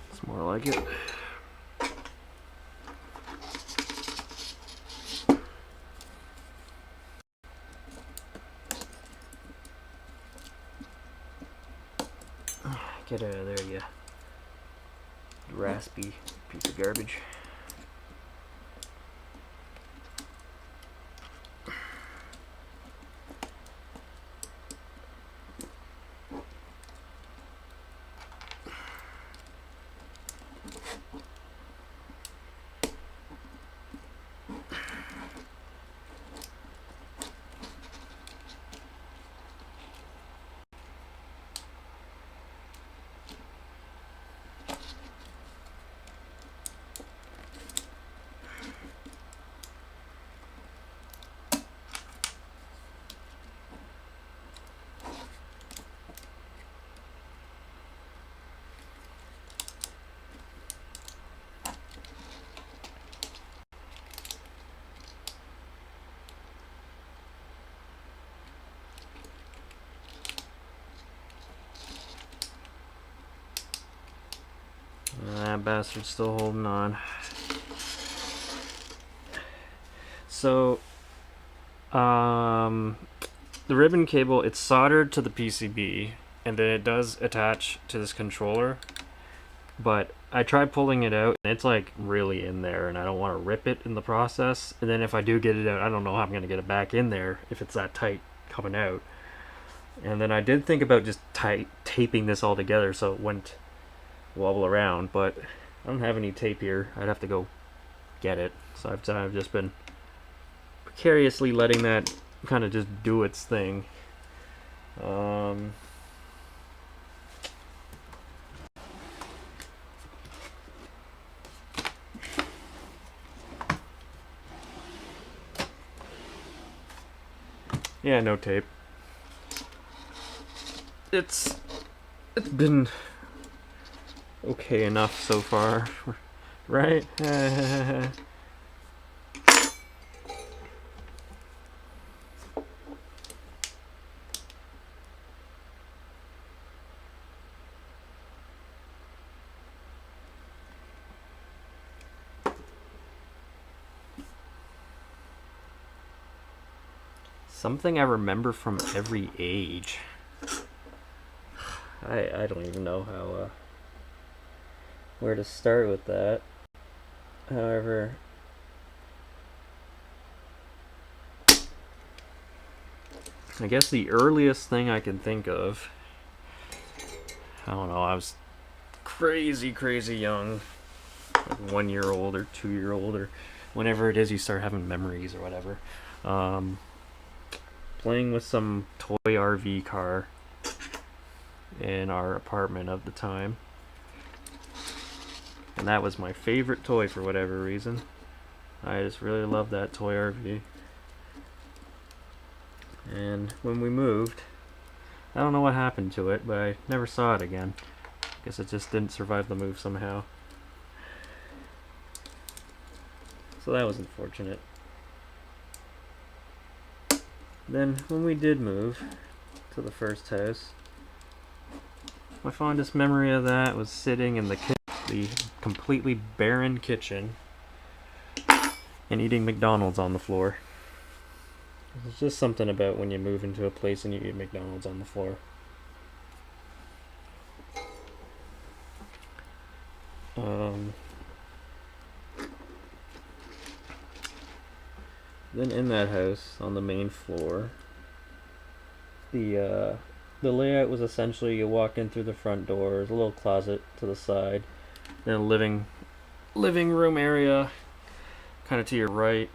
It's more like it. Get out of there, you raspy piece of garbage. That bastard's still holding on. So, the ribbon cable, it's soldered to the PCB, and then it does attach to this controller. But I tried pulling it out, and it's like really in there, and I don't want to rip it in the process. And then if I do get it out, I don't know how I'm going to get it back in there if it's that tight coming out. And then I did think about just taping this all together so it wouldn't wobble around, but I don't have any tape here. I'd have to go get it. So I've just been precariously letting that kind of just do its thing. Yeah, no tape. It's been okay enough so far, right? Something I remember from every age. I don't even know how where to start with that. However, I guess the earliest thing I can think of, I don't know, I was crazy young, like 1 year old or 2 year old, or whenever it is you start having memories or whatever. Playing with some toy RV car in our apartment of the time. And that was my favorite toy for whatever reason. I just really loved that toy RV. And when we moved, I don't know what happened to it, but I never saw it again. I guess it just didn't survive the move somehow. So that was unfortunate. Then when we did move to the first house, my fondest memory of that was sitting in the completely barren kitchen and eating McDonald's on the floor. There's just something about when you move into a place and you eat McDonald's on the floor. Then in that house, on the main floor, the layout was essentially you walk in through the front door, there's a little closet to the side, then a living room area kind of to your right,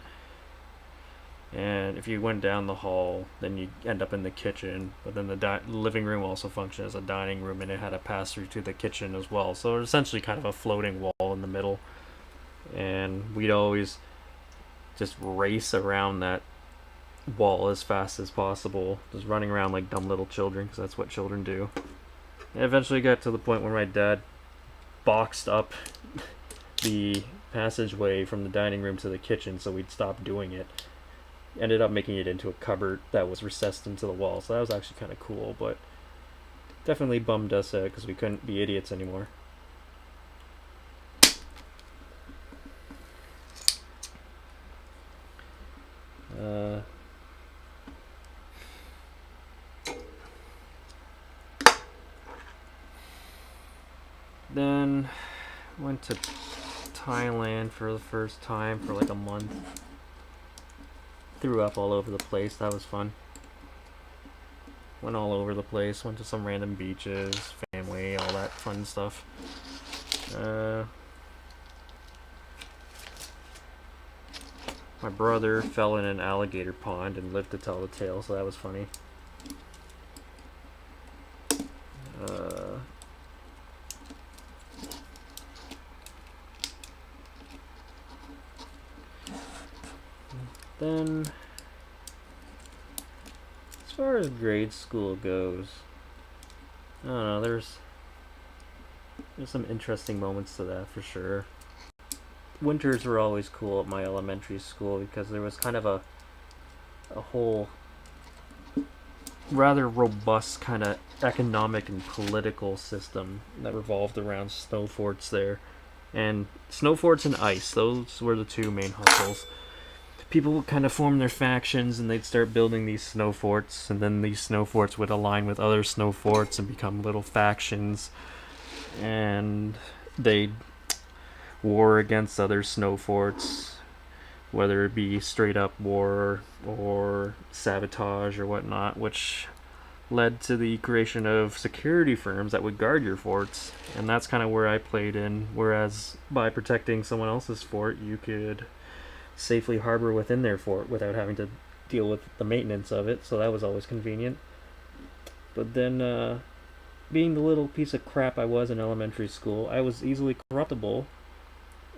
and if you went down the hall, then you end up in the kitchen. But then the living room also functioned as a dining room, and it had a pass through to the kitchen as well. So it was essentially kind of a floating wall in the middle, and we'd always just race around that wall as fast as possible, just running around like dumb little children, because that's what children do. And eventually got to the point where my dad boxed up the passageway from the dining room to the kitchen, so we'd stop doing it. Ended up making it into a cupboard that was recessed into the wall, so that was actually kind of cool, but definitely bummed us out because we couldn't be idiots anymore. Then went to Thailand for the first time for like a month. Threw up all over the place. That was fun. Went all over the place. Went to some random beaches, family, all that fun stuff. My brother fell in an alligator pond and lived to tell the tale, so that was funny. Then, as far as grade school goes, I don't know, there's some interesting moments to that for sure. Winters were always cool at my elementary school because there was kind of a whole rather robust kind of economic and political system that revolved around snow forts there. And snow forts and ice, those were the two main hustles. People would kind of form their factions and they'd start building these snow forts, and then these snow forts would align with other snow forts and become little factions, and they'd war against other snow forts, whether it be straight up war or sabotage or whatnot, which led to the creation of security firms that would guard your forts. And that's kind of where I played in, whereas by protecting someone else's fort you could safely harbor within their fort without having to deal with the maintenance of it, so that was always convenient. But then, being the little piece of crap I was in elementary school, I was easily corruptible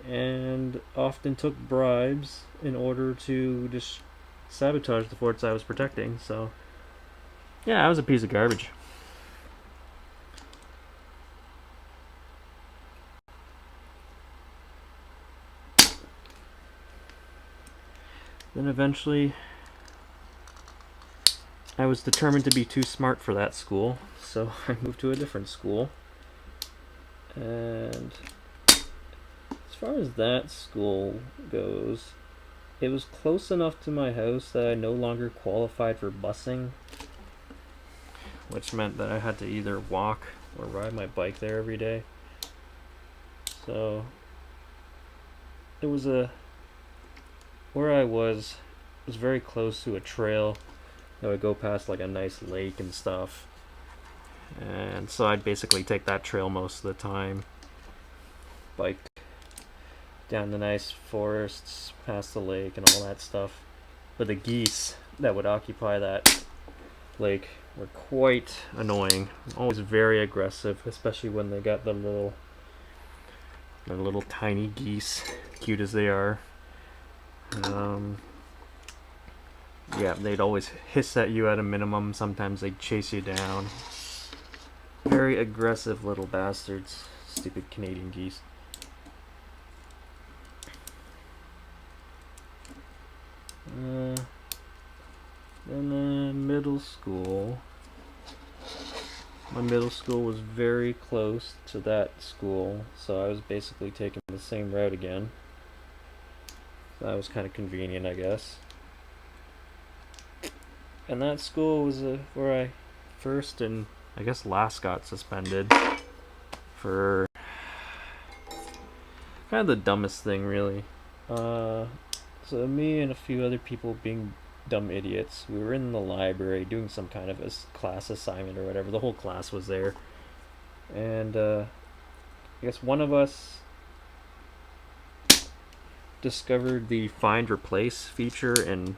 and often took bribes in order to just sabotage the forts I was protecting, so yeah, I was a piece of garbage. Then eventually, I was determined to be too smart for that school, so I moved to a different school. And as far as that school goes, it was close enough to my house that I no longer qualified for busing, which meant that I had to either walk or ride my bike there every day. So it was where I was very close to a trail that would go past like a nice lake and stuff, and so I'd basically take that trail most of the time, bike down the nice forests, past the lake, and all that stuff. But the geese that would occupy that lake were quite annoying. Always very aggressive, especially when they got their little tiny geese, cute as they are. Yeah, they'd always hiss at you at a minimum. Sometimes they'd chase you down. Very aggressive little bastards. Stupid Canadian geese. Then middle school. My middle school was very close to that school, so I was basically taking the same route again. That was kind of convenient, I guess. And that school was where I first and I guess last got suspended for kind of the dumbest thing, really. So me and a few other people being dumb idiots, we were in the library doing some kind of a class assignment or whatever. The whole class was there, and I guess one of us discovered the find replace feature in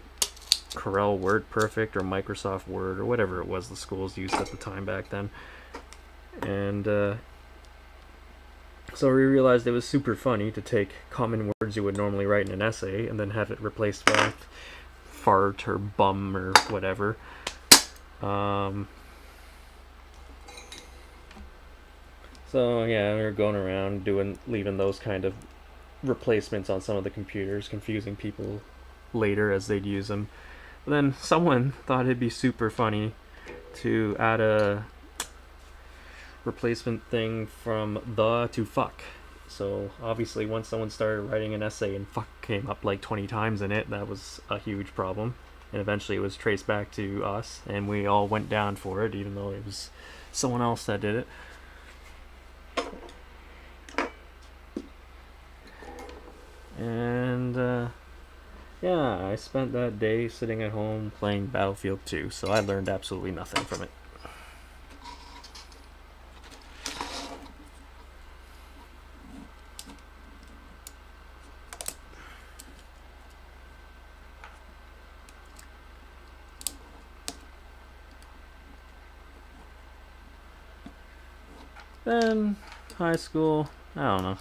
Corel WordPerfect or Microsoft Word or whatever it was the schools used at the time back then. And so we realized it was super funny to take common words you would normally write in an essay and then have it replaced by fart or bum or whatever. So yeah, we were going around leaving those kind of replacements on some of the computers, confusing people later as they'd use them. But then someone thought it'd be super funny to add a replacement thing from the to fuck. So obviously once someone started writing an essay and fuck came up like 20 times in it, that was a huge problem. And eventually it was traced back to us, and we all went down for it, even though it was someone else that did it. And yeah, I spent that day sitting at home playing Battlefield 2, so I learned absolutely nothing from it. Then high school, I don't know.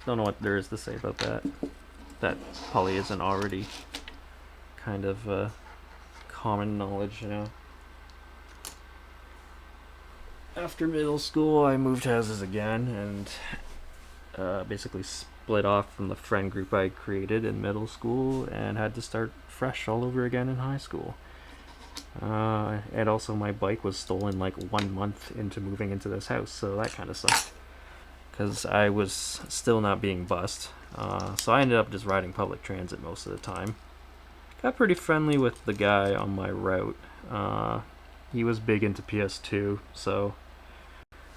Don't know what there is to say about that. That probably isn't already kind of common knowledge, you know. After middle school, I moved houses again and basically split off from the friend group I created in middle school and had to start fresh all over again in high school. And also my bike was stolen like 1 month into moving into this house, so that kind of sucked. Because I was still not being bussed. So I ended up just riding public transit most of the time. Got pretty friendly with the guy on my route. He was big into PS2, so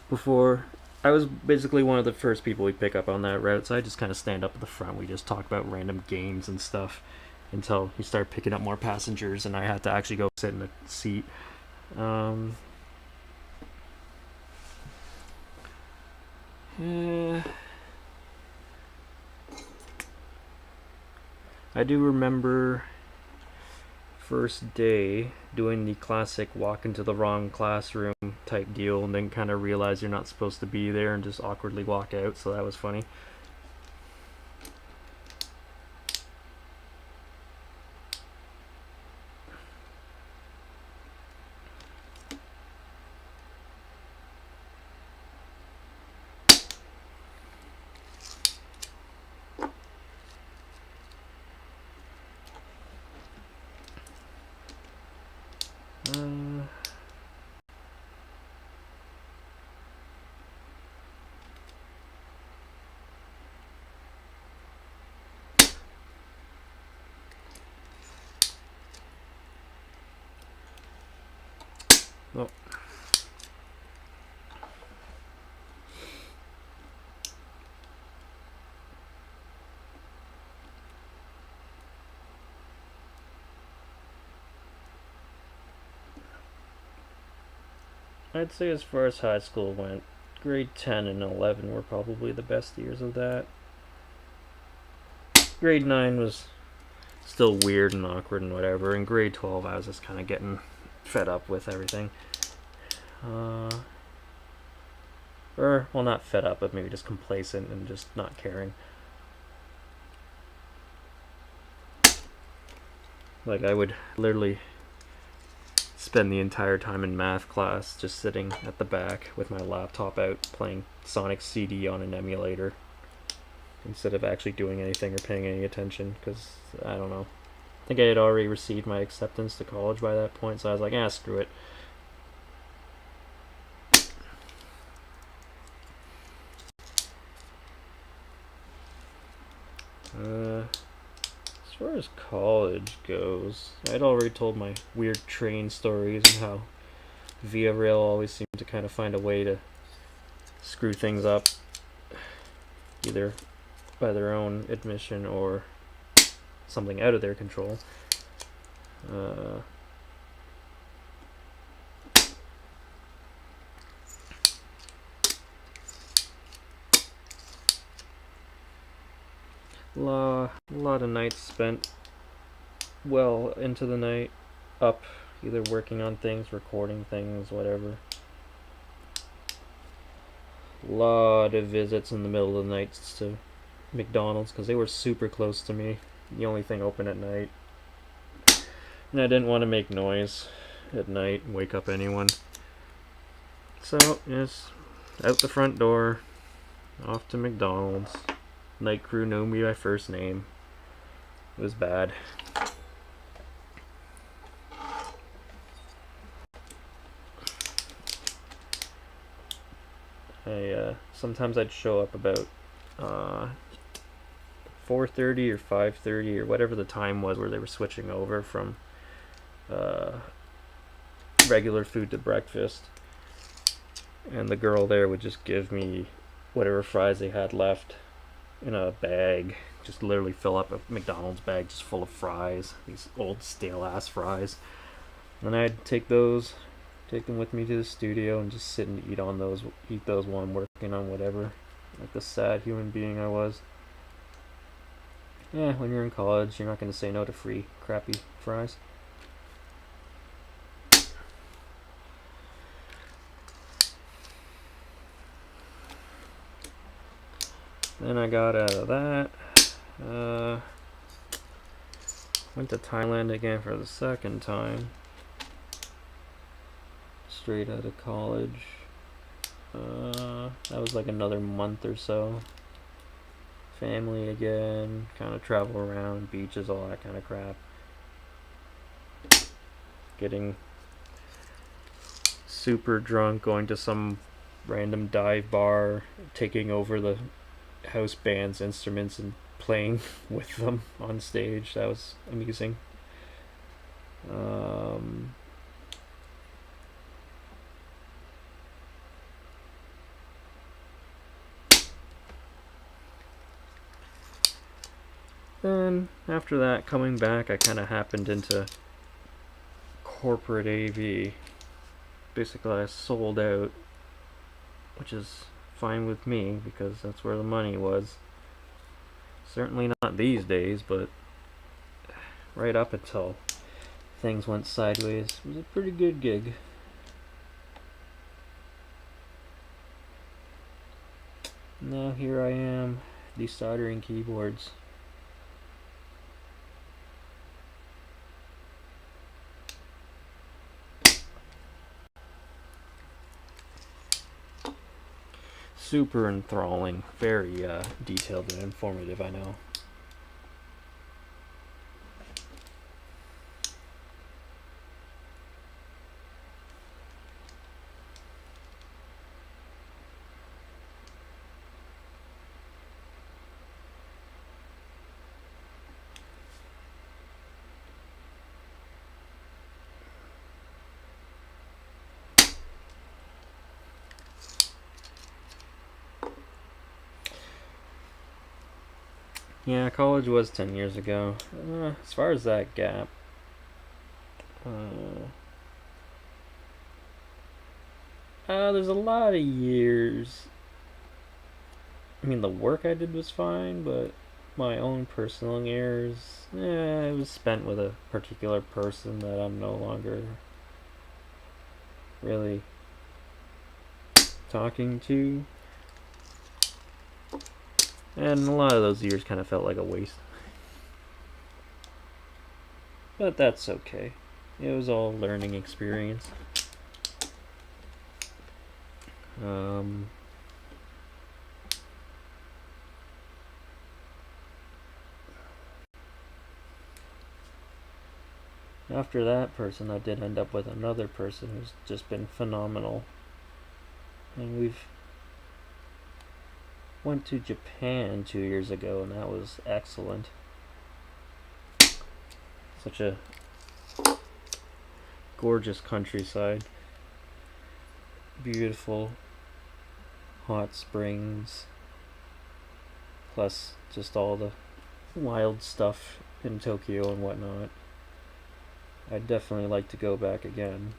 before I was basically one of the first people we pick up on that route, so I just kind of stand up at the front. We just talk about random games and stuff until he started picking up more passengers and I had to actually go sit in a seat. I do remember first day doing the classic walk into the wrong classroom type deal and then kind of realize you're not supposed to be there and just awkwardly walk out, so that was funny. Oh. I'd say as far as high school went, grade 10 and 11 were probably the best years of that. grade 9 was still weird and awkward and whatever. In grade 12, I was just kind of getting fed up with everything. Or, well, not fed up, but maybe just complacent and just not caring. Like, I would literally spend the entire time in math class just sitting at the back with my laptop out playing Sonic CD on an emulator instead of actually doing anything or paying any attention, because, I don't know. I think I had already received my acceptance to college by that point, so I was like, screw it. As far as college goes, I'd already told my weird train stories and how Via Rail always seemed to kind of find a way to screw things up, either by their own admission or something out of their control. A lot of nights spent well into the night, up, either working on things, recording things, whatever. A lot of visits in the middle of the nights to McDonald's, because they were super close to me, the only thing open at night. And I didn't want to make noise at night and wake up anyone. So, yes, out the front door, off to McDonald's. Night crew knew me by first name. It was bad. Sometimes I'd show up about 4:30 or 5:30 or whatever the time was where they were switching over from regular food to breakfast, and the girl there would just give me whatever fries they had left in a bag. Just literally fill up a McDonald's bag just full of fries, these old stale ass fries, and I'd take them with me to the studio and just sit and eat those while I'm working on whatever, like the sad human being I was. Yeah, when you're in college, you're not going to say no to free crappy fries. Then I got out of that. Went to Thailand again for the second time. Straight out of college. That was like another month or so. Family again, kind of travel around, beaches, all that kind of crap. Getting super drunk, going to some random dive bar, taking over the house band's instruments and playing with them on stage. That was amusing. Then, after that, coming back, I kind of happened into corporate AV. Basically, I sold out, which is fine with me, because that's where the money was. Certainly not these days, but right up until things went sideways, it was a pretty good gig. Now here I am, desoldering keyboards. Super enthralling, very detailed and informative, I know. Yeah, college was 10 years ago. As far as that gap, there's a lot of years. I mean, the work I did was fine, but my own personal years, it was spent with a particular person that I'm no longer really talking to. And a lot of those years kind of felt like a waste. But that's okay. It was all a learning experience. After that person, I did end up with another person who's just been phenomenal. And we've went to Japan 2 years ago, and that was excellent. Such a gorgeous countryside. Beautiful hot springs. Plus just all the wild stuff in Tokyo and whatnot. I'd definitely like to go back again.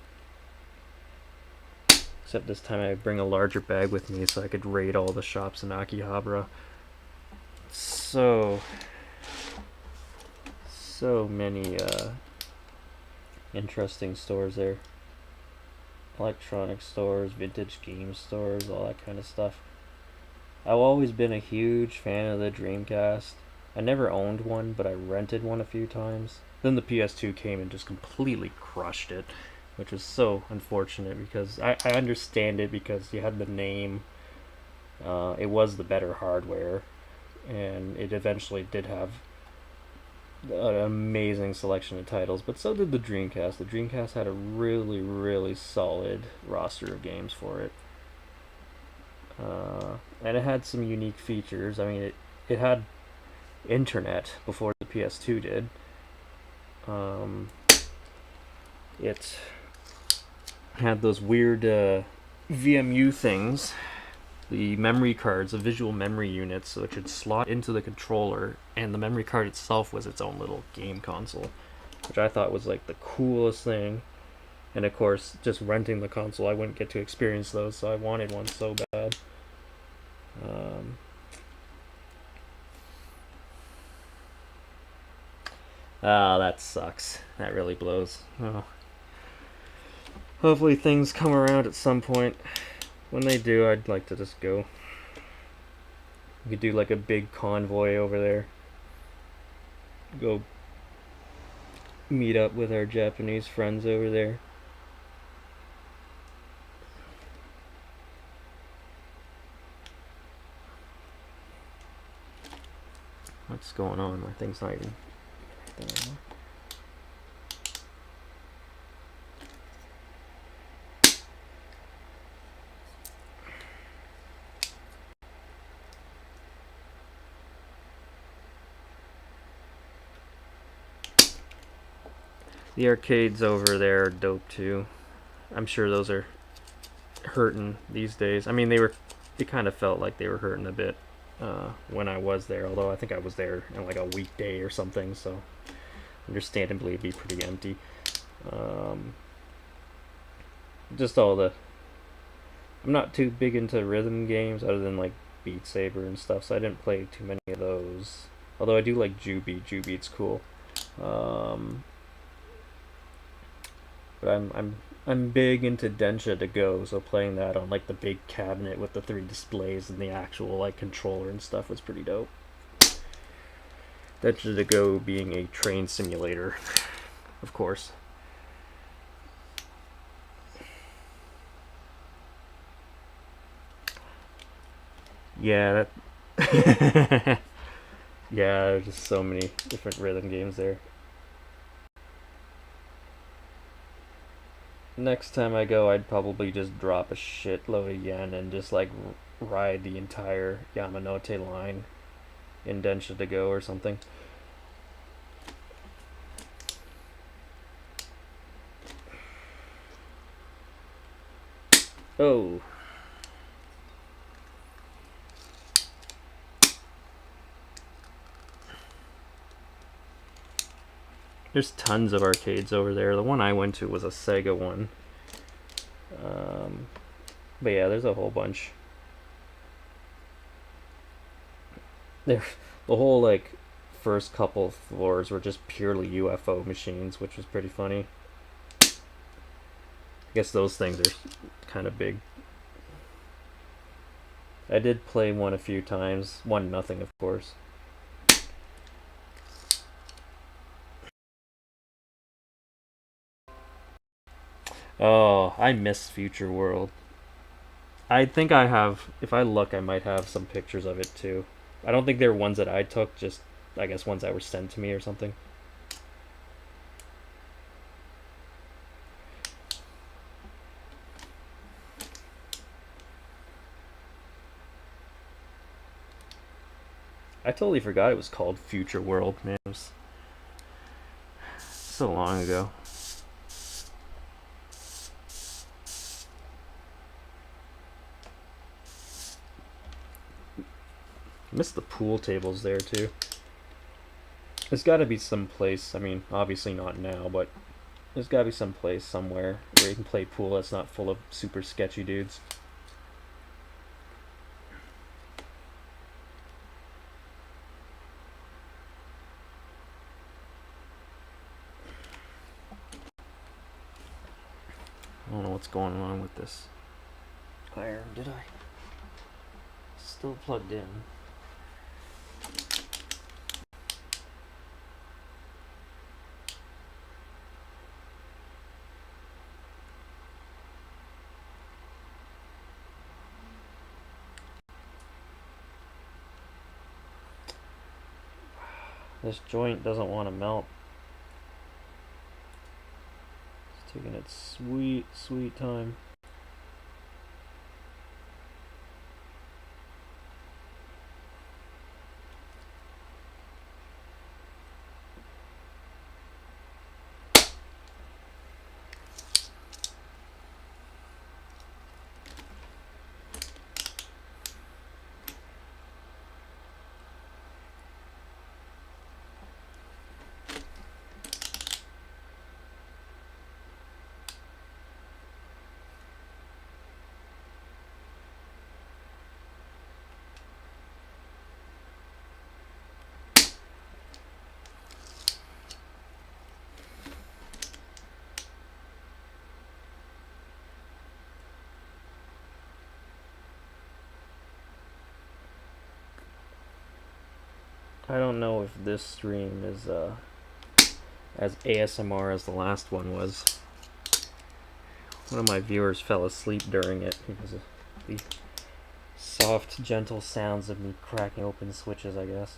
Except this time I bring a larger bag with me so I could raid all the shops in Akihabara. So many interesting stores there. Electronic stores, vintage game stores, all that kind of stuff. I've always been a huge fan of the Dreamcast. I never owned one, but I rented one a few times. Then the PS2 came and just completely crushed it, which was so unfortunate because I understand it because you had the name. It was the better hardware, and it eventually did have an amazing selection of titles, but so did the Dreamcast. The Dreamcast had a really, really solid roster of games for it. And it had some unique features. I mean, it had internet before the PS2 did. It had those weird VMU things, the memory cards, the visual memory units, which would slot into the controller, and the memory card itself was its own little game console, which I thought was like the coolest thing. And of course, just renting the console, I wouldn't get to experience those, so I wanted one so bad. That sucks. That really blows. Oh. Hopefully things come around at some point. When they do, I'd like to just go. We could do like a big convoy over there. Go meet up with our Japanese friends over there. What's going on? My thing's not even right there anymore. The arcades over there are dope too. I'm sure those are hurting these days. I mean, it kind of felt like they were hurting a bit when I was there, although I think I was there on like a weekday or something, so understandably it'd be pretty empty. Just all the... I'm not too big into rhythm games other than like Beat Saber and stuff, so I didn't play too many of those. Although I do like Jubeat. Jubeat's cool. But I'm big into Densha to Go, so playing that on like the big cabinet with the 3 displays and the actual like controller and stuff was pretty dope. Densha to Go being a train simulator, of course. Yeah, that yeah, there's just so many different rhythm games there. Next time I go, I'd probably just drop a shitload of yen and just like ride the entire Yamanote line in Densha to Go or something. Oh. There's tons of arcades over there. The one I went to was a Sega one. But yeah, there's a whole bunch. The whole like first couple floors were just purely UFO machines, which was pretty funny. I guess those things are kind of big. I did play one a few times. 1-0, of course. Oh, I miss Future World. I think I have. If I look, I might have some pictures of it too. I don't think they're ones that I took. Just I guess ones that were sent to me or something. I totally forgot it was called Future World, man. It was so long ago. I miss the pool tables there too. There's got to be some place. I mean, obviously not now, but there's got to be some place somewhere where you can play pool that's not full of super sketchy dudes. I don't know what's going on with this iron. Did I? Still plugged in. This joint doesn't want to melt. It's taking its sweet, sweet time. I don't know if this stream is as ASMR as the last one was. One of my viewers fell asleep during it because of the soft, gentle sounds of me cracking open switches, I guess.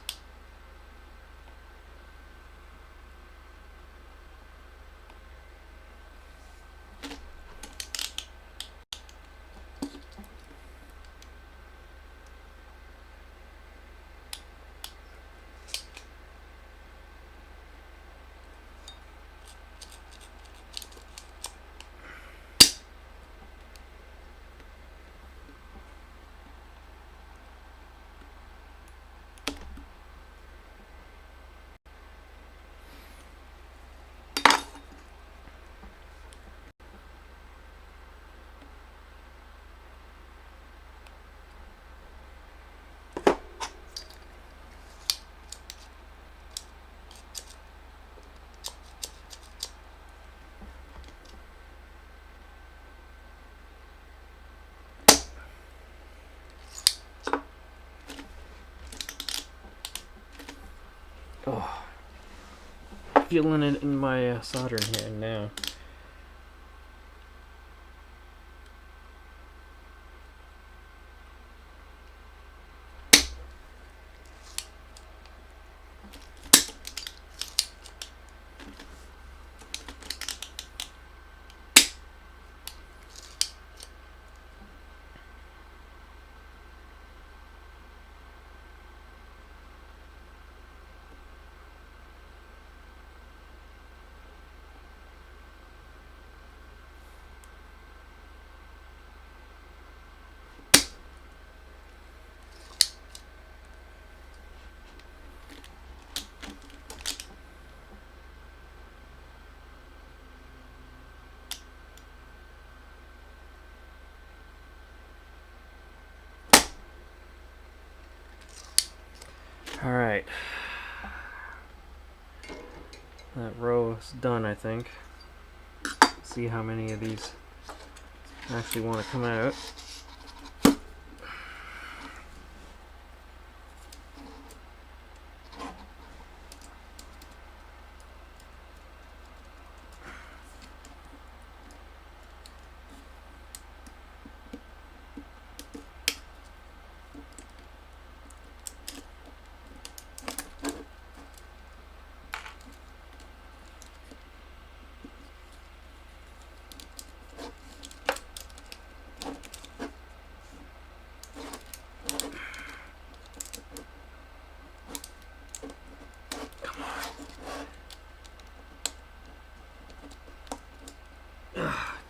Oh, feeling it in my soldering hand now. Alright. That row is done, I think. See how many of these actually want to come out.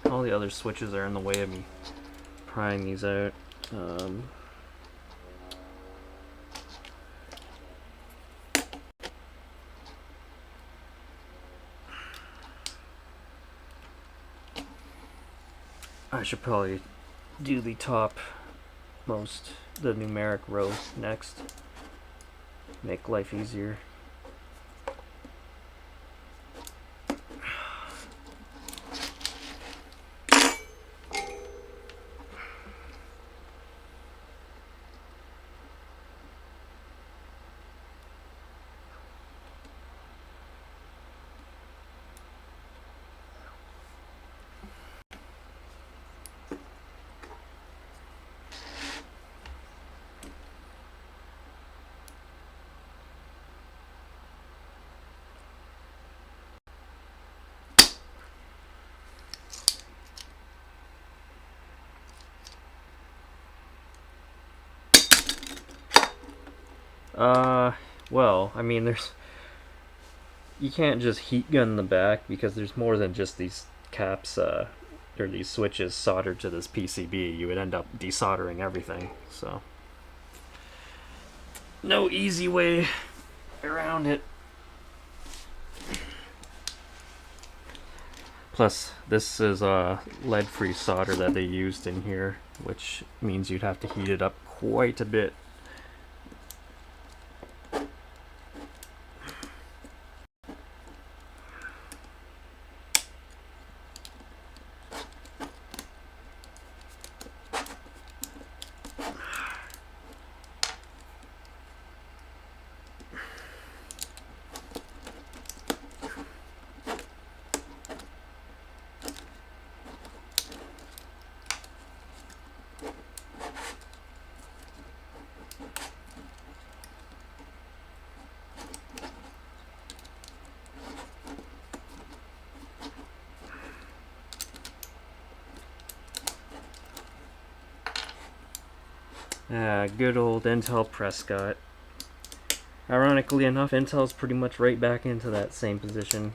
All the other switches are in the way of me prying these out. I should probably do the top most, the numeric row next. Make life easier. Well, I mean, you can't just heat gun the back because there's more than just these caps, or these switches soldered to this PCB. You would end up desoldering everything, so. No easy way around it. Plus, this is lead-free solder that they used in here, which means you'd have to heat it up quite a bit. Good old Intel Prescott. Ironically enough, Intel's pretty much right back into that same position.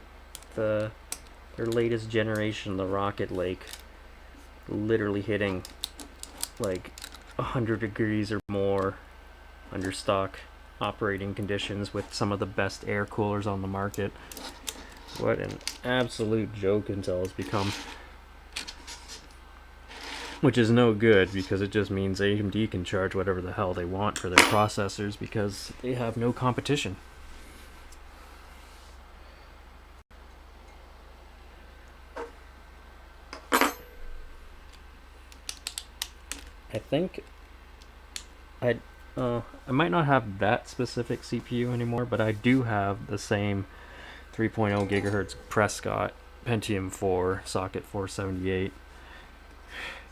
Their latest generation, the Rocket Lake, literally hitting like 100 degrees or more under stock operating conditions with some of the best air coolers on the market. What an absolute joke Intel has become. Which is no good, because it just means AMD can charge whatever the hell they want for their processors because they have no competition. I think I might not have that specific CPU anymore, but I do have the same 3.0 gigahertz Prescott Pentium 4 socket 478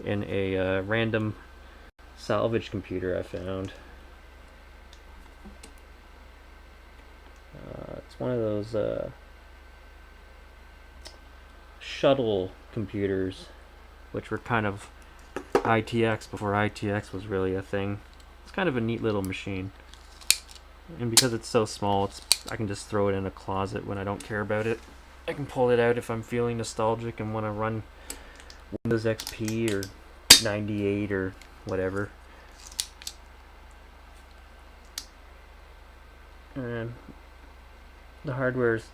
in a random salvage computer I found. It's one of those shuttle computers, which were kind of ITX before ITX was really a thing. It's kind of a neat little machine. And because it's so small, I can just throw it in a closet when I don't care about it. I can pull it out if I'm feeling nostalgic and want to run Windows XP or 98 or whatever. And the hardware's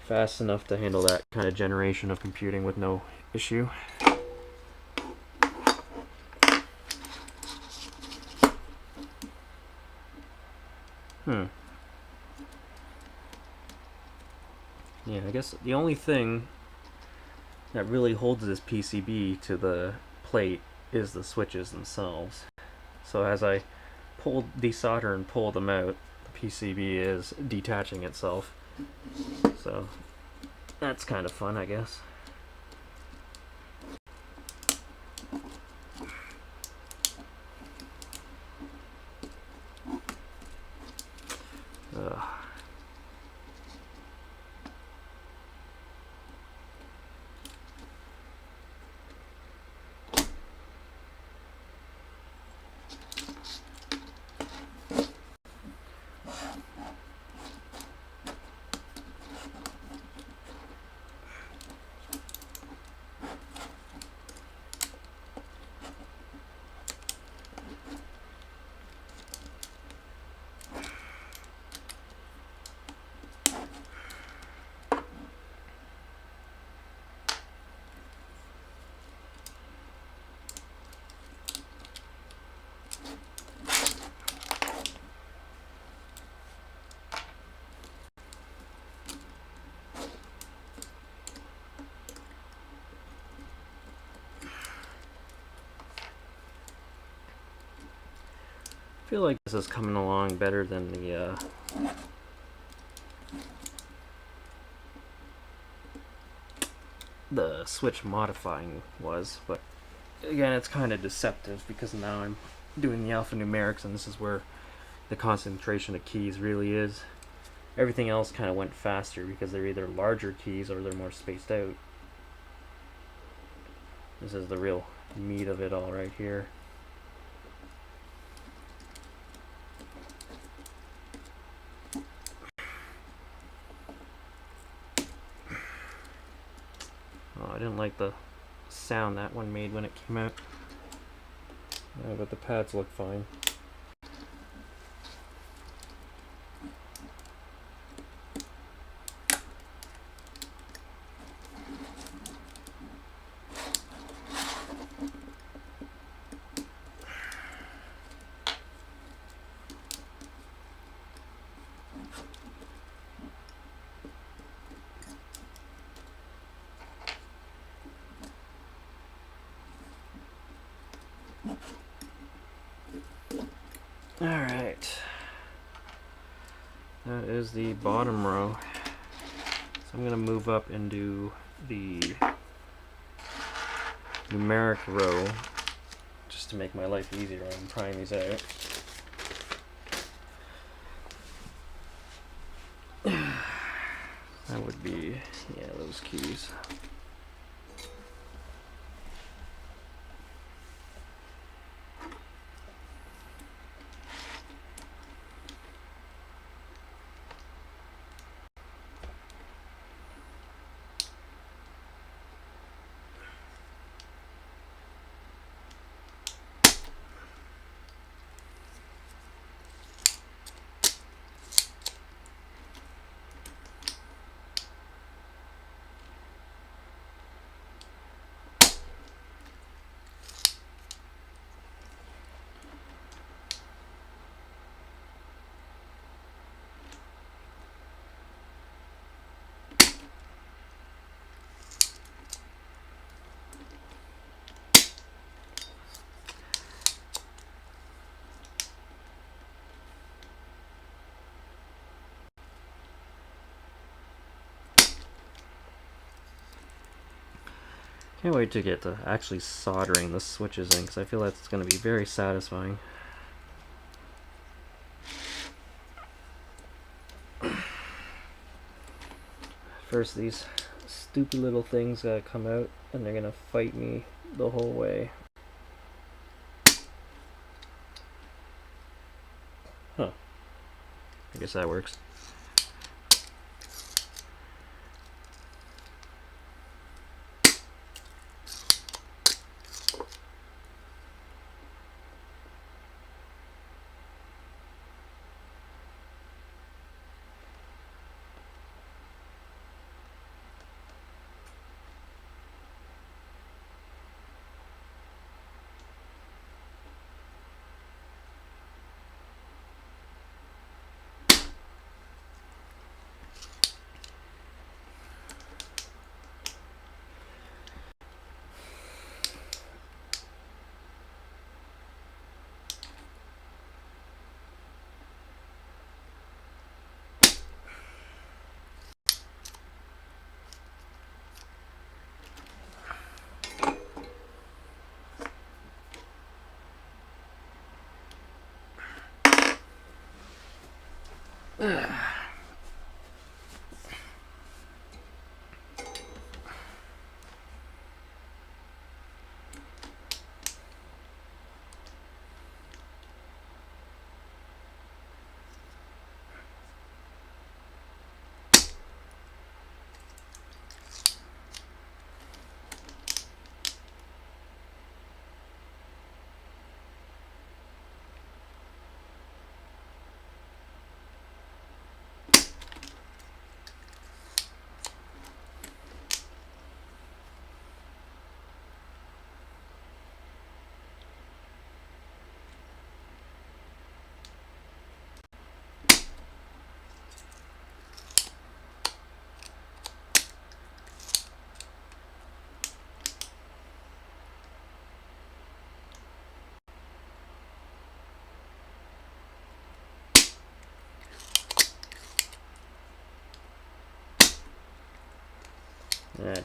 fast enough to handle that kind of generation of computing with no issue. Yeah, I guess the only thing that really holds this PCB to the plate is the switches themselves. So as I desolder and pull them out, the PCB is detaching itself. So that's kind of fun, I guess. Ugh. I feel like this is coming along better than the switch modifying was, but again, it's kind of deceptive because now I'm doing the alphanumerics, and this is where the concentration of keys really is. Everything else kind of went faster because they're either larger keys or they're more spaced out. This is the real meat of it all right here. Oh, I didn't like the sound that one made when it came out. But the pads look fine. Alright. That is the bottom row. So I'm going to move up into the numeric row just to make my life easier when I'm trying these out. That would be, yeah, those keys. Can't wait to get to actually soldering the switches in, because I feel that's going to be very satisfying. First, these stupid little things gotta come out, and they're gonna fight me the whole way. Huh. I guess that works. Ah,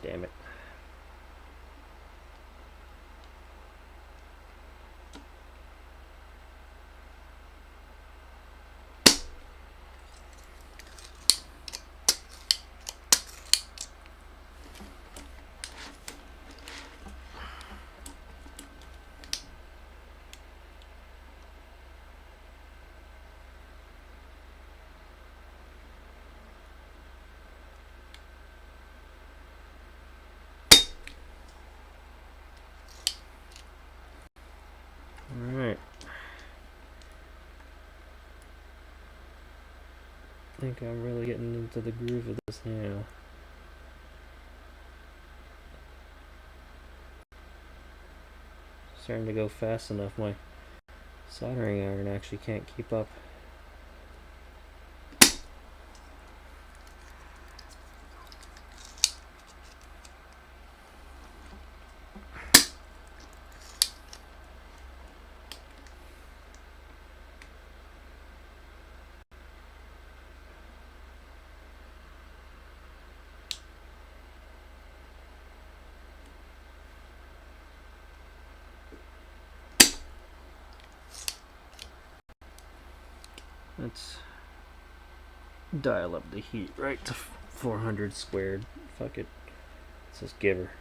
damn it. Alright. I think I'm really getting into the groove of this now. Starting to go fast enough. My soldering iron actually can't keep up. Let's dial up the heat right to 400 squared. Fuck it. Let's just give her.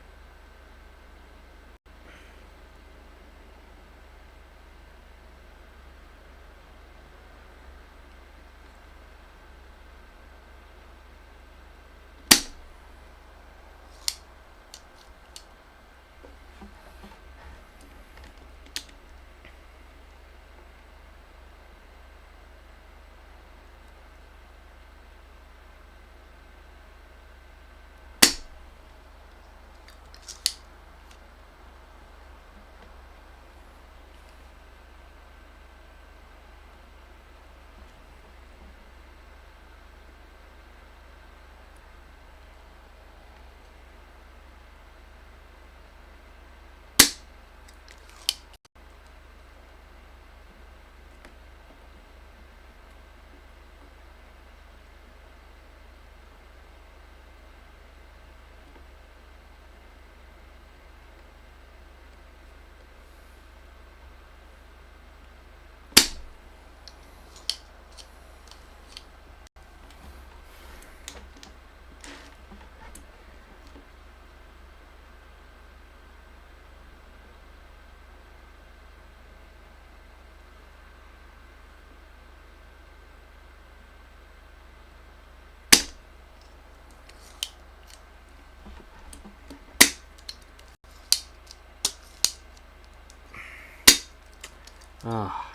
Ah,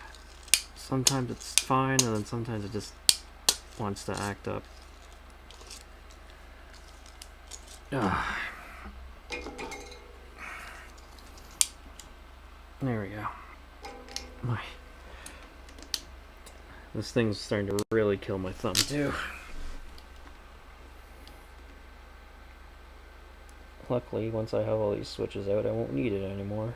sometimes it's fine, and then sometimes it just wants to act up. Ah. There we go. This thing's starting to really kill my thumb too. Luckily, once I have all these switches out, I won't need it anymore.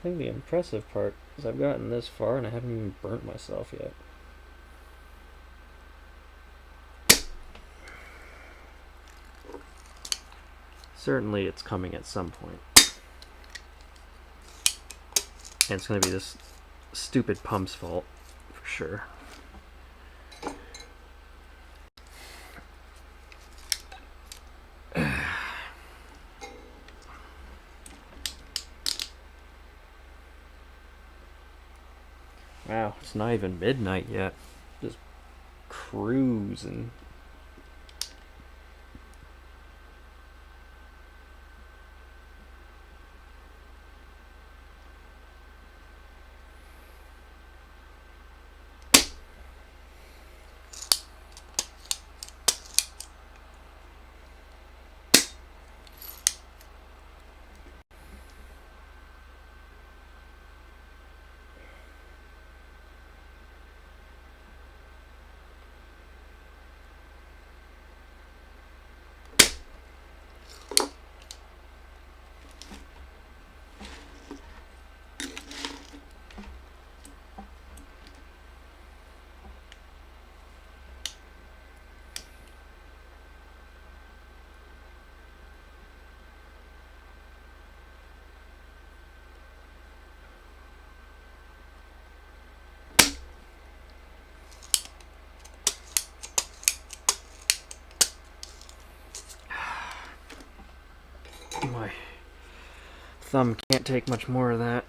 think the impressive part is I've gotten this far and I haven't even burnt myself yet. Certainly it's coming at some point. And it's going to be this stupid pump's fault, for sure. Wow, it's not even midnight yet. Just cruising. My thumb can't take much more of that.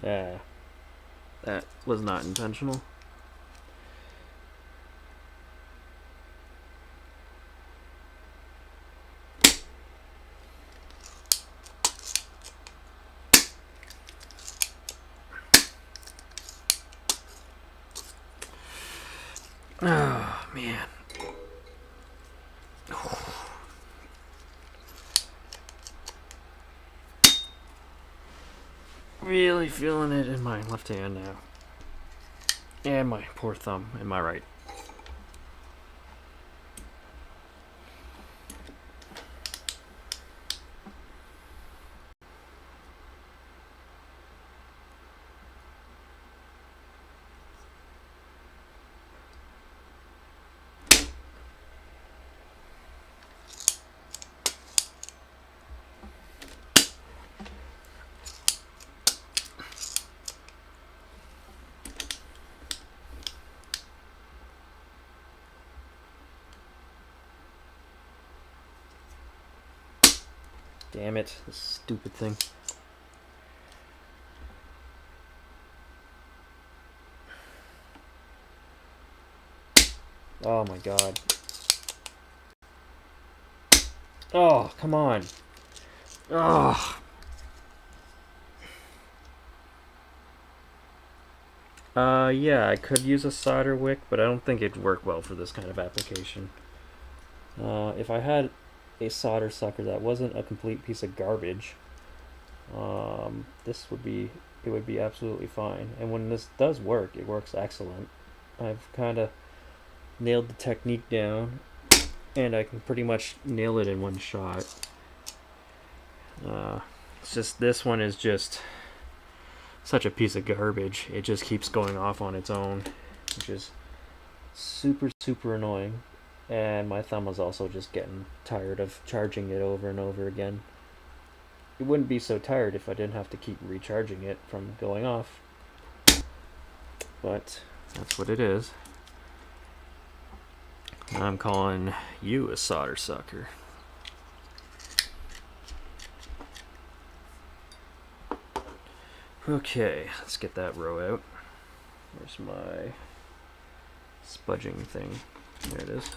Yeah, that was not intentional. Oh, man. Really feeling it in my left hand now. And my poor thumb in my right. Damn it, this stupid thing. Oh my god. Oh, come on. Oh. Yeah, I could use a solder wick, but I don't think it'd work well for this kind of application. If I had a solder sucker that wasn't a complete piece of garbage, it would be absolutely fine. And when this does work, it works excellent. I've kind of nailed the technique down, and I can pretty much nail it in one shot. It's just this one is just such a piece of garbage. It just keeps going off on its own, which is super annoying. And my thumb was also just getting tired of charging it over and over again. It wouldn't be so tired if I didn't have to keep recharging it from going off. But that's what it is. I'm calling you a solder sucker. Okay, let's get that row out. Where's my spudging thing? There it is.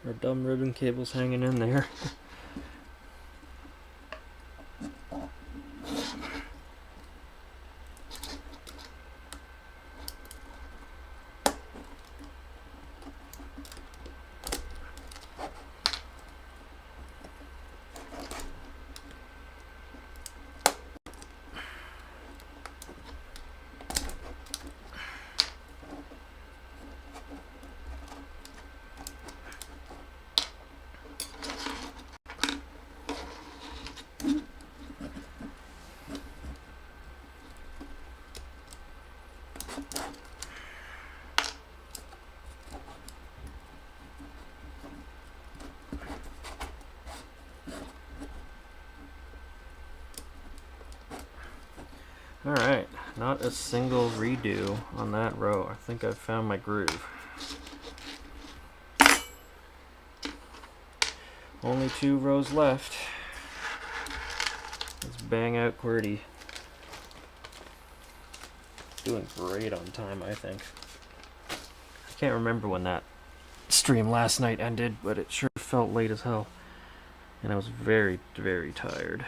Our dumb ribbon cable's hanging in there. Alright, not a single redo on that row. I think I've found my groove. Only 2 rows left. Let's bang out QWERTY. Doing great on time, I think. I can't remember when that stream last night ended, but it sure felt late as hell. And I was very, very tired.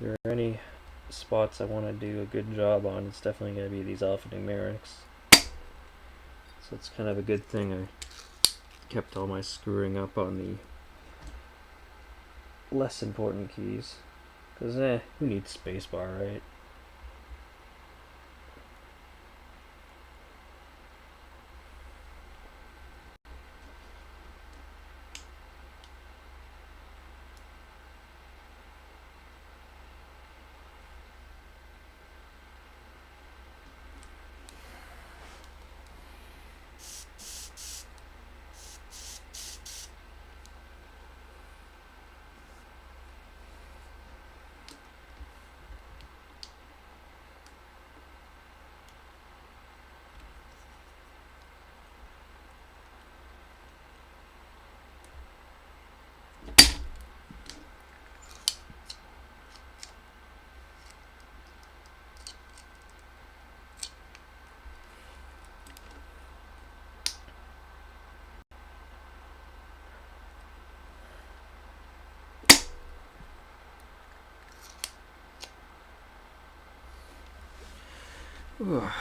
If there are any spots I want to do a good job on, it's definitely going to be these alphanumerics. So it's kind of a good thing I kept all my screwing up on the less important keys. Because, who needs spacebar, right? Ugh.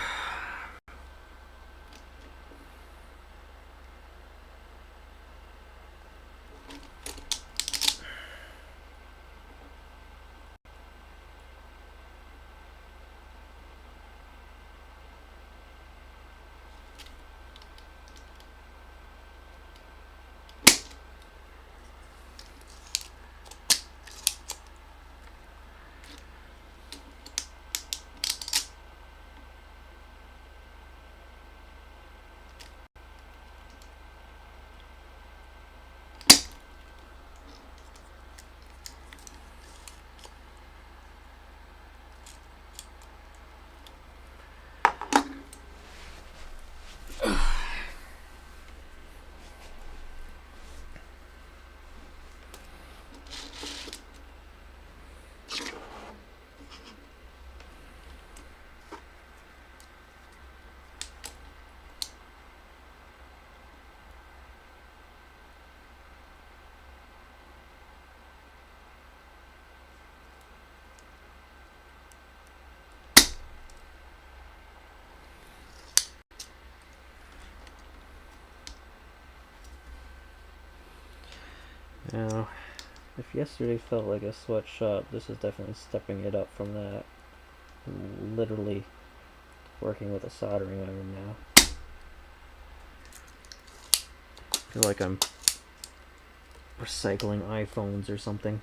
Now, if yesterday felt like a sweatshop, this is definitely stepping it up from that. I'm literally working with a soldering iron now. I feel like I'm recycling iPhones or something.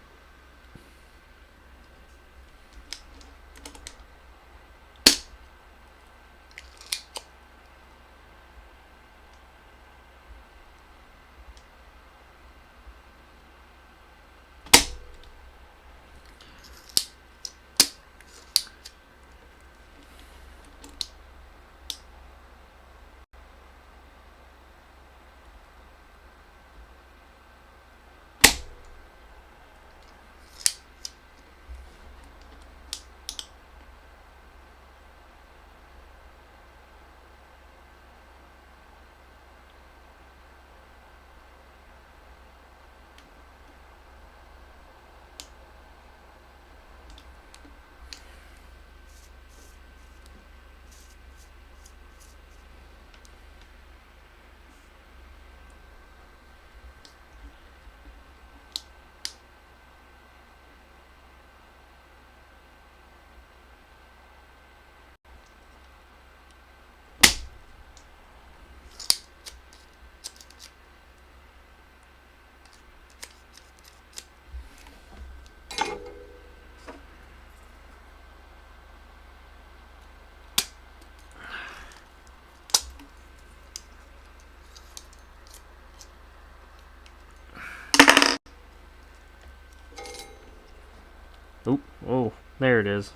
Oop, oh, there it is.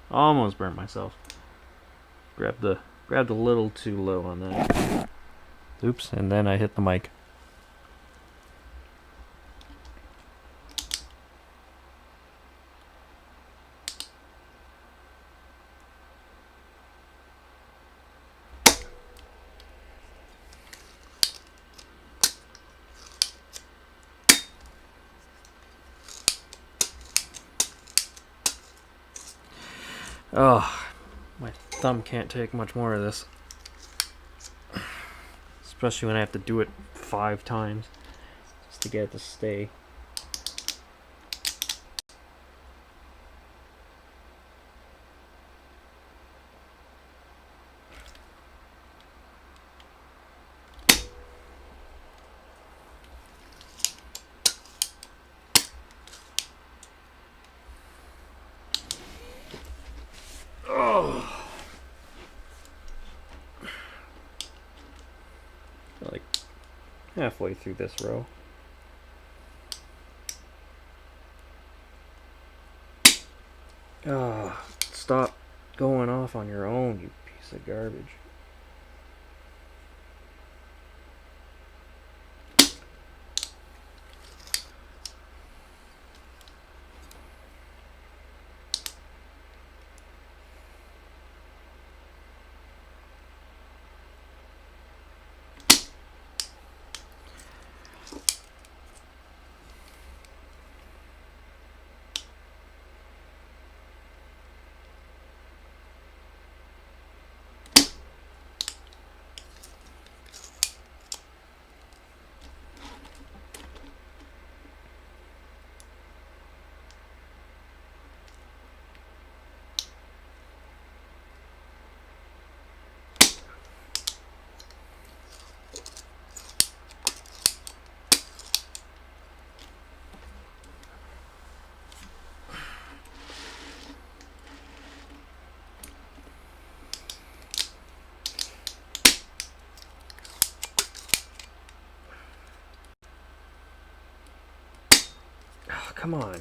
Almost burnt myself. Grabbed a little too low on that. Oops, and then I hit the mic. Oh, my thumb can't take much more of this. Especially when I have to do it 5 times just to get it to stay. Oh, like halfway through this row. Oh, stop going off on your own, you piece of garbage. Oh, come on.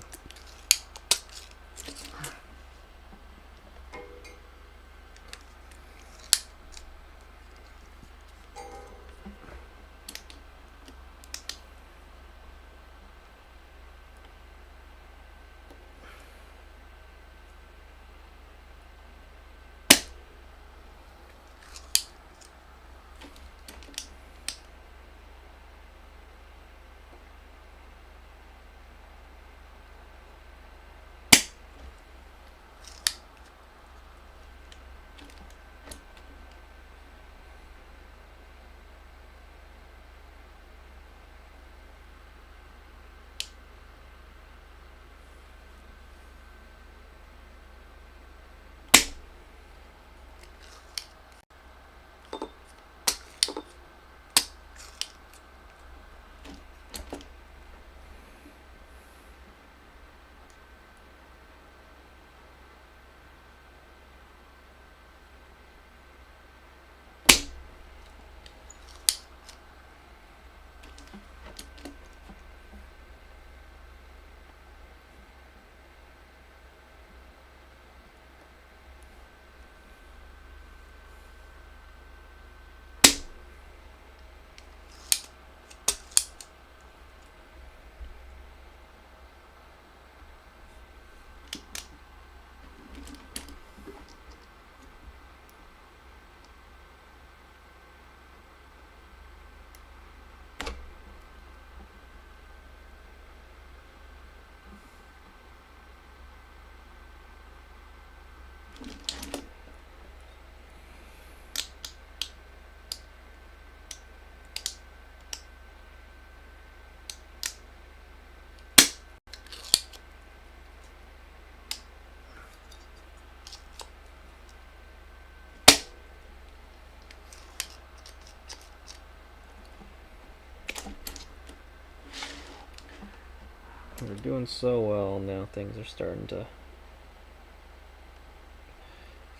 doing so well, now things are starting to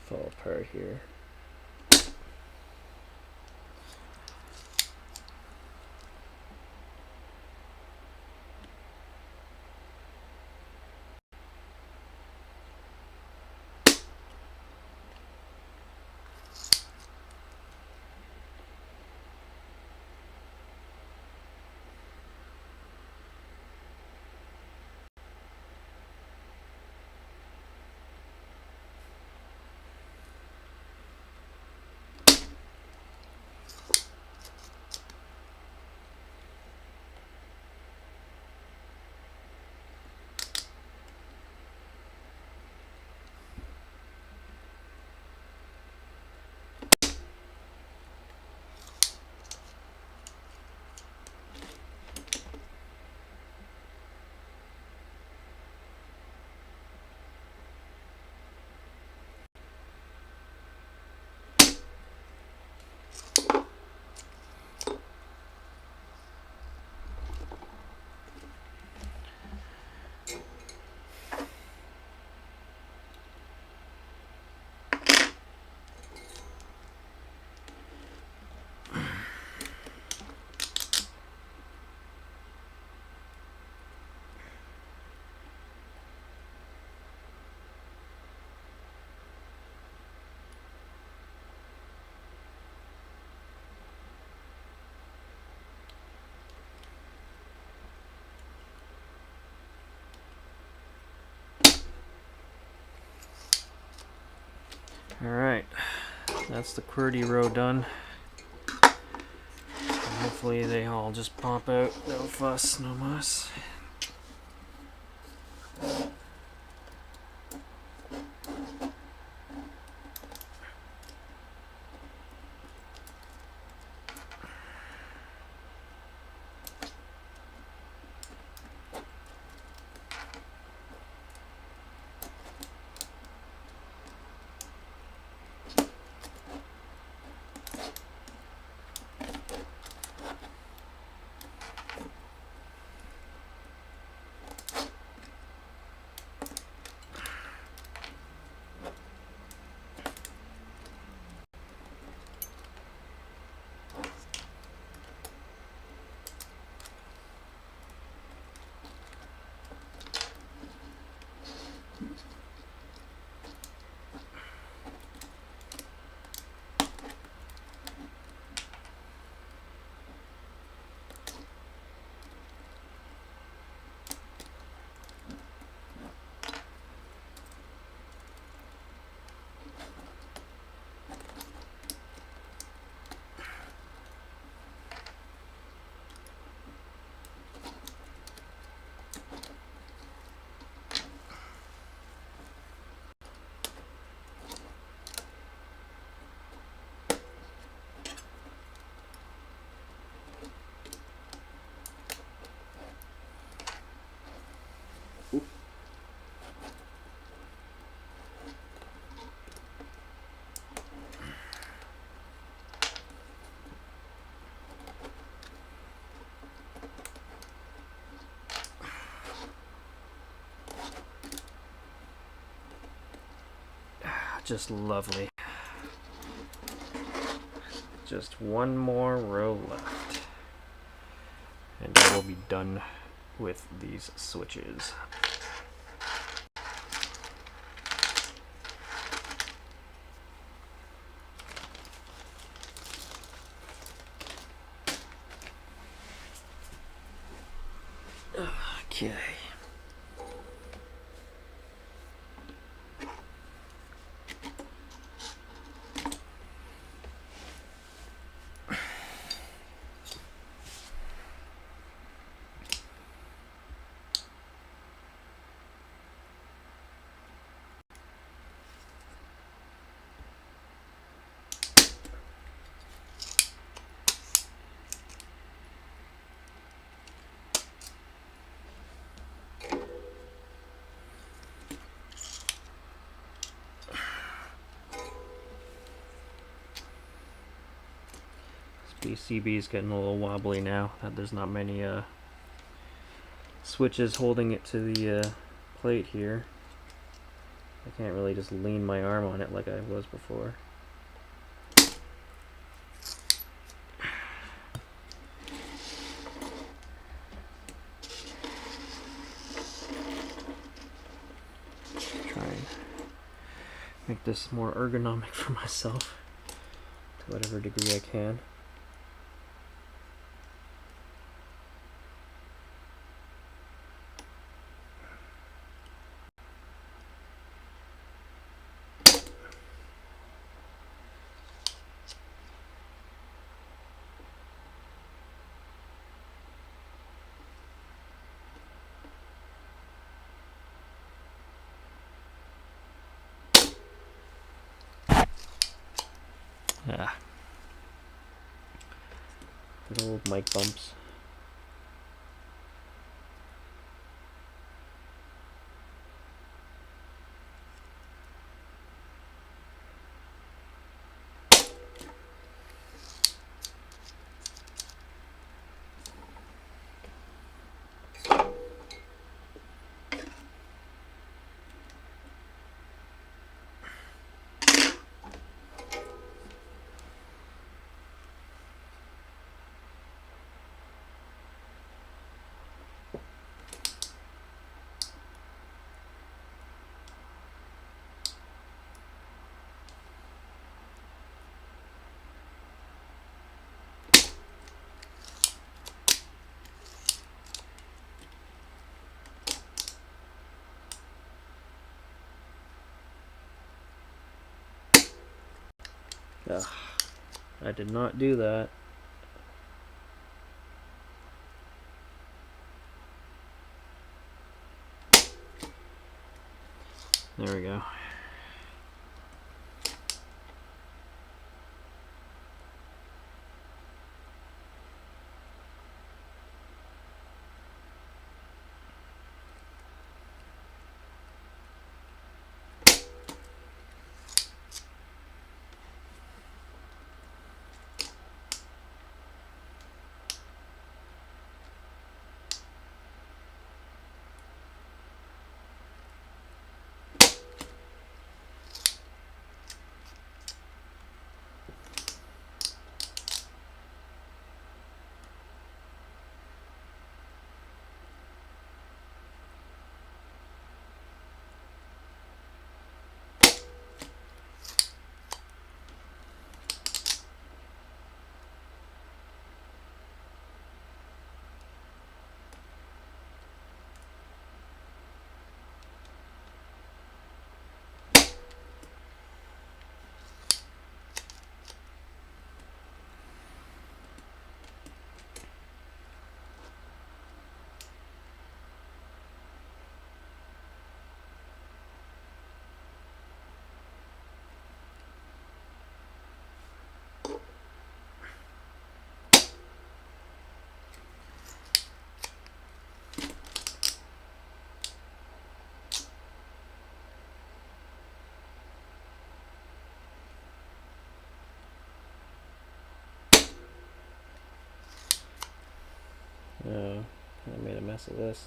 fall apart here. Alright, that's the QWERTY row done. And hopefully they all just pop out, no fuss, no muss. Just lovely. Just one more row left. And I will be done with these switches. Okay. PCB is getting a little wobbly now that there's not many switch is holding it to the plate here. I can't really just lean my arm on it like I was before. Try and make this more ergonomic for myself to whatever degree I can. Ah. Good old mic bumps. Ugh, I did not do that. There we go. Oh, I made a mess of this.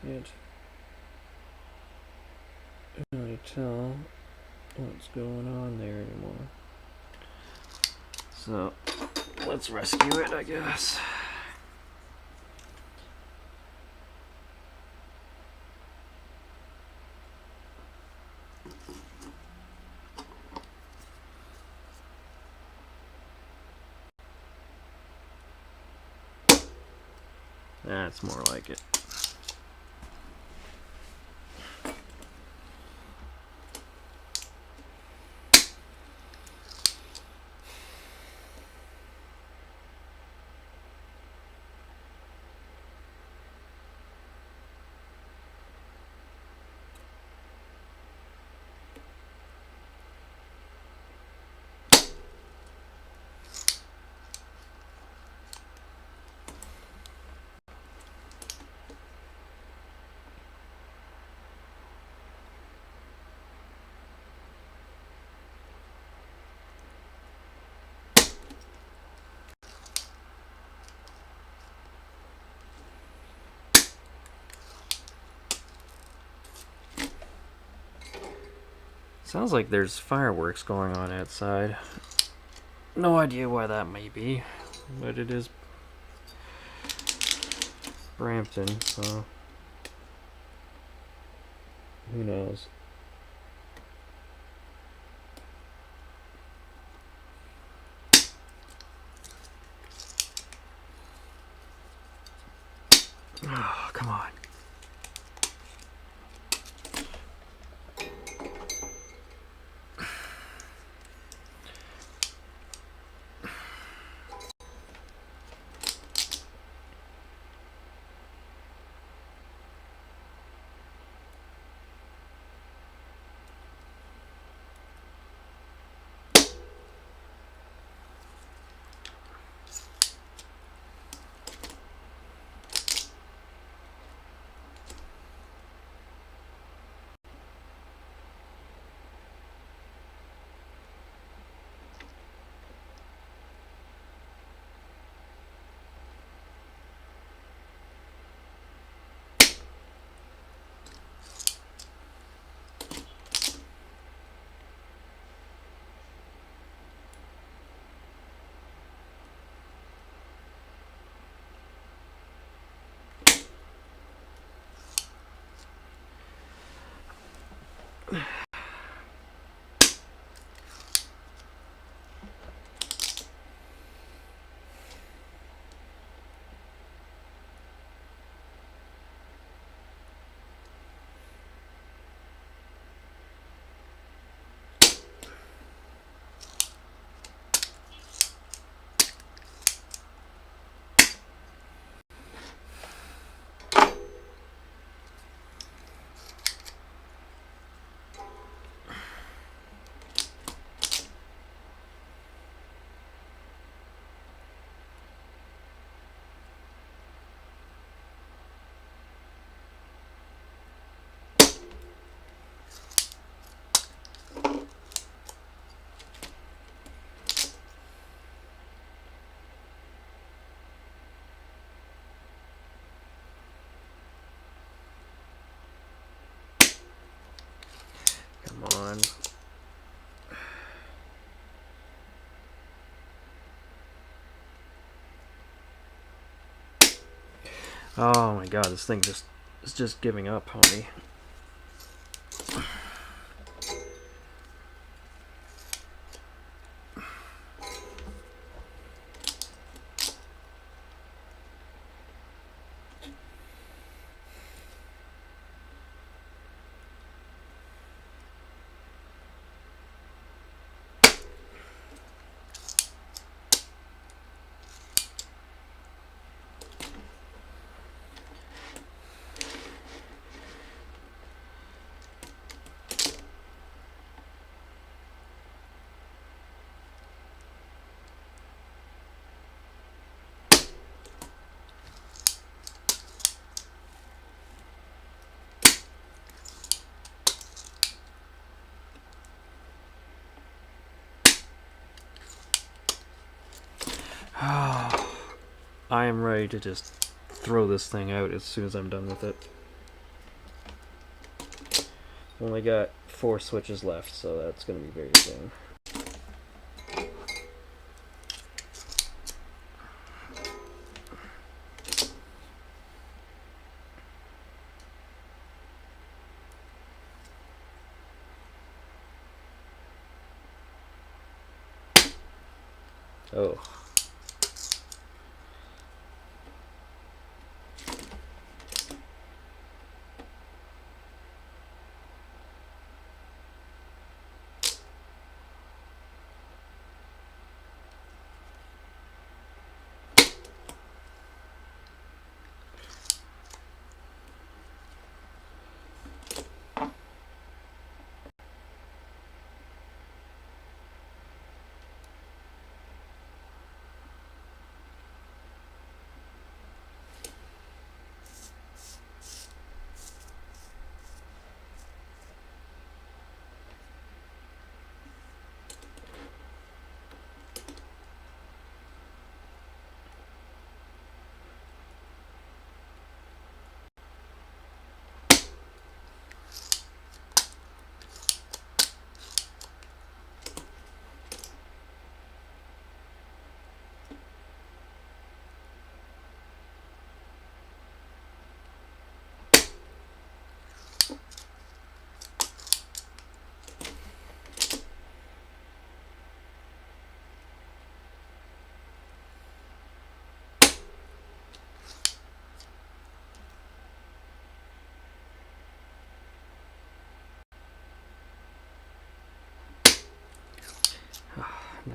Can't really tell what's going on there anymore. So let's rescue it, I guess. That's more like it. Sounds like there's fireworks going on outside. No idea why that may be, but it is Brampton, so who knows. Oh, come on. Come on. Oh my god, this thing is just giving up on me. I am ready to just throw this thing out as soon as I'm done with it. Only got 4 switches left, so that's going to be very soon. Oh.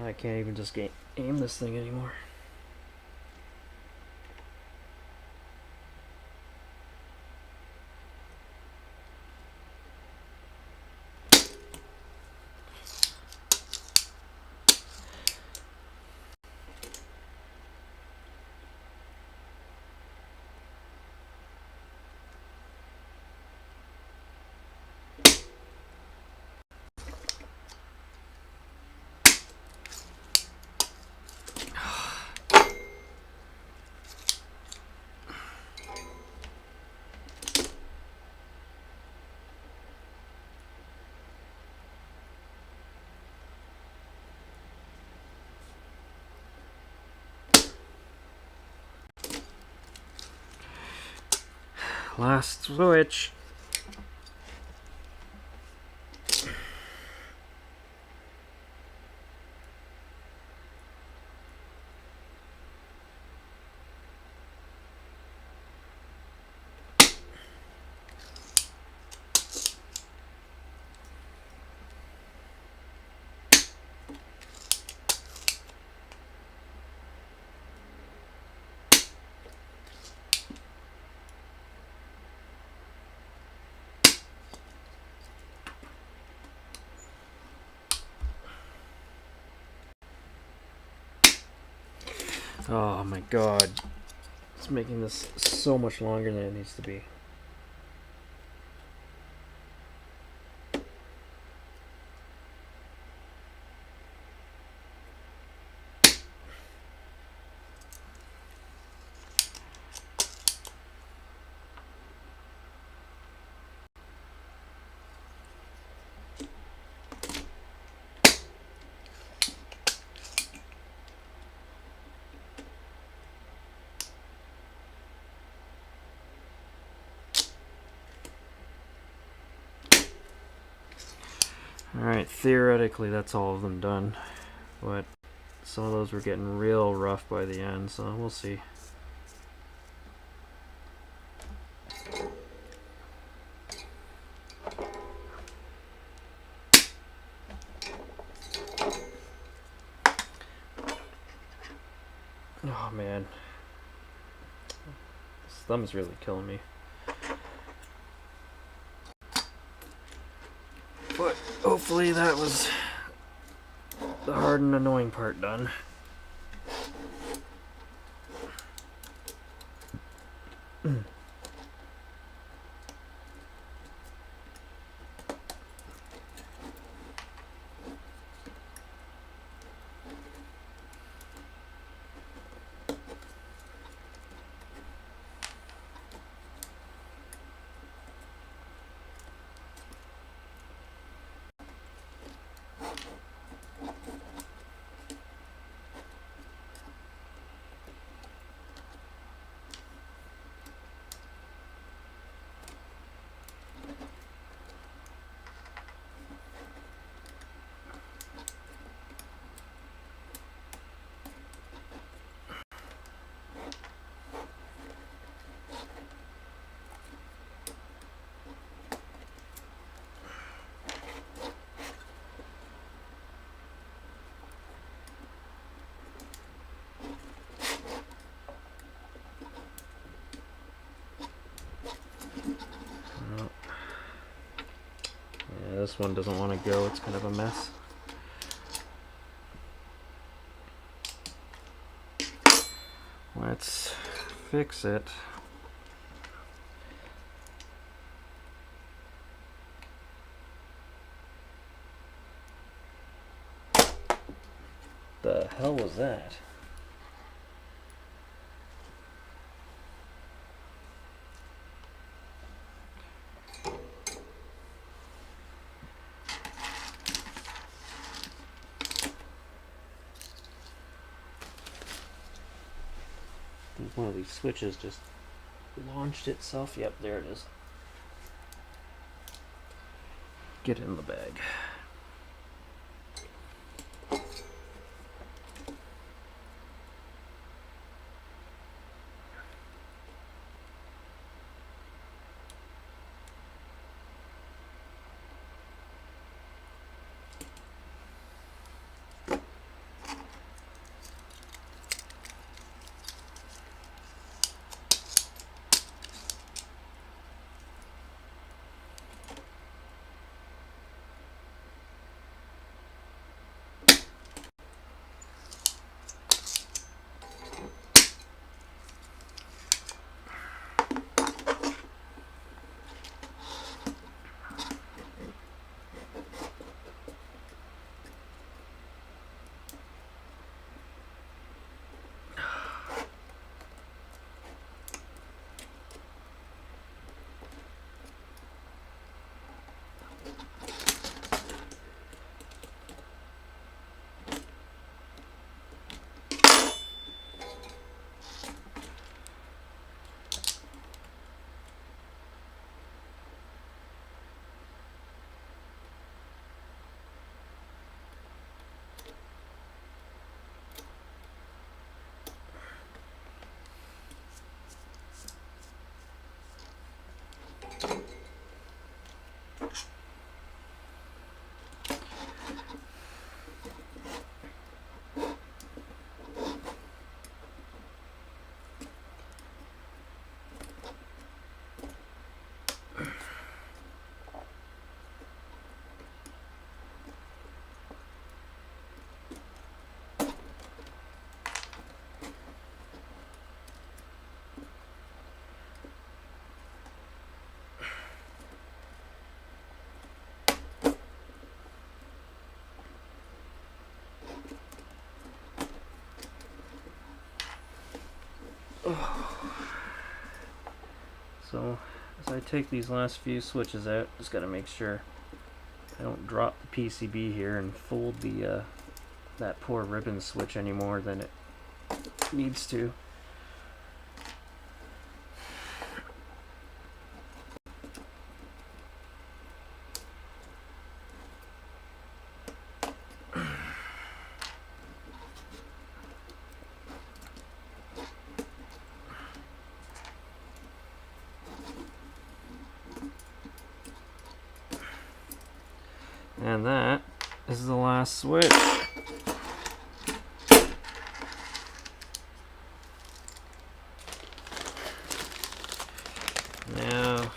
Now I can't even just aim this thing anymore. Last switch. Oh my god. It's making this so much longer than it needs to be. Alright, theoretically that's all of them done, but some of those were getting real rough by the end, so we'll see. Oh man, this thumb's really killing me. But hopefully that was the hard and annoying part done. Yeah, this one doesn't want to go, it's kind of a mess. Let's fix it. The hell was that? One of these switches just launched itself. Yep, there it is. Get in the bag. So as I take these last few switches out, just gotta make sure I don't drop the PCB here and fold the that poor ribbon switch any more than it needs to. And that is the last switch. Now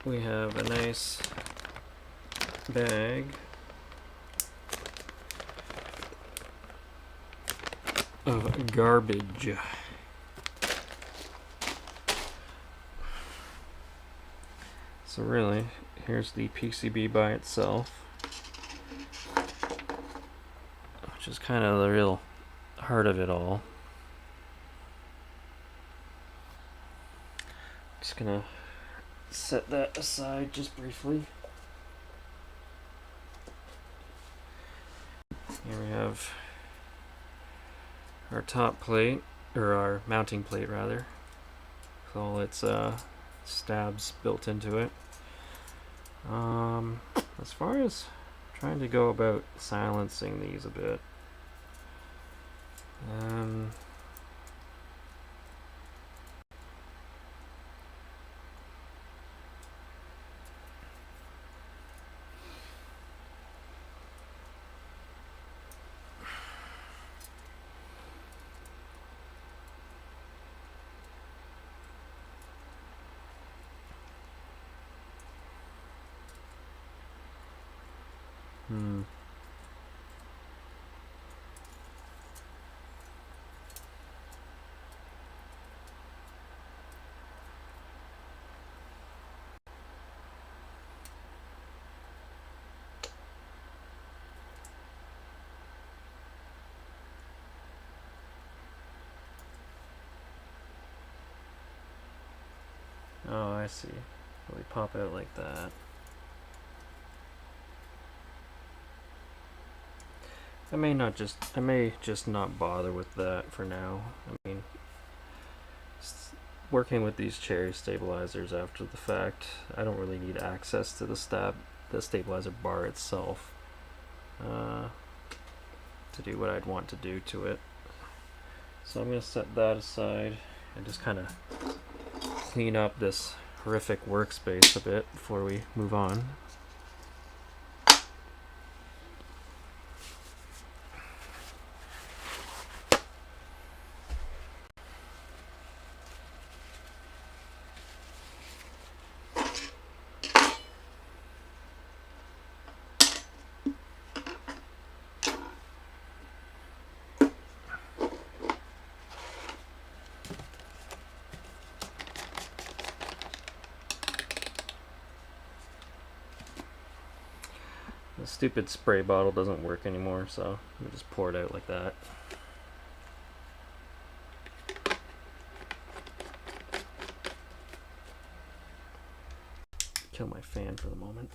we have a nice bag of garbage. So really, here's the PCB by itself, which is kind of the real heart of it all. Just gonna set that aside just briefly. Here we have our top plate, or our mounting plate rather, with all its stabs built into it. As far as trying to go about silencing these a bit, oh, I see. Really pop out like that. I may just not bother with that for now. I mean, working with these cherry stabilizers after the fact, I don't really need access to the stabilizer bar itself to do what I'd want to do to it. So I'm going to set that aside and just kind of clean up this horrific workspace a bit before we move on. The stupid spray bottle doesn't work anymore, so we just pour it out like that. Kill my fan for the moment.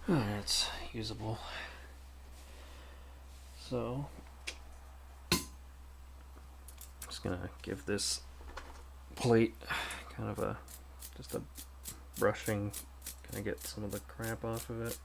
That's usable. So, just gonna give this plate kind of just a brushing, kind of get some of the crap off of it.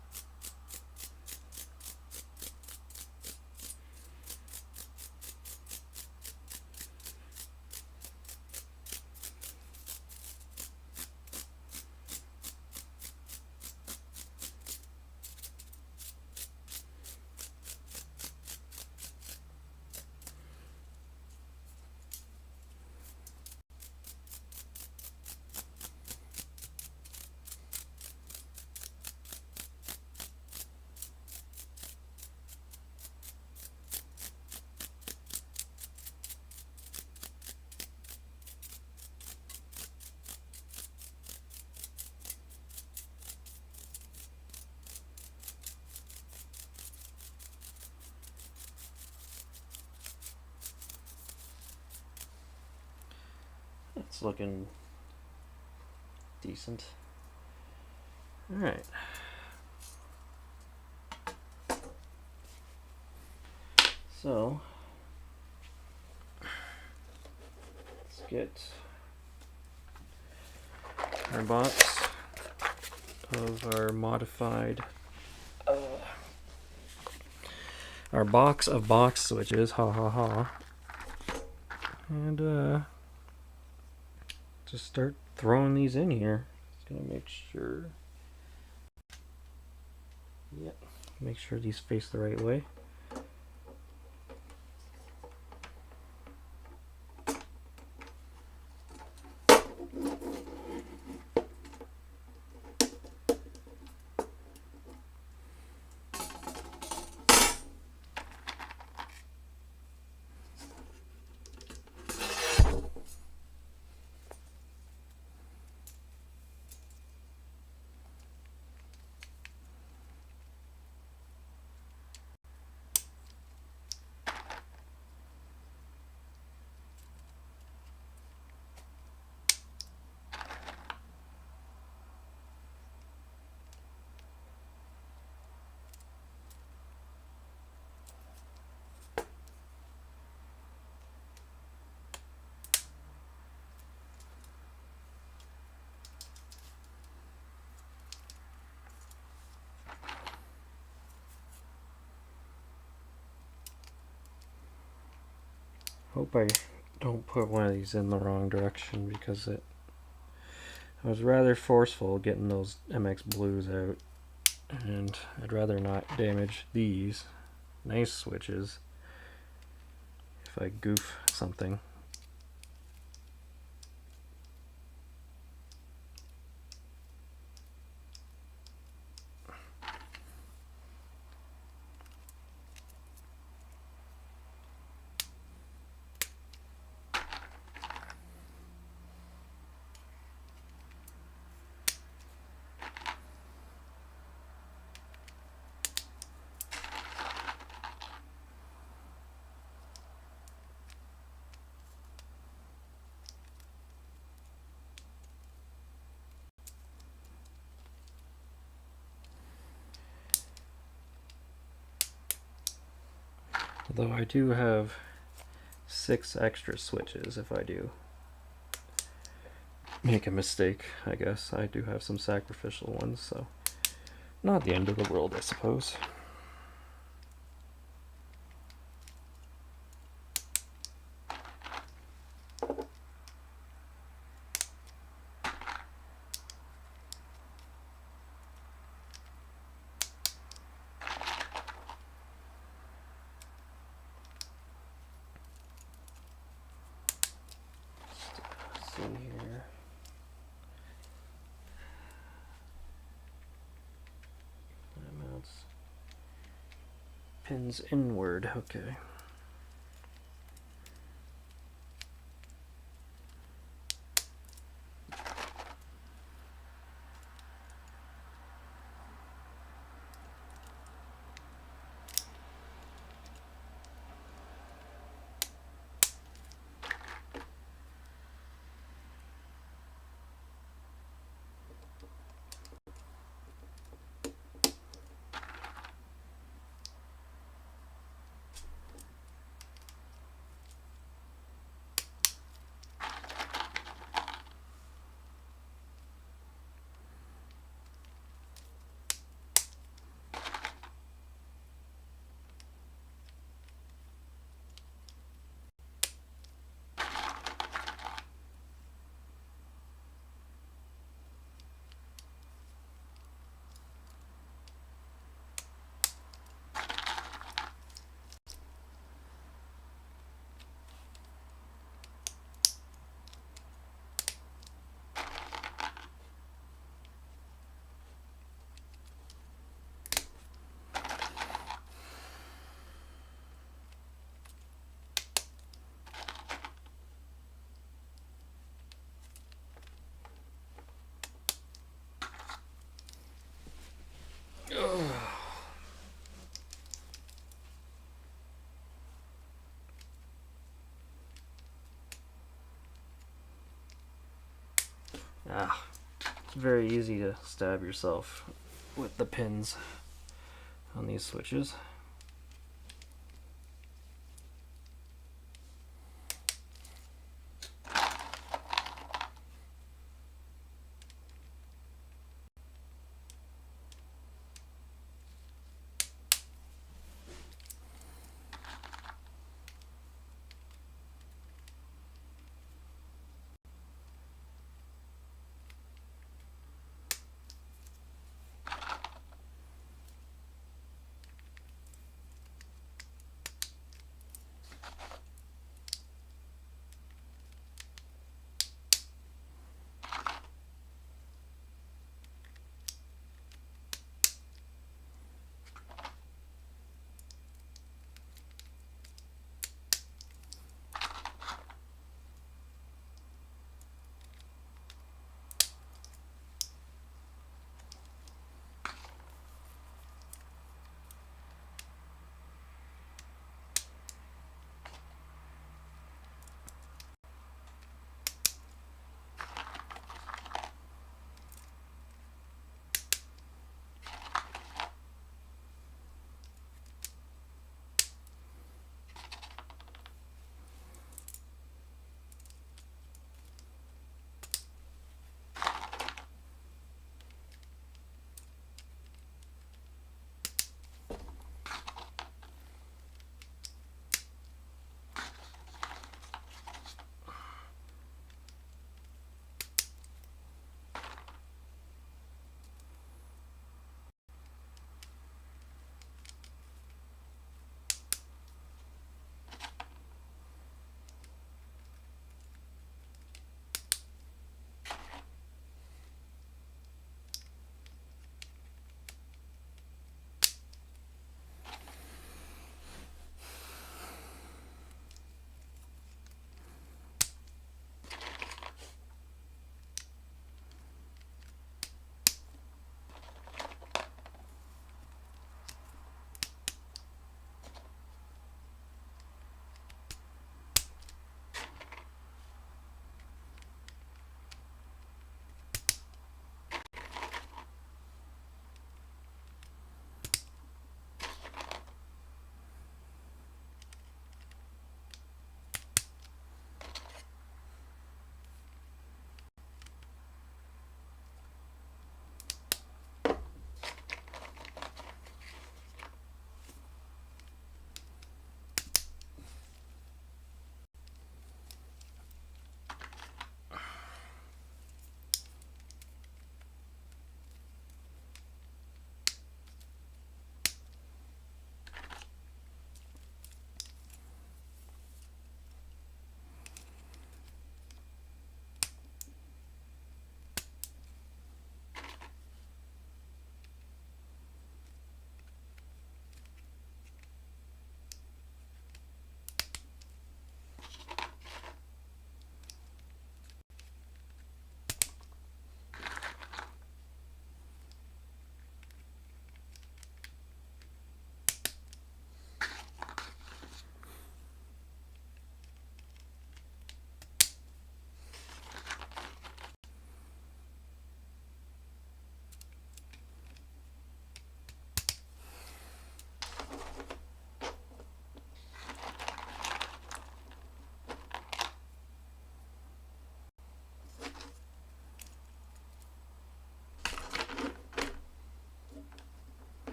It's looking decent. All right. So, let's get our box of our modified, our box of box switches, ha ha ha, and just start throwing these in here. Just gonna make sure, yep, make sure these face the right way. Hope I don't put one of these in the wrong direction, because I was rather forceful getting those MX blues out, and I'd rather not damage these nice switches if I goof something. Although I do have 6 extra switches if I do make a mistake, I guess. I do have some sacrificial ones, so not the end of the world, I suppose. See here. That mounts pins inward, okay. very easy to stab yourself with the pins on these switches.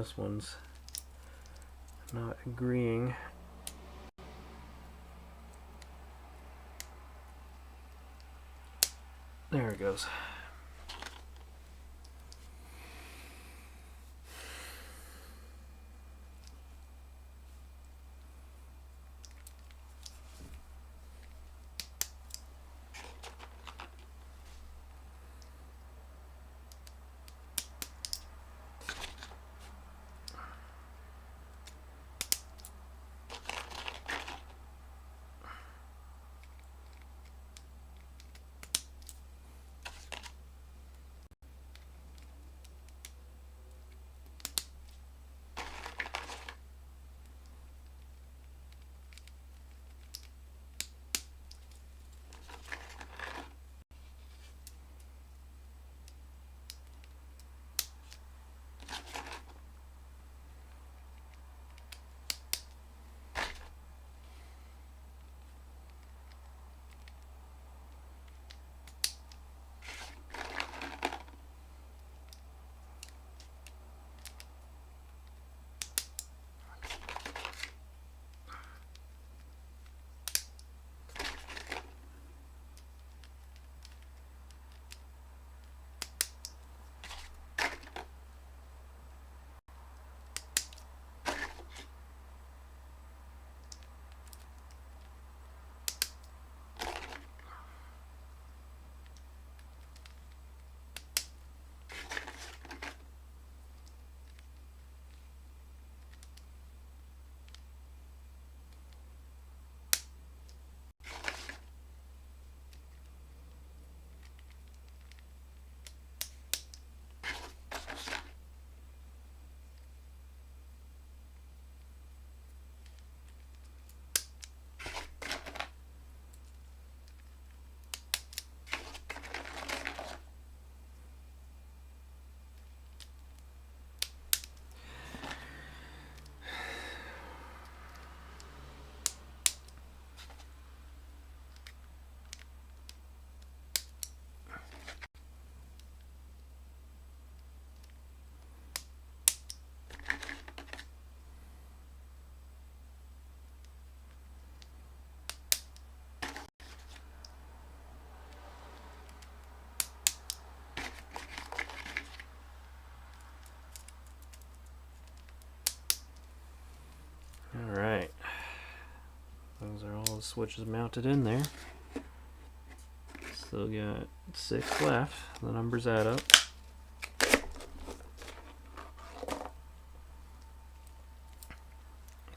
this one's not agreeing. There it goes. Alright, those are all the switches mounted in there. Still got 6 left, the numbers add up.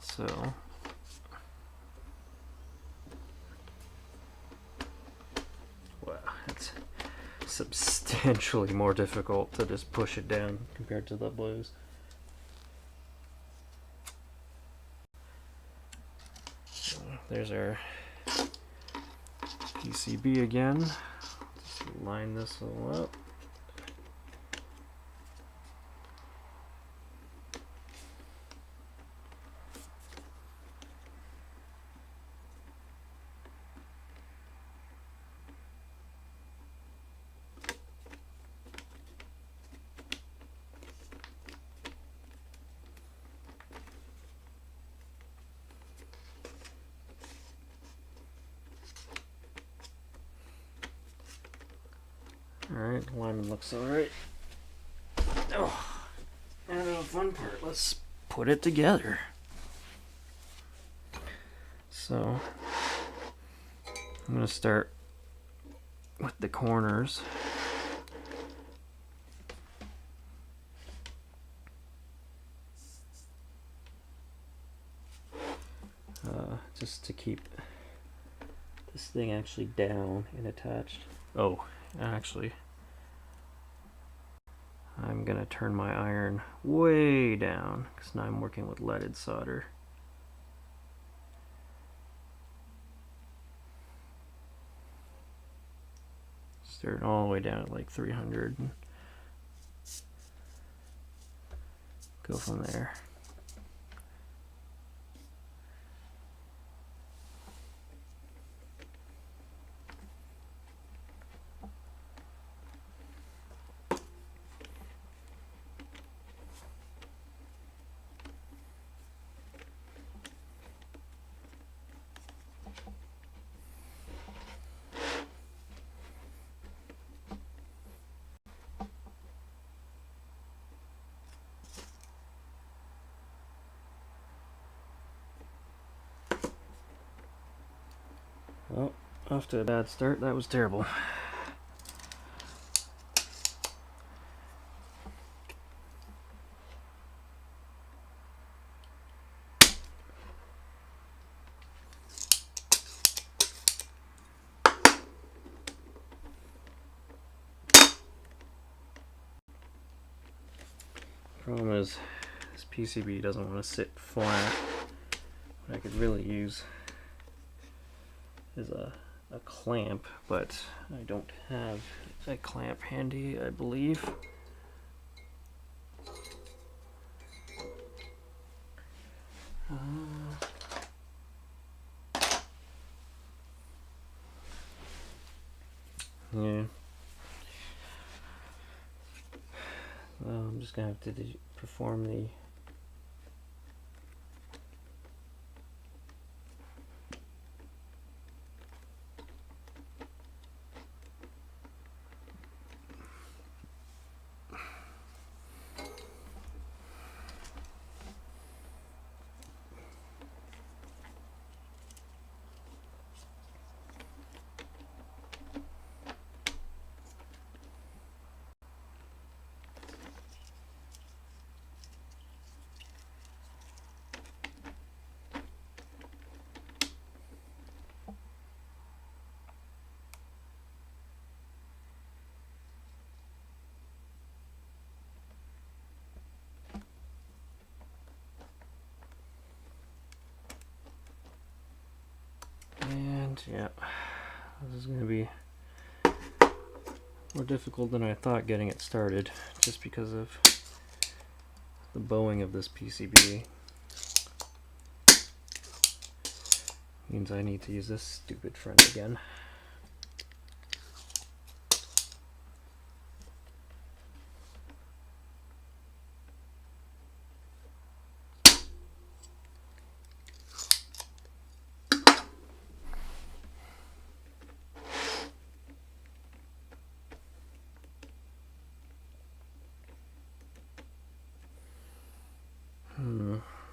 So, wow, it's substantially more difficult to just push it down compared to the blues. There's our PCB again. Just line this all up. Alright, alignment looks alright. Oh, now the fun part. Let's put it together. So, I'm going to start with the corners. Just to keep this thing actually down and attached. Oh, actually, I'm gonna turn my iron way down because now I'm working with leaded solder. Start all the way down at like 300 and go from there. Off to a bad start. That was terrible. Problem is, this PCB doesn't want to sit flat. What I could really use is a clamp, but I don't have a clamp handy, I believe. Yeah. Well, I'm just gonna have to perform the yeah, this is going to be more difficult than I thought getting it started, just because of the bowing of this PCB. Means I need to use this stupid friend again.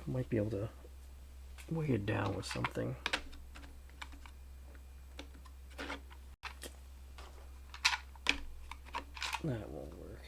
Might be able to weigh it down with something. That won't work.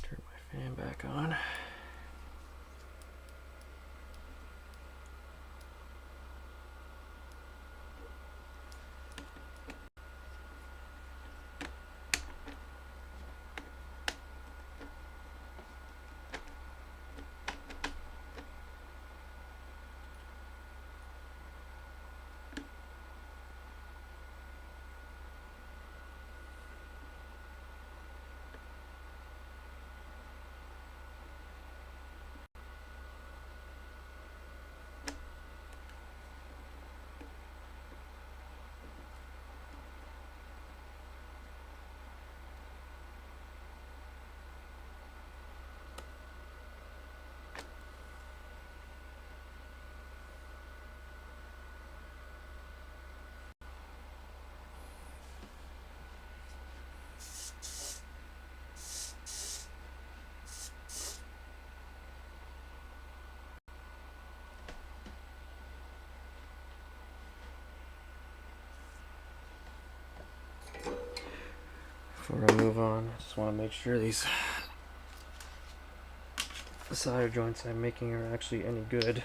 Turn my fan back on. Before I move on, I just want to make sure these solder joints I'm making are actually any good.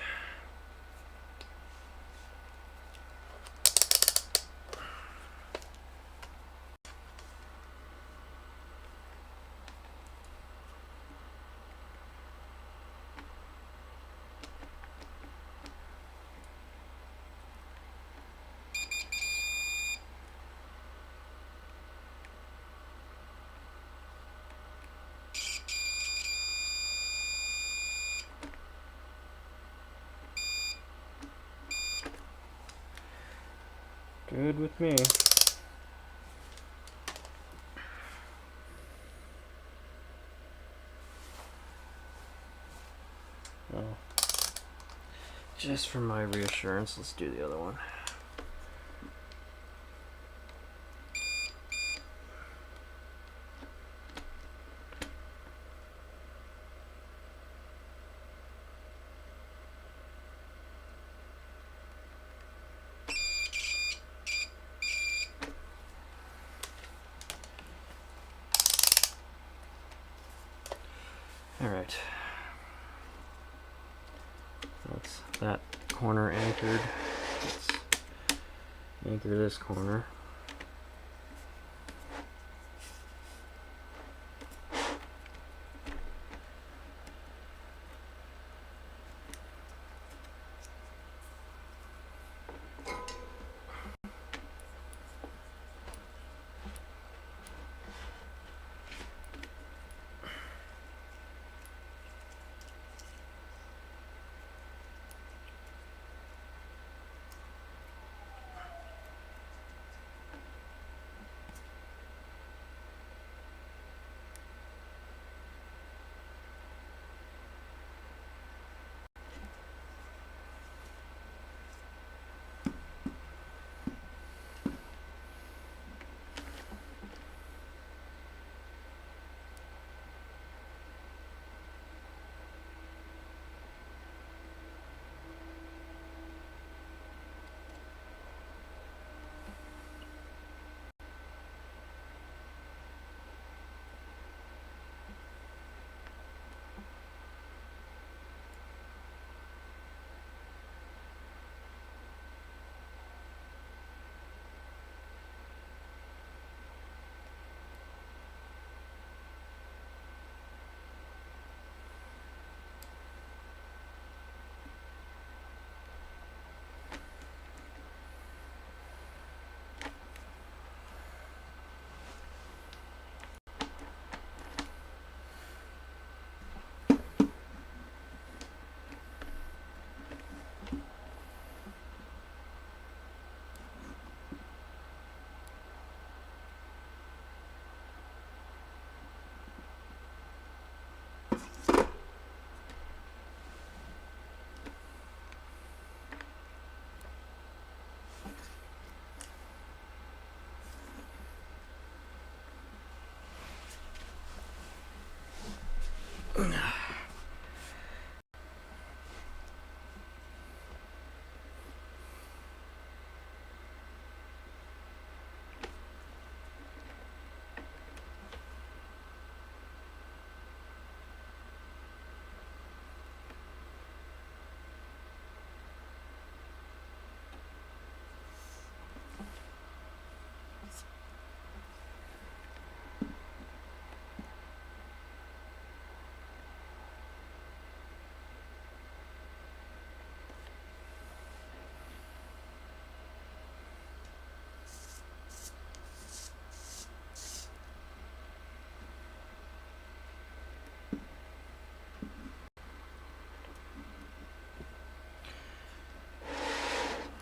Good with me. Oh. Just for my reassurance, let's do the other one. Alright. That's that corner anchored. Let's anchor this corner.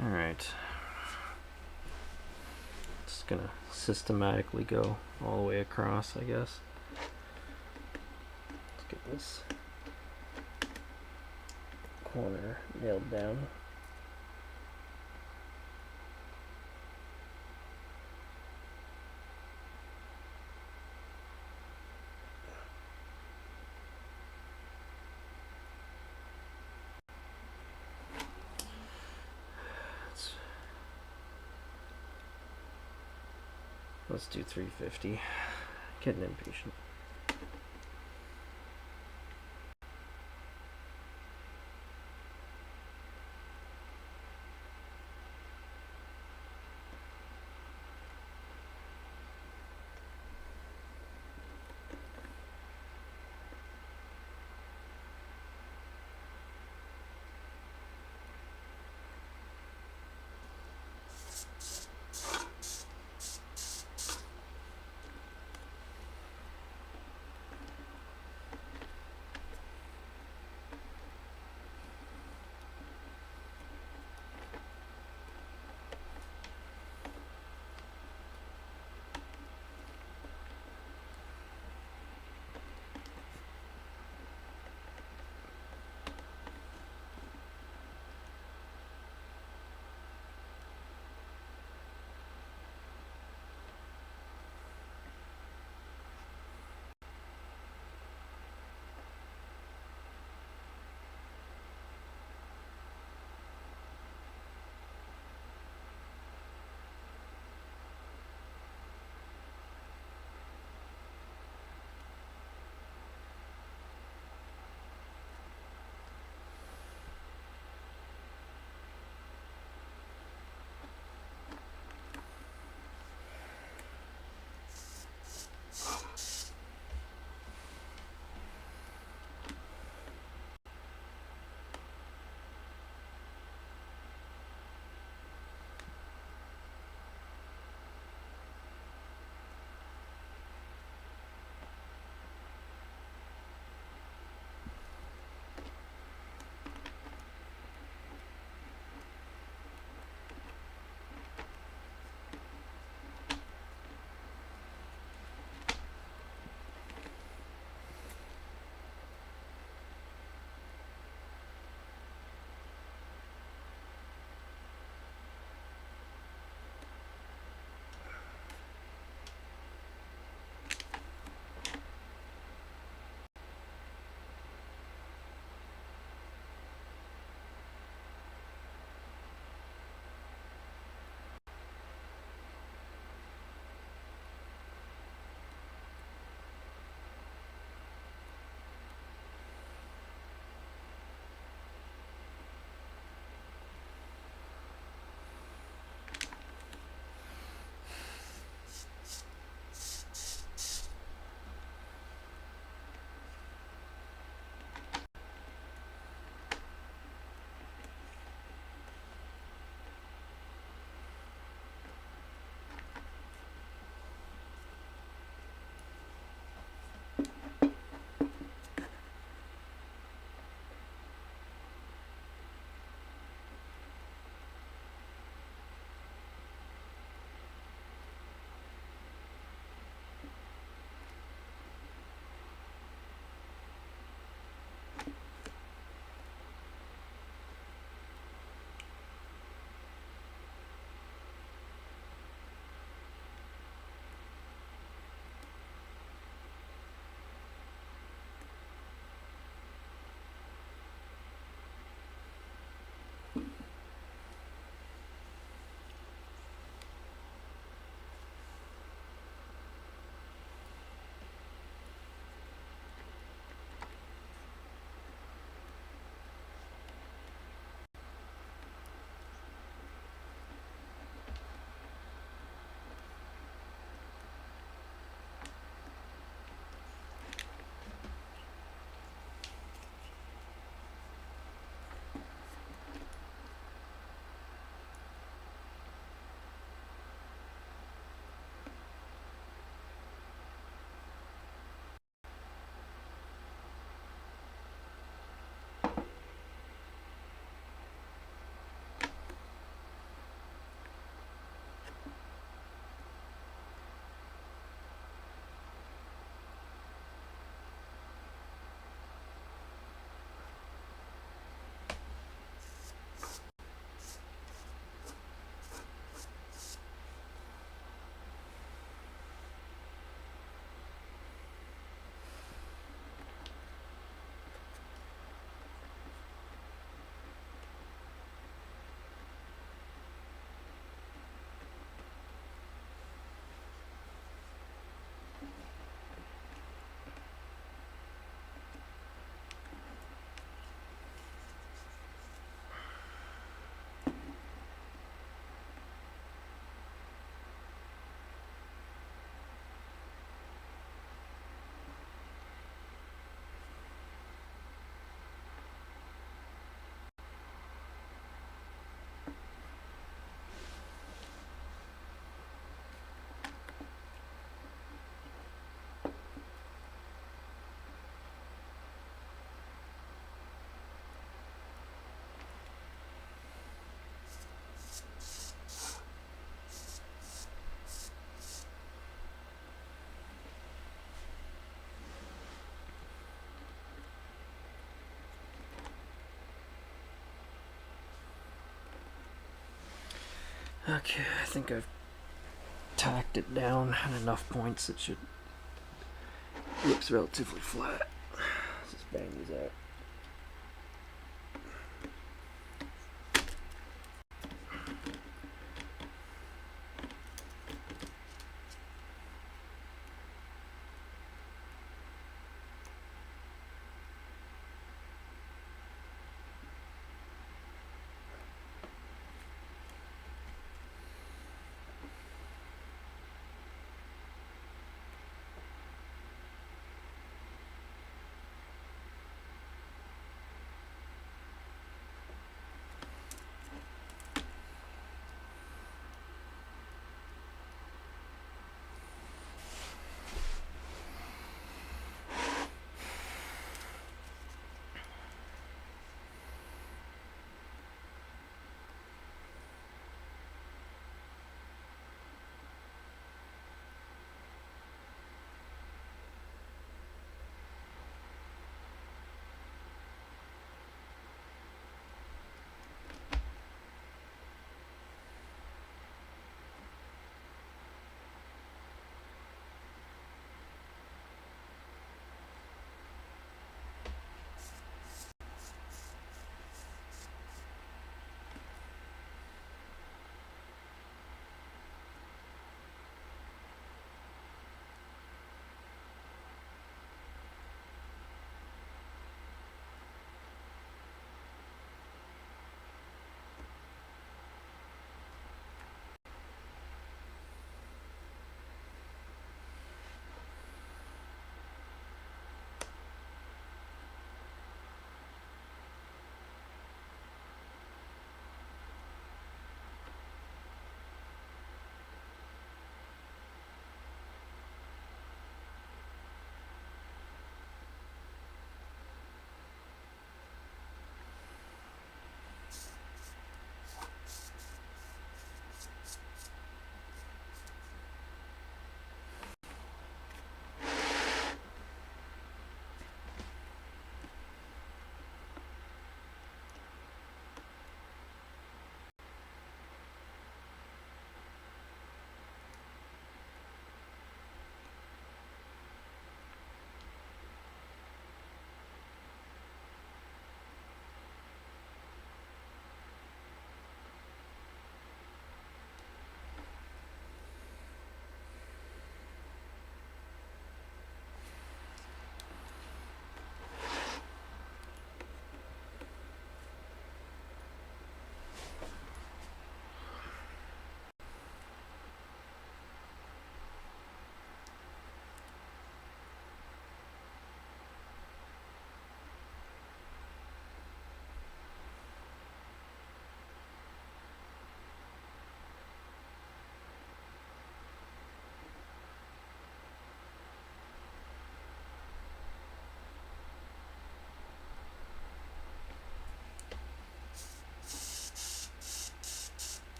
Alright. Just gonna systematically go all the way across, I guess. Let's get this corner nailed down. Let's do 350. Getting impatient. Okay, I think I've tacked it down at enough points. It looks relatively flat. Let's just bang these out.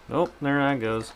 Nope, there that goes.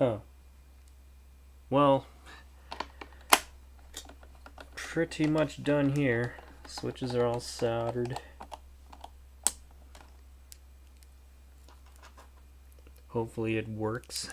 Oh. Well, pretty much done here. Switches are all soldered. Hopefully it works.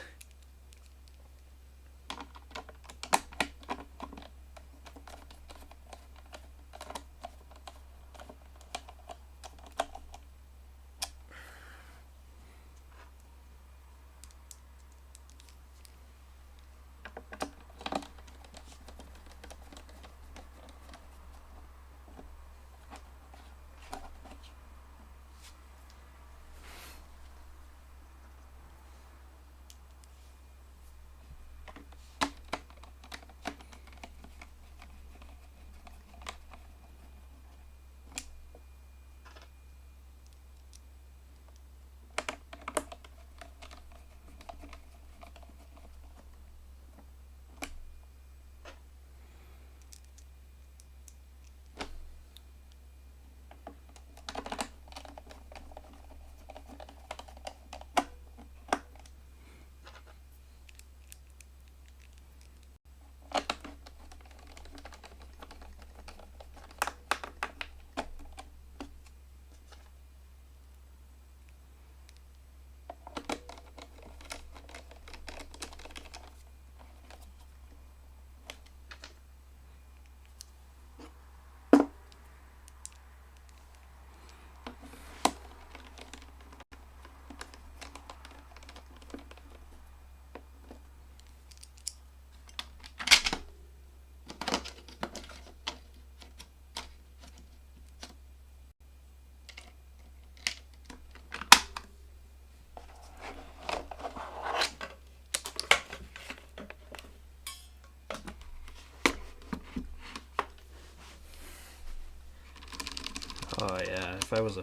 Oh yeah, if I was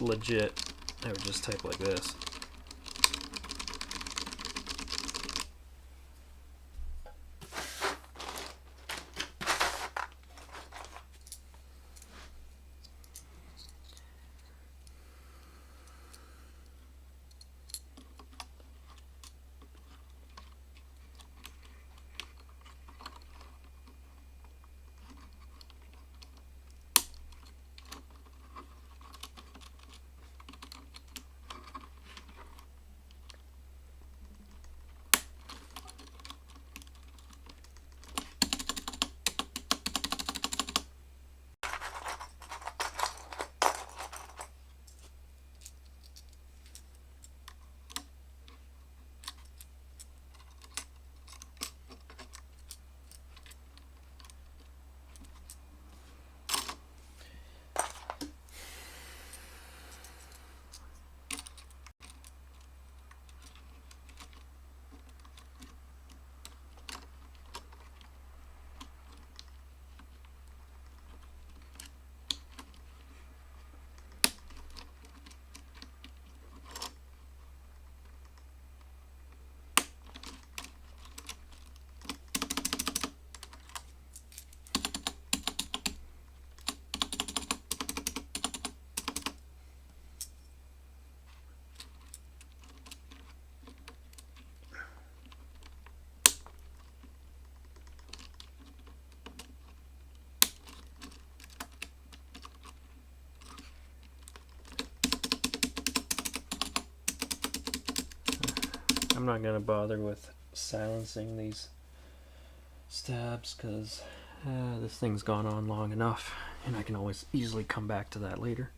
legit, I would just type like this. I'm not gonna bother with silencing these stabs because this thing's gone on long enough, and I can always easily come back to that later.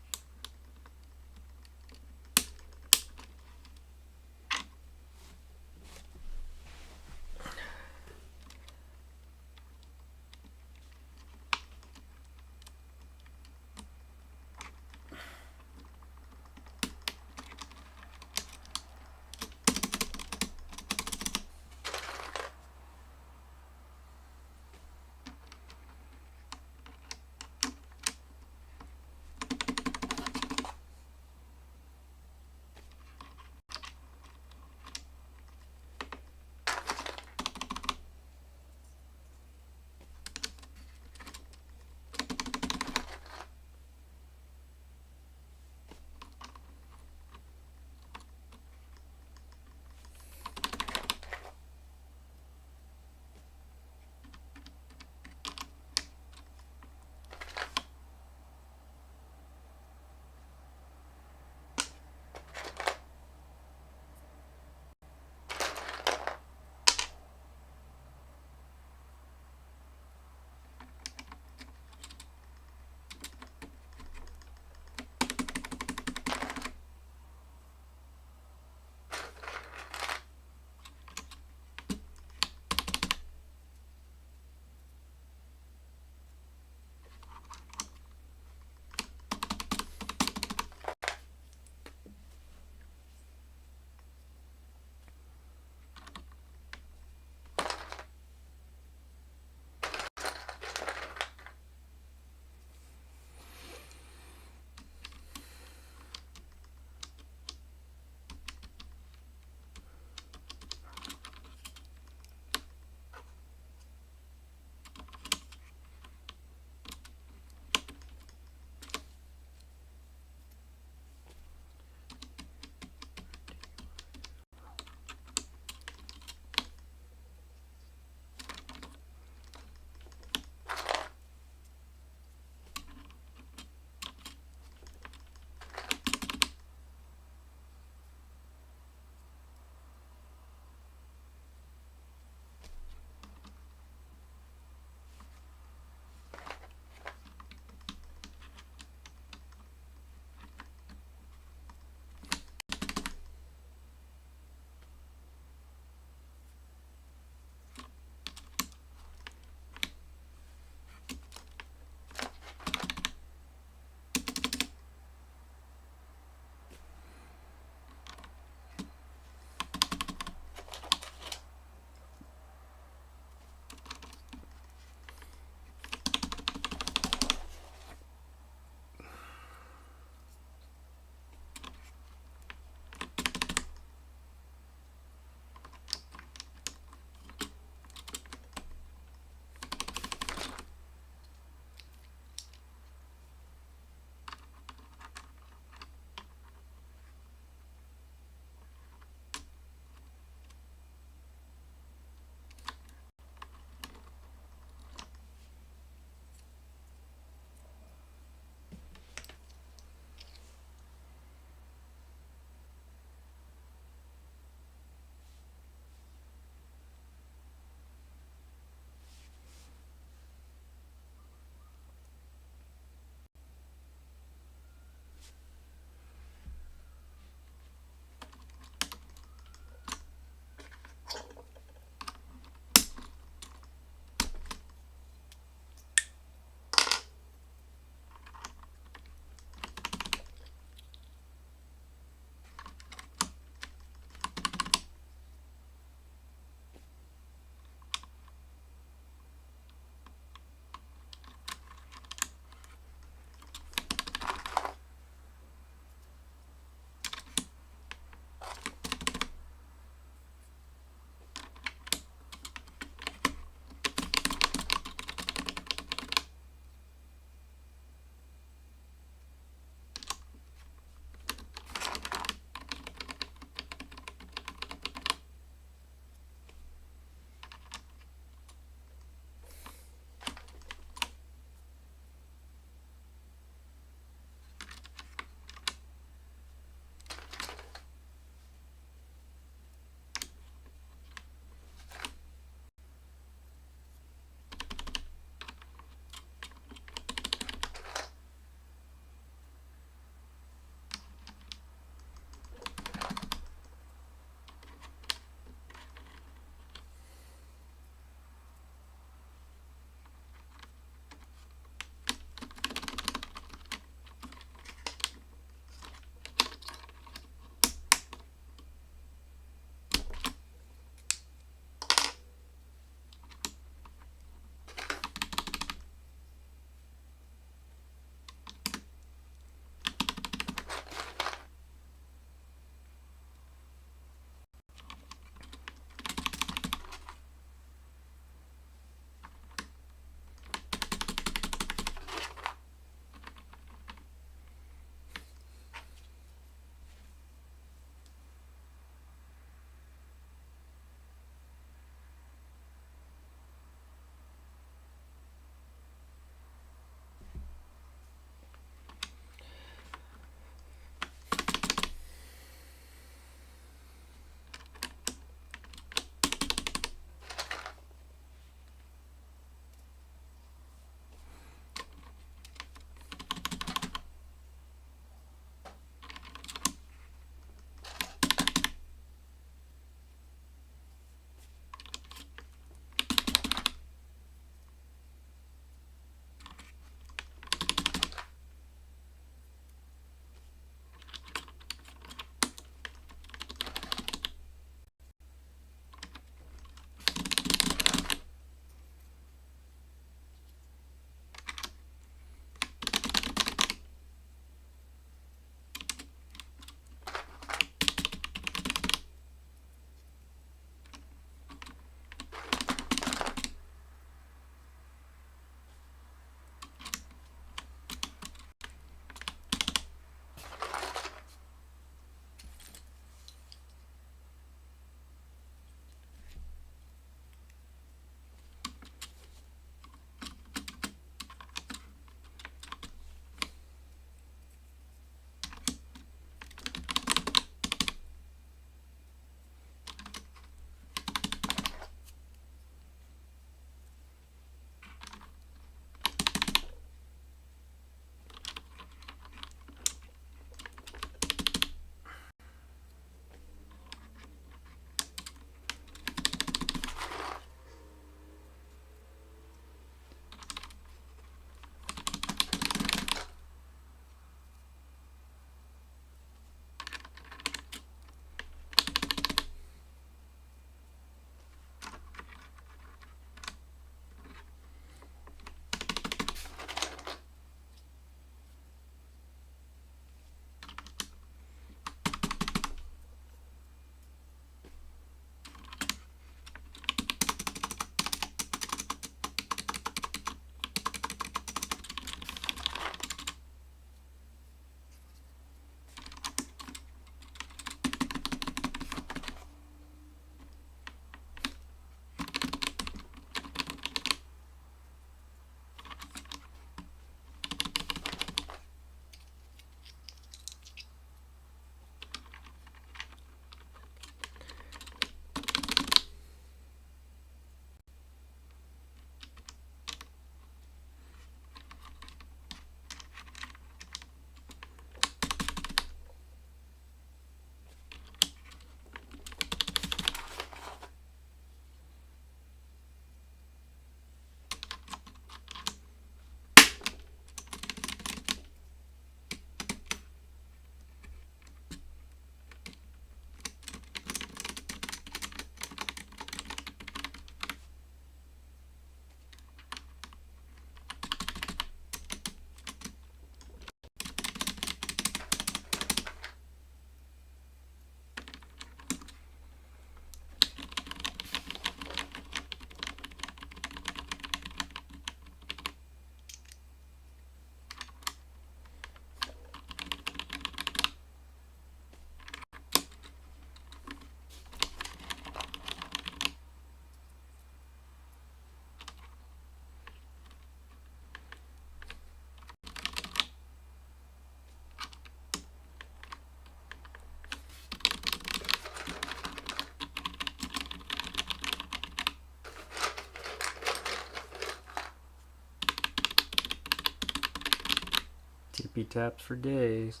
Tippy taps for days.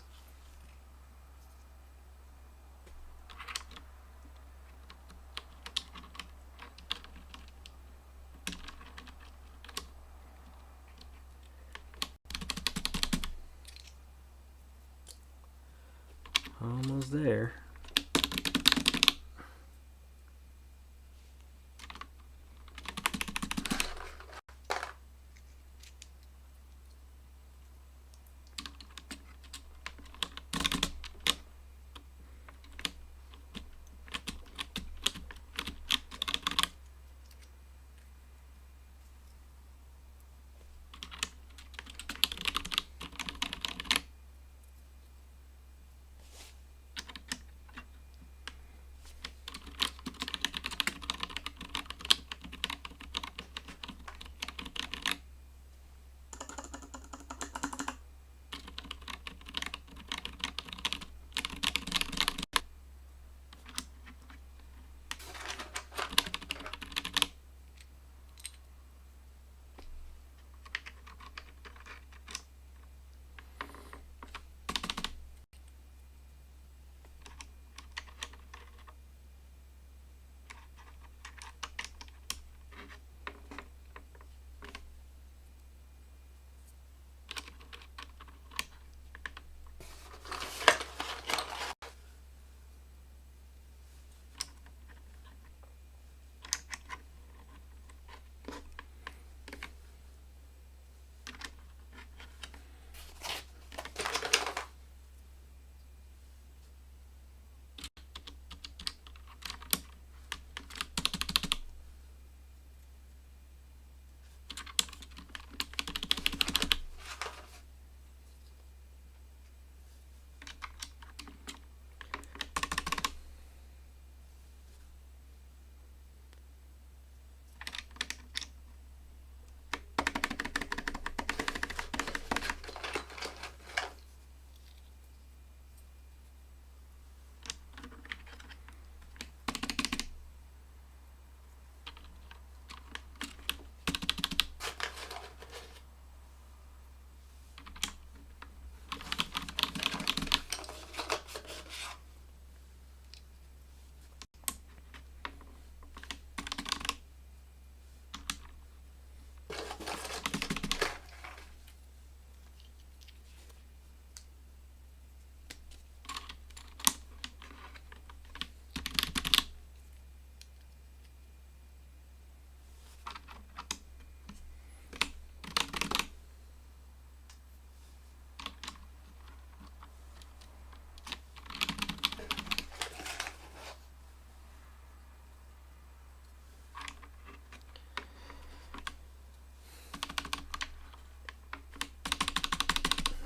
Almost there.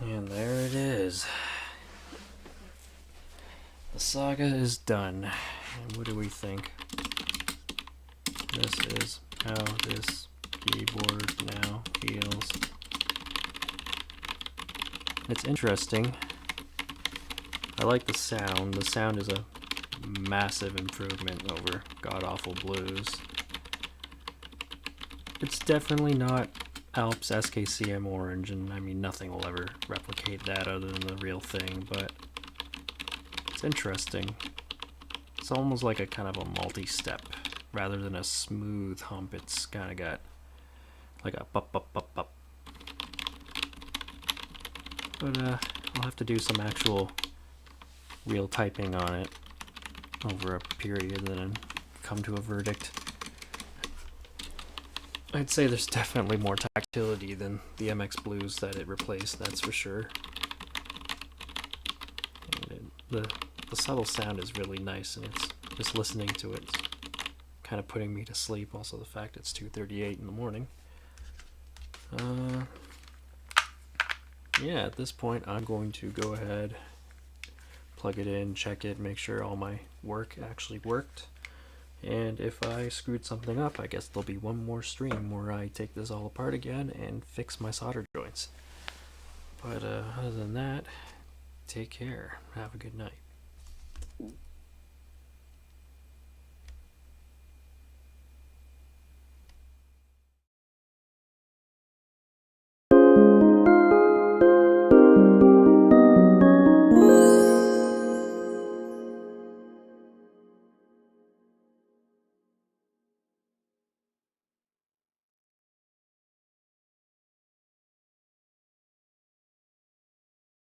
And there it is. The saga is done. And what do we think? This is how this keyboard now feels. It's interesting. I like the sound. The sound is a massive improvement over God Awful Blues. It's definitely not Alps SKCM Orange, and I mean nothing will ever replicate that other than the real thing, but it's interesting. It's almost like a kind of a multi-step rather than a smooth hump. It's kind of got like a bup bup bup bup. But I'll have to do some actual real typing on it over a period and then come to a verdict. I'd say there's definitely more tactility than the MX Blues that it replaced, that's for sure. And the subtle sound is really nice, and it's just listening to it kind of putting me to sleep. Also the fact it's 2:38 in the morning. Yeah, at this point I'm going to go ahead, plug it in, check it, make sure all my work actually worked. And if I screwed something up, I guess there'll be one more stream where I take this all apart again and fix my solder joints. But other than that, take care. Have a good night.